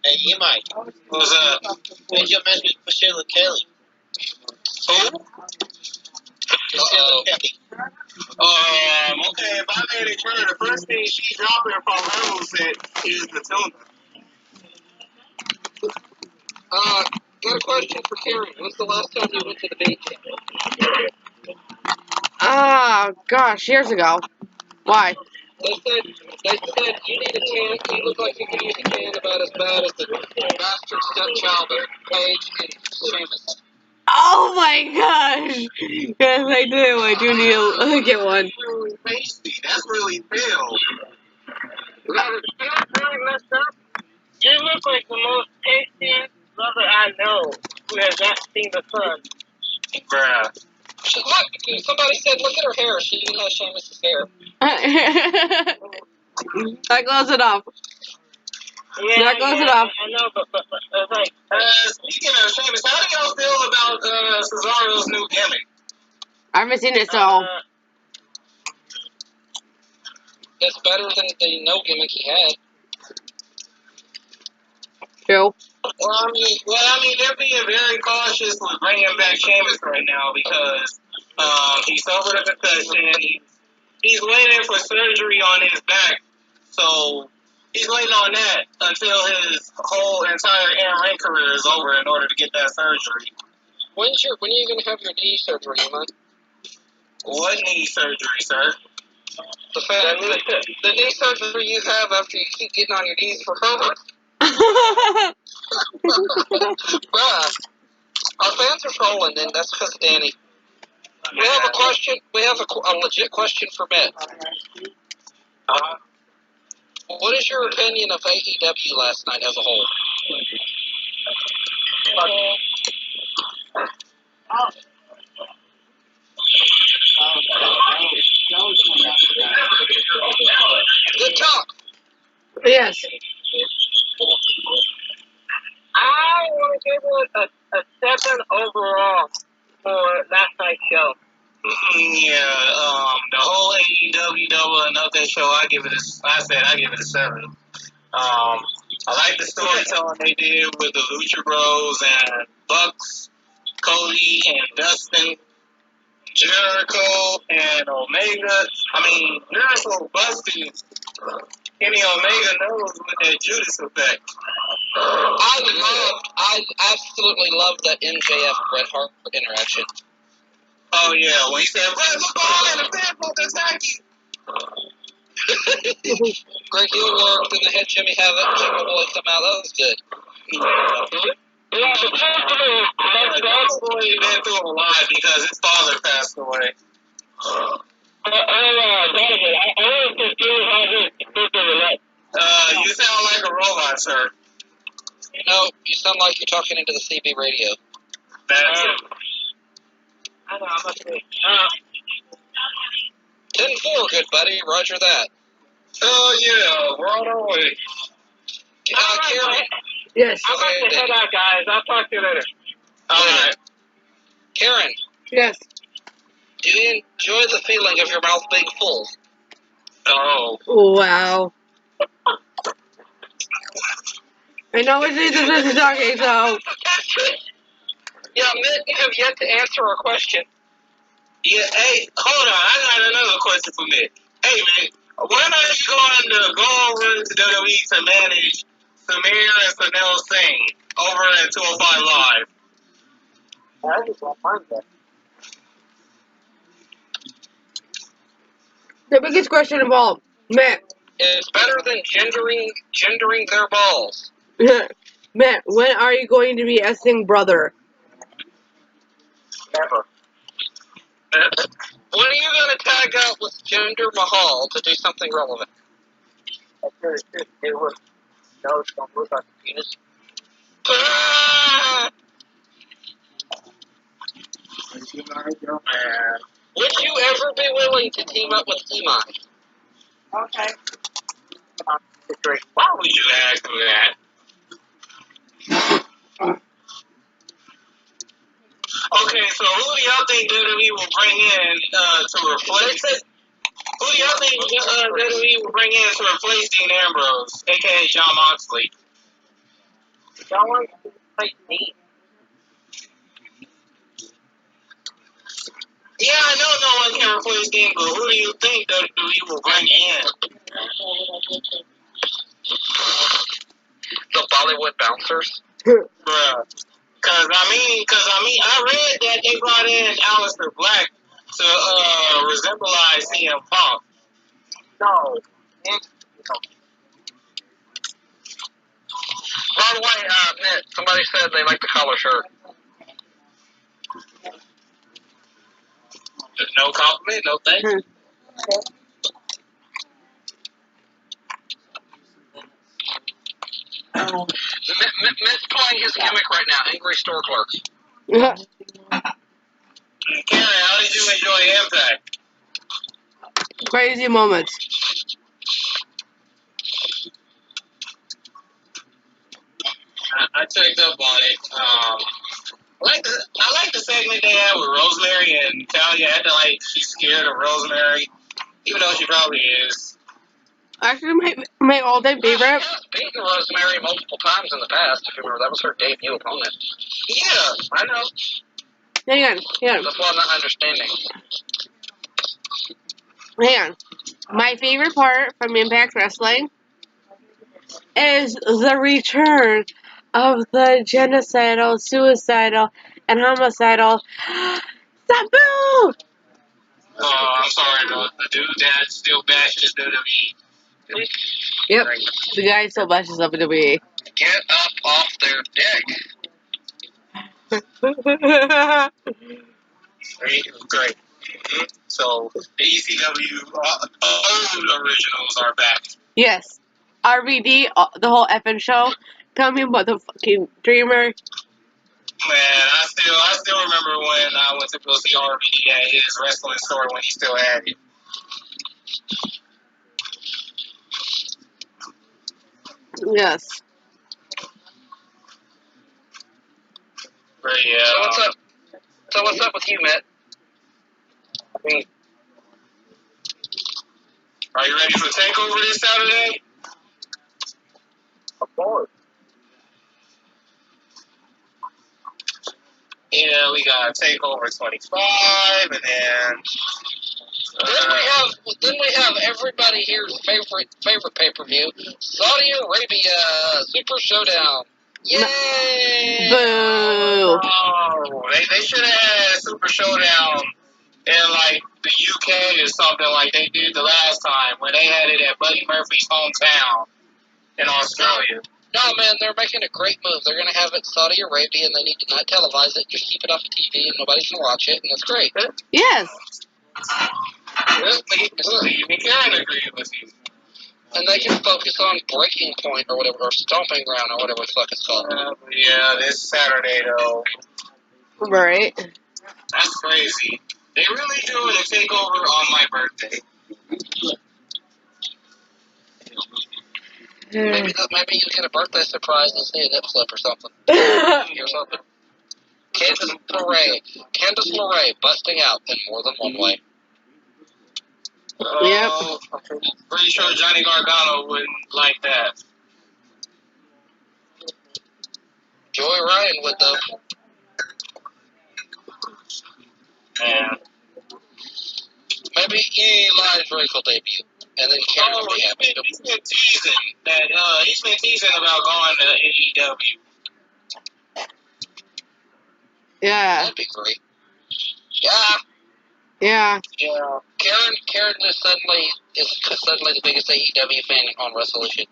Hey, Imai. What's up? Did you mention Michelle Kelly? Who? Michelle Kelly. Okay, if I made it clear, the first thing she dropped in from her set is the tuna. Got a question for Karen. When's the last time you went to the beach? Ah, gosh, years ago. Why? They said you need a tan. You look like you could use a tan about as bad as the bastard stepchild of Paige and Seamus. Oh my gosh! Yes, I do. I do need to get one. That's really pasty. That's really pale. That's really messed up. You look like the most tasty brother I know who has not seen the sun. Bruh. Look, somebody said, look at her hair. She even has Seamus' hair. That close enough. Yeah, That close enough. I know, but it's like, speaking of Seamus, how do y'all feel about Cesaro's new gimmick? I haven't seen it, so. It's better than the no gimmick he had. True. Well, I mean, they're being very cautious with bringing back Sheamus right now because he suffered a concussion. He's waiting for surgery on his back, so he's waiting on that until his whole entire in-ring career is over in order to get that surgery. When are you going to have your knee surgery, man? What knee surgery, sir? The knee surgery you have after you keep getting on your knees for Herbert. Bruh, our fans are trolling, and that's because of Danny. We have a question. We have a legit question for Mitt. What is your opinion of AEW last night as a whole? Good talk. Yes. I want to give it a 7 overall for last night's show. Yeah, the whole AEW Double or Nothing show, I give it a 7. I like the storytelling they did with the Lucha Bros and Bucks, Cody and Dustin, Jericho and Omega. I mean, Jericho busted Kenny Omega knows with that Judas effect. I absolutely loved that MJF Bret Hart interaction. Oh yeah, when he said, "Bret, look behind the fan book attack you." Great heel work, then they had Jimmy Havoc and Jungle Boy come out. That was good. Yeah, but Jungle Boy been through a lot because his father passed away. You sound like a robot, sir. No, you sound like you're talking into the CB radio. That's it. I know, I'm not sure. 10-4, good buddy. Roger that. Oh, yeah, we're on our way. Karen. Yes. I'm about to head out, guys. I'll talk to you later. Alright. Karen. Yes. Do you enjoy the feeling of your mouth being full? Oh. Wow. I know which is the fish is talking, so. Yeah, Mitt, you have yet to answer our question. Yeah, hey, hold on. I got another question for Mitt. Hey, Mitt, when are you going to go over to WWE to manage Samir and Sanel Singh over at 205 Live? I just don't mind that. The biggest question of all, Matt. It's better than gendering their balls. Matt, when are you going to be a Singh brother? Never. When are you going to tag out with Jinder Mahal to do something relevant? After it was no, don't look at the penis. Would you ever be willing to team up with Iman? Okay. Why would you ask me that? Okay, so who do y'all think WWE will bring in to replace? Who do y'all think WWE will bring in to replace Dean Ambrose, aka Jon Moxley? Y'all want to replace Dean? Yeah, I know no one can replace Dean, but who do you think WWE will bring in? The Bollywood bouncers? Bruh. Cause I mean, I read that they brought in Aleister Black to resemblize CM Punk. No. By the way, Mitt, somebody said they like the collar shirt. No compliment, no thanks. Mitt's playing his gimmick right now, angry store clerk. Karen, how did you enjoy Impact? Crazy moments. I checked up on it. I like the segment they had with Rosemary and Talia acting like she's scared of Rosemary, even though she probably is. Actually, my all-time She favorite. has beaten Rosemary multiple times in the past, if you remember. That was her debut opponent. Yeah, I know. Hang on. That's what I'm not understanding. Hang on. My favorite part from Impact Wrestling is the return of the genocidal, suicidal, and homicidal Sabu! I'm sorry, the dude that still bashes WWE. Yep, the guy still bashes WWE. Get up off their dick. Great. Mm-hmm. So the ECW old originals are back. Yes. RVD, the whole effing show. Tell me about the fucking Dreamer. Man, I still remember when I went to go see RVD at his wrestling store when he still had it. Yes. But yeah. So what's up? So what's up with you, Mitt? I mean, are you ready for TakeOver this Saturday? Of course. Yeah, we got TakeOver 25, and then Then we have everybody here's favorite pay-per-view, Saudi Arabia Super Showdown. Yay! Boo! Oh, they should have had a Super Showdown in like the UK or something like they did the last time when they had it at Buddy Murphy's hometown in Australia. No, man, they're making a great move. They're going to have it in Saudi Arabia, and they need to not televise it. Just keep it off the TV, and nobody can watch it, and it's great. Yes. We can agree with you. And they can focus on Breaking Point or whatever, or Stomping Ground or whatever the fuck it's called. Yeah, this Saturday though. Right. That's crazy. They really doing a takeover on my birthday. Maybe you get a birthday surprise and see a nip slip or something. Or something. Candice LeRae busting out in more than one way. Yep. I'm pretty sure Johnny Gargano wouldn't like that. Joey Ryan would, though. And maybe Eli Drake will debut. And then Cameron will be happy. He's been teasing about going to AEW. Yeah. That'd be great. Yeah. Yeah. Yeah. Karen is suddenly the biggest AEW fan on Resolution.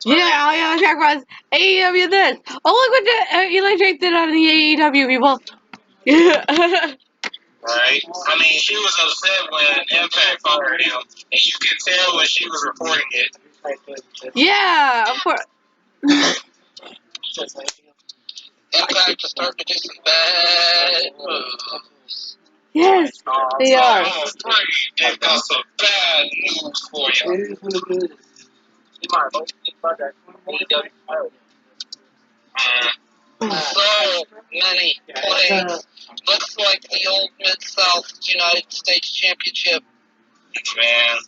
Yeah, all you talk about is AEW this. Oh, look what Eli Drake did on the AEW people. Yeah. Right? I mean, she was upset when Impact fired him, and you could tell when she was reporting it. Yeah, of course. Impact is starting to do some bad moves. Yes, they are. They've got some bad news for you. So many plays. Looks like the old Mid-South United States Championship. Man.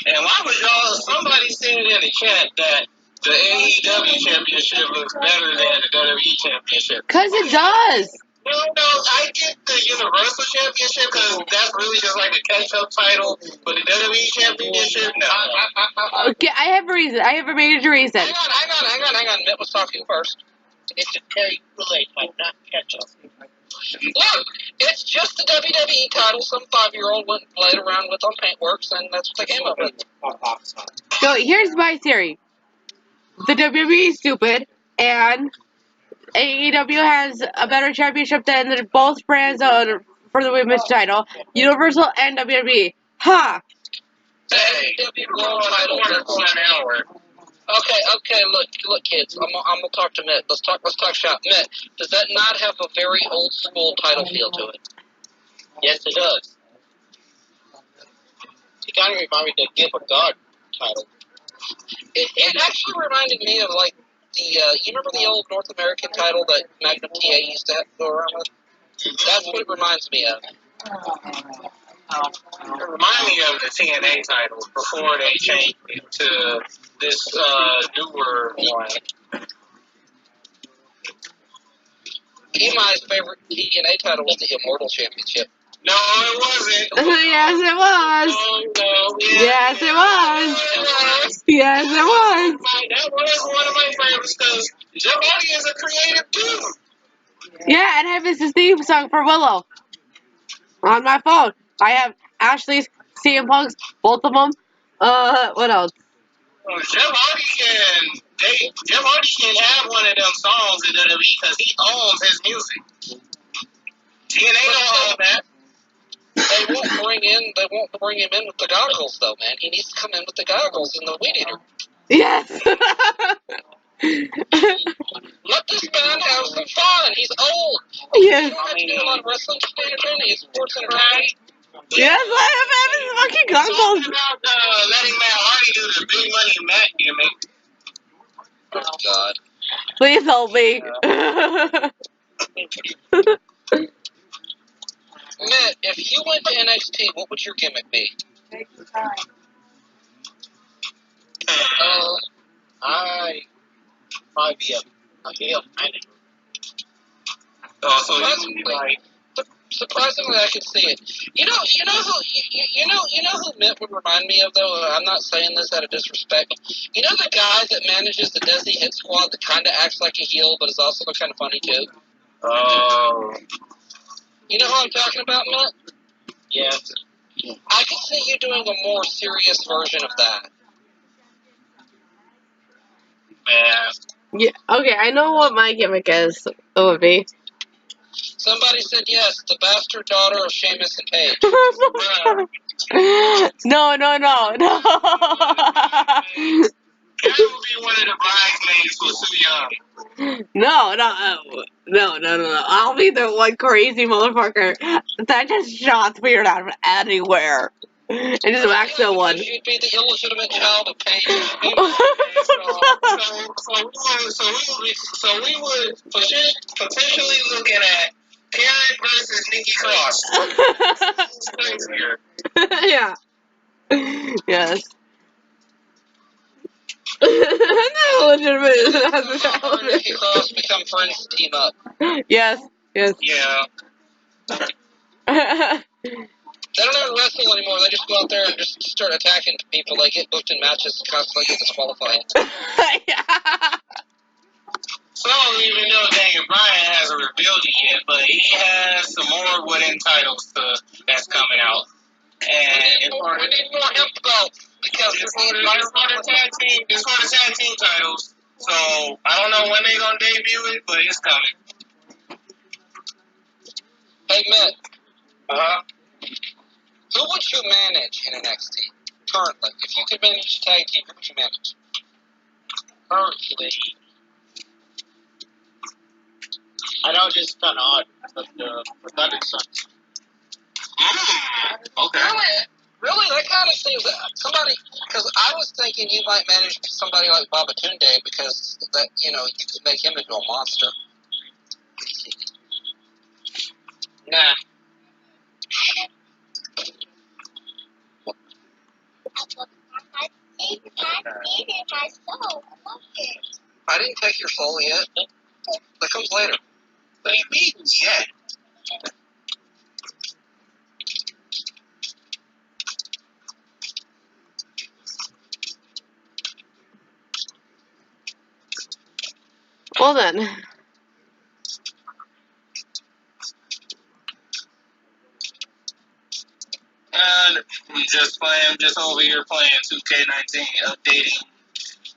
And why was somebody said in the chat that the AEW Championship looks better than the WWE Championship? Because it does. No, I get the Universal Championship because that's really just like a catch-up title, but the WWE Championship, no. Okay, I have a reason. I have a major reason. Hang on. Mitt was talking first. It's a Terry Kool-Aid fight, not catch-up. Look, it's just the WWE title some 5-year-old went and played around with on Paintworks, and that's what they came up with. So here's my theory. The WWE is stupid, and AEW has a better championship than both brands for the women's title, Universal and WWE. Ha! The AEW World title for an hour. Okay, look, kids. I'm gonna talk to Mitt. Let's talk shop. Mitt, does that not have a very old school title feel to it? Yes, it does. It kind of reminded me of the Gift of God title. It actually reminded me of like the you remember the old North American title that Magnum TA used to have to go around with? That's what it reminds me of. It reminds me of the TNA titles before they changed it to this newer one. Emi's favorite TNA title was the Immortal Championship. No, it wasn't. Yes, it was. No, Yes, it was. Yes, it was. That was one of my favorites because Jeff Hardy is a creative dude. Yeah, and I have his theme song for Willow on my phone. I have Ashley's, CM Punk's, both of them. What else? Jeff Hardy can have one of them songs in WWE because he owns his music. TNA don't own that. They won't bring him in with the goggles though, man. He needs to come in with the goggles and the weed eater. Yes. Let this man have some fun. He's old. Yes. You don't have to do a lot of wrestling to stay entertaining. It's sports entertainment. Yes, let him have his fucking goggles. About letting Matt Hardy do the big money Matt gimmick. Oh God. Please help me. Mitt, if you went to NXT, what would your gimmick be? I might be a heel manager. So you like. Surprisingly, I could see it. You know who Mitt would remind me of though. I'm not saying this out of disrespect. You know the guy that manages the Desi Hit Squad that kind of acts like a heel, but is also kind of funny too. Oh. You know who I'm talking about, Mitt? Yes. I could see you doing a more serious version of that. Yeah. Yeah. Okay, I know what my gimmick is. It would be. Somebody said yes, the bastard daughter of Sheamus and Paige. No. That would be one of the bridesmaids for Su Young. No. I'll be the one crazy motherfucker that just shots weird out of anywhere. And just whacks no one. You'd be the illegitimate child of Paige and Sheamus. So we would potentially looking at Karen versus Nikki Cross. Yeah. Yes. No, legitimate. Nikki Cross become friends to team up. Yes. Yes. Yeah. They don't even wrestle anymore. They just go out there and just start attacking people. They get booked in matches and constantly get disqualified. Yeah. So I don't even know Daniel Bryan hasn't revealed it yet, but he has some more wooden titles that's coming out. And we need more info because it's for the tag team titles. So I don't know when they're gonna debut it, but it's coming. Hey, Mitt. Uh-huh. Who would you manage in NXT currently? If you could manage a tag team, who would you manage? Currently, I know this is kind of odd, but the Forgotten Sons. Okay. Really, that kind of seems somebody. Because I was thinking you might manage somebody like Babatunde because that you could make him into a monster. Nah. I didn't take your soul yet. That comes later. What do you mean yet? Well then. And I'm just over here playing 2K19, updating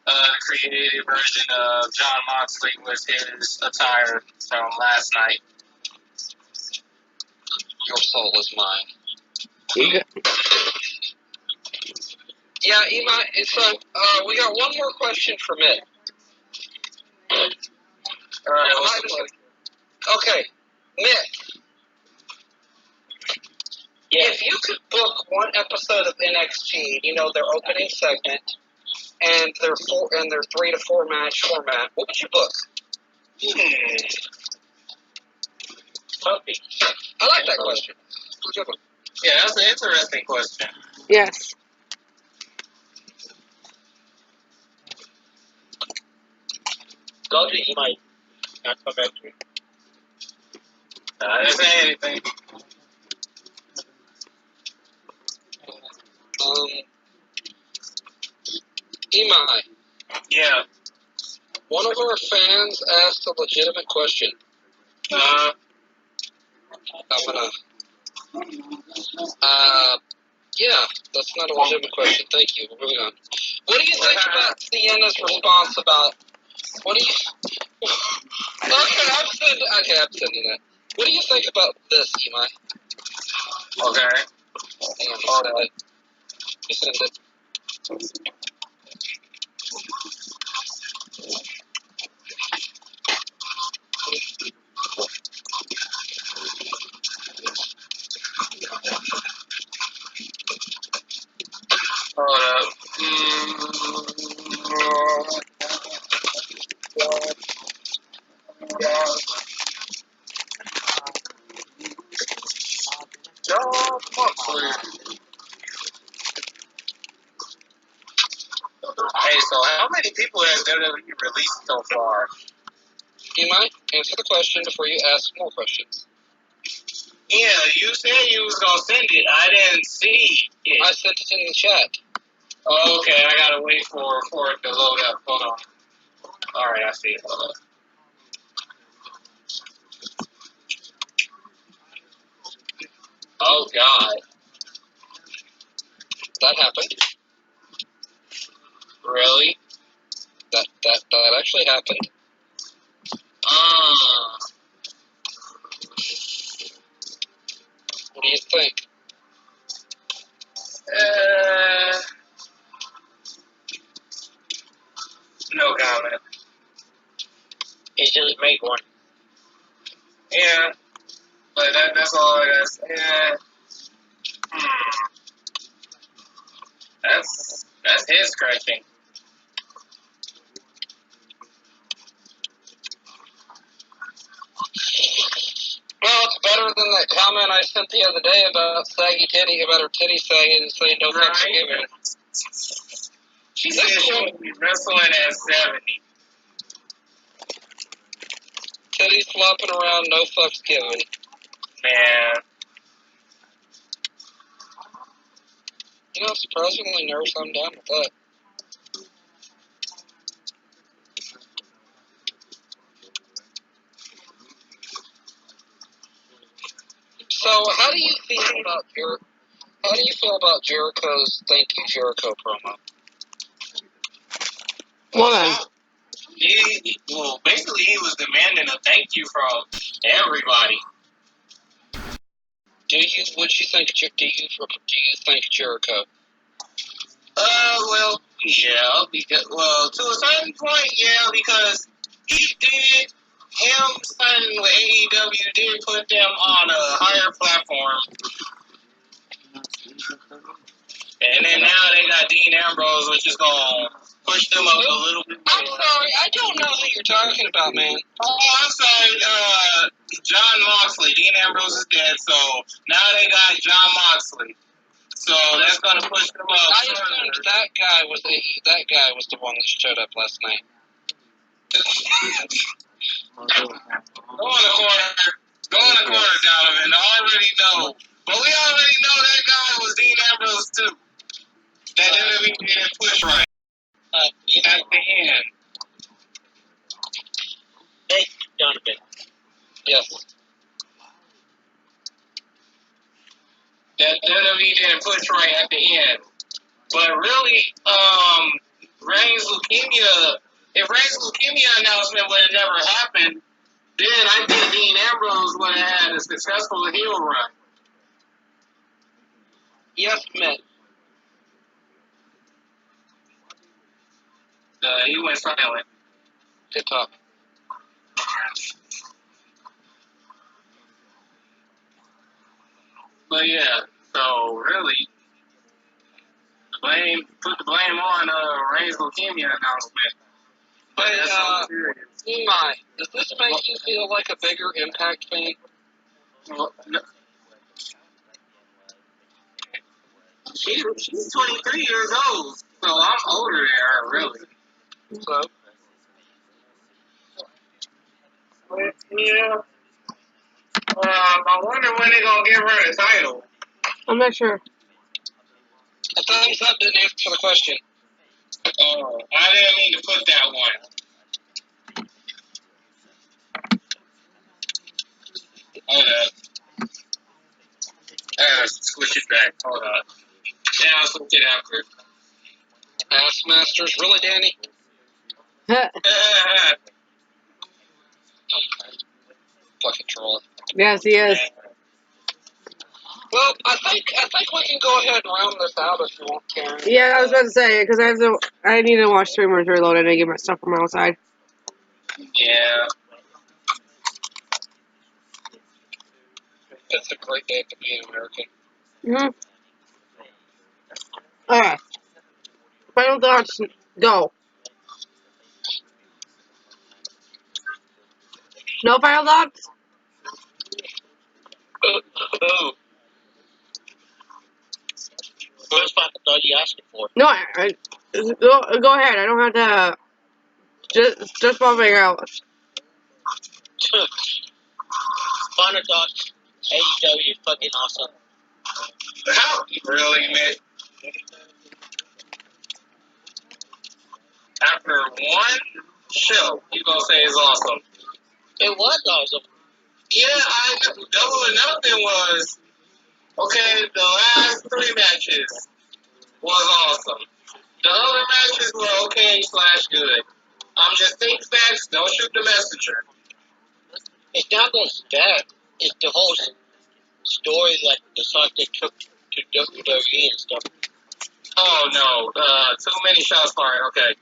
the creative version of John Moxley with his attire from last night. Your soul is mine. Okay. Yeah, Ema. So we got one more question for Mitt. All right. Okay, Mitt. Yeah. If you could book one episode of NXT, their opening segment, and their 3 to 4 match format, what would you book? Puppy. I like that question. Good one. Yeah, that's an interesting question. Yes. Godly, he might not come back to me. I didn't say anything. Imai, Yeah. one of our fans asked a legitimate question. Uh, I'm gonna. Yeah, that's not a legitimate question. Thank you. We're moving on. What do you think about Sienna's response about? What do you? Okay, I'm sending that. What do you think about this, Imai? okay. Hang on, you send it. Hold up. Hey, so how many people has WWE released so far? Imai, answer the question before you ask more questions. Yeah, you said you was gonna send it. I didn't see it. I sent it in the chat. Oh, okay, I gotta wait for it to load up. Hold on. Alright, I see it. Hold up. Oh, God. That happened. Really? That actually happened. What do you think? No comment. He just make one. Yeah, but that's all I got. Yeah. That's head scratching. Well, it's better than that comment I sent the other day about saggy titty, about her titty sagging and saying no fucks given. She said she would be wrestling at 70. Titties flopping around, no fucks given. Man. You know, surprisingly, nurse, I'm down with that. So, how do you feel about Jericho's "Thank You, Jericho" promo? Well, well, basically, he was demanding a thank you from everybody. Do you think Jericho? Well, yeah, because, well, to a certain point, yeah, because him signing with AEW did put them on a higher platform. And then now they got Dean Ambrose, which is going to push them up a little bit more. I'm sorry, I don't know who you're talking about, man. Oh, I'm sorry, John Moxley. Dean Ambrose is dead, so now they got John Moxley. So that's going to push them up. I assumed that guy was the one that showed up last night. Go in the corner, Donovan. I already know. But we already know that guy was Dean Ambrose, too. That WWE didn't push right. At the end. Hey, Donovan. Yes. That WWE didn't push right at the end. But really, Reigns' leukemia, if Reigns' leukemia announcement would have never happened, then I think Dean Ambrose would have had a successful heel run. Yes, Mitt. He went silent. Good talk. But yeah, so really, put the blame on Reigns' leukemia announcement. But Imai, does this make you feel like a bigger Impact fan? Well, no. She's 23 years old, so I'm older than her, really. So? Yeah. I wonder when they're going to give her the title. I'm not sure. A thumbs up didn't answer the question. Oh, I didn't mean to put that one. Hold up. I gotta switch it back. Hold up. Yeah, I'll switch it after. Ass Masters, really, Danny? Fucking troll. Yes, he is. Well, I think we can go ahead and round this out if you want, Karen. Yeah, I was about to say, because I need to watch Streamers Reloaded and get my stuff from outside. Yeah. It's a great day to be an American. Mm-hmm. Alright. Final thoughts, go. No final thoughts? What's final thought you asking for? No, go ahead. I don't have to. Just popping out. Final thoughts. AEW is fucking awesome. How? Really, man? After one show, you gonna say it's awesome? It was awesome. Yeah, Double or Nothing was okay. The last 3 matches was awesome. The other matches were okay/good. I'm just stating facts. Don't shoot the messenger. It's not just that. It's the whole story, like the stuff they took to WWE and stuff. Oh no! Too many shots fired. Okay.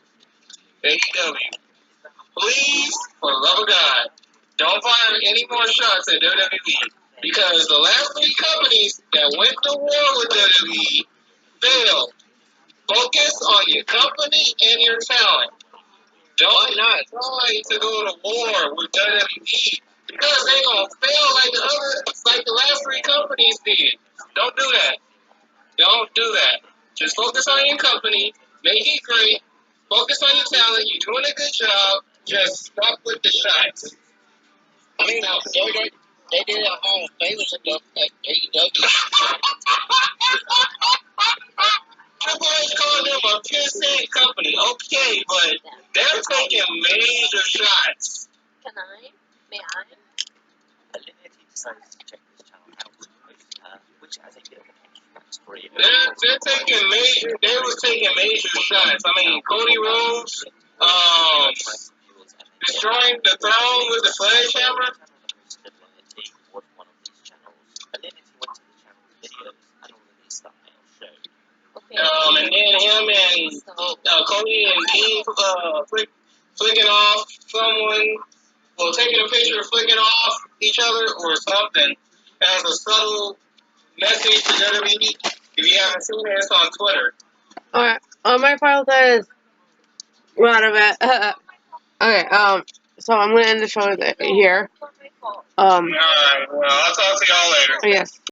AEW, please, for the love of God, don't fire any more shots at WWE, because the last 3 companies that went to war with WWE failed. Focus on your company and your talent. Don't try to go to war with WWE. Because they gonna fail like the last three companies did. Don't do that. Don't do that. Just focus on your company, make it great, focus on your talent, you're doing a good job, just stop with the shots. I mean, they did it at home. They was at AEW. Triple H called them a pissant company, okay, but they're taking major shots. Can I? May I? They're taking major. They was taking major shots. I mean, Cody Rhodes, destroying the throne with the sledgehammer. And then him and Cody and Dean flicking off someone, well, taking a picture, flicking off each other or something as a subtle message to WWE. If you haven't seen it, it's on Twitter. Alright, my file says we're out of it. Okay, so I'm gonna end the show here. Alright, well, I'll talk to y'all later. Yes.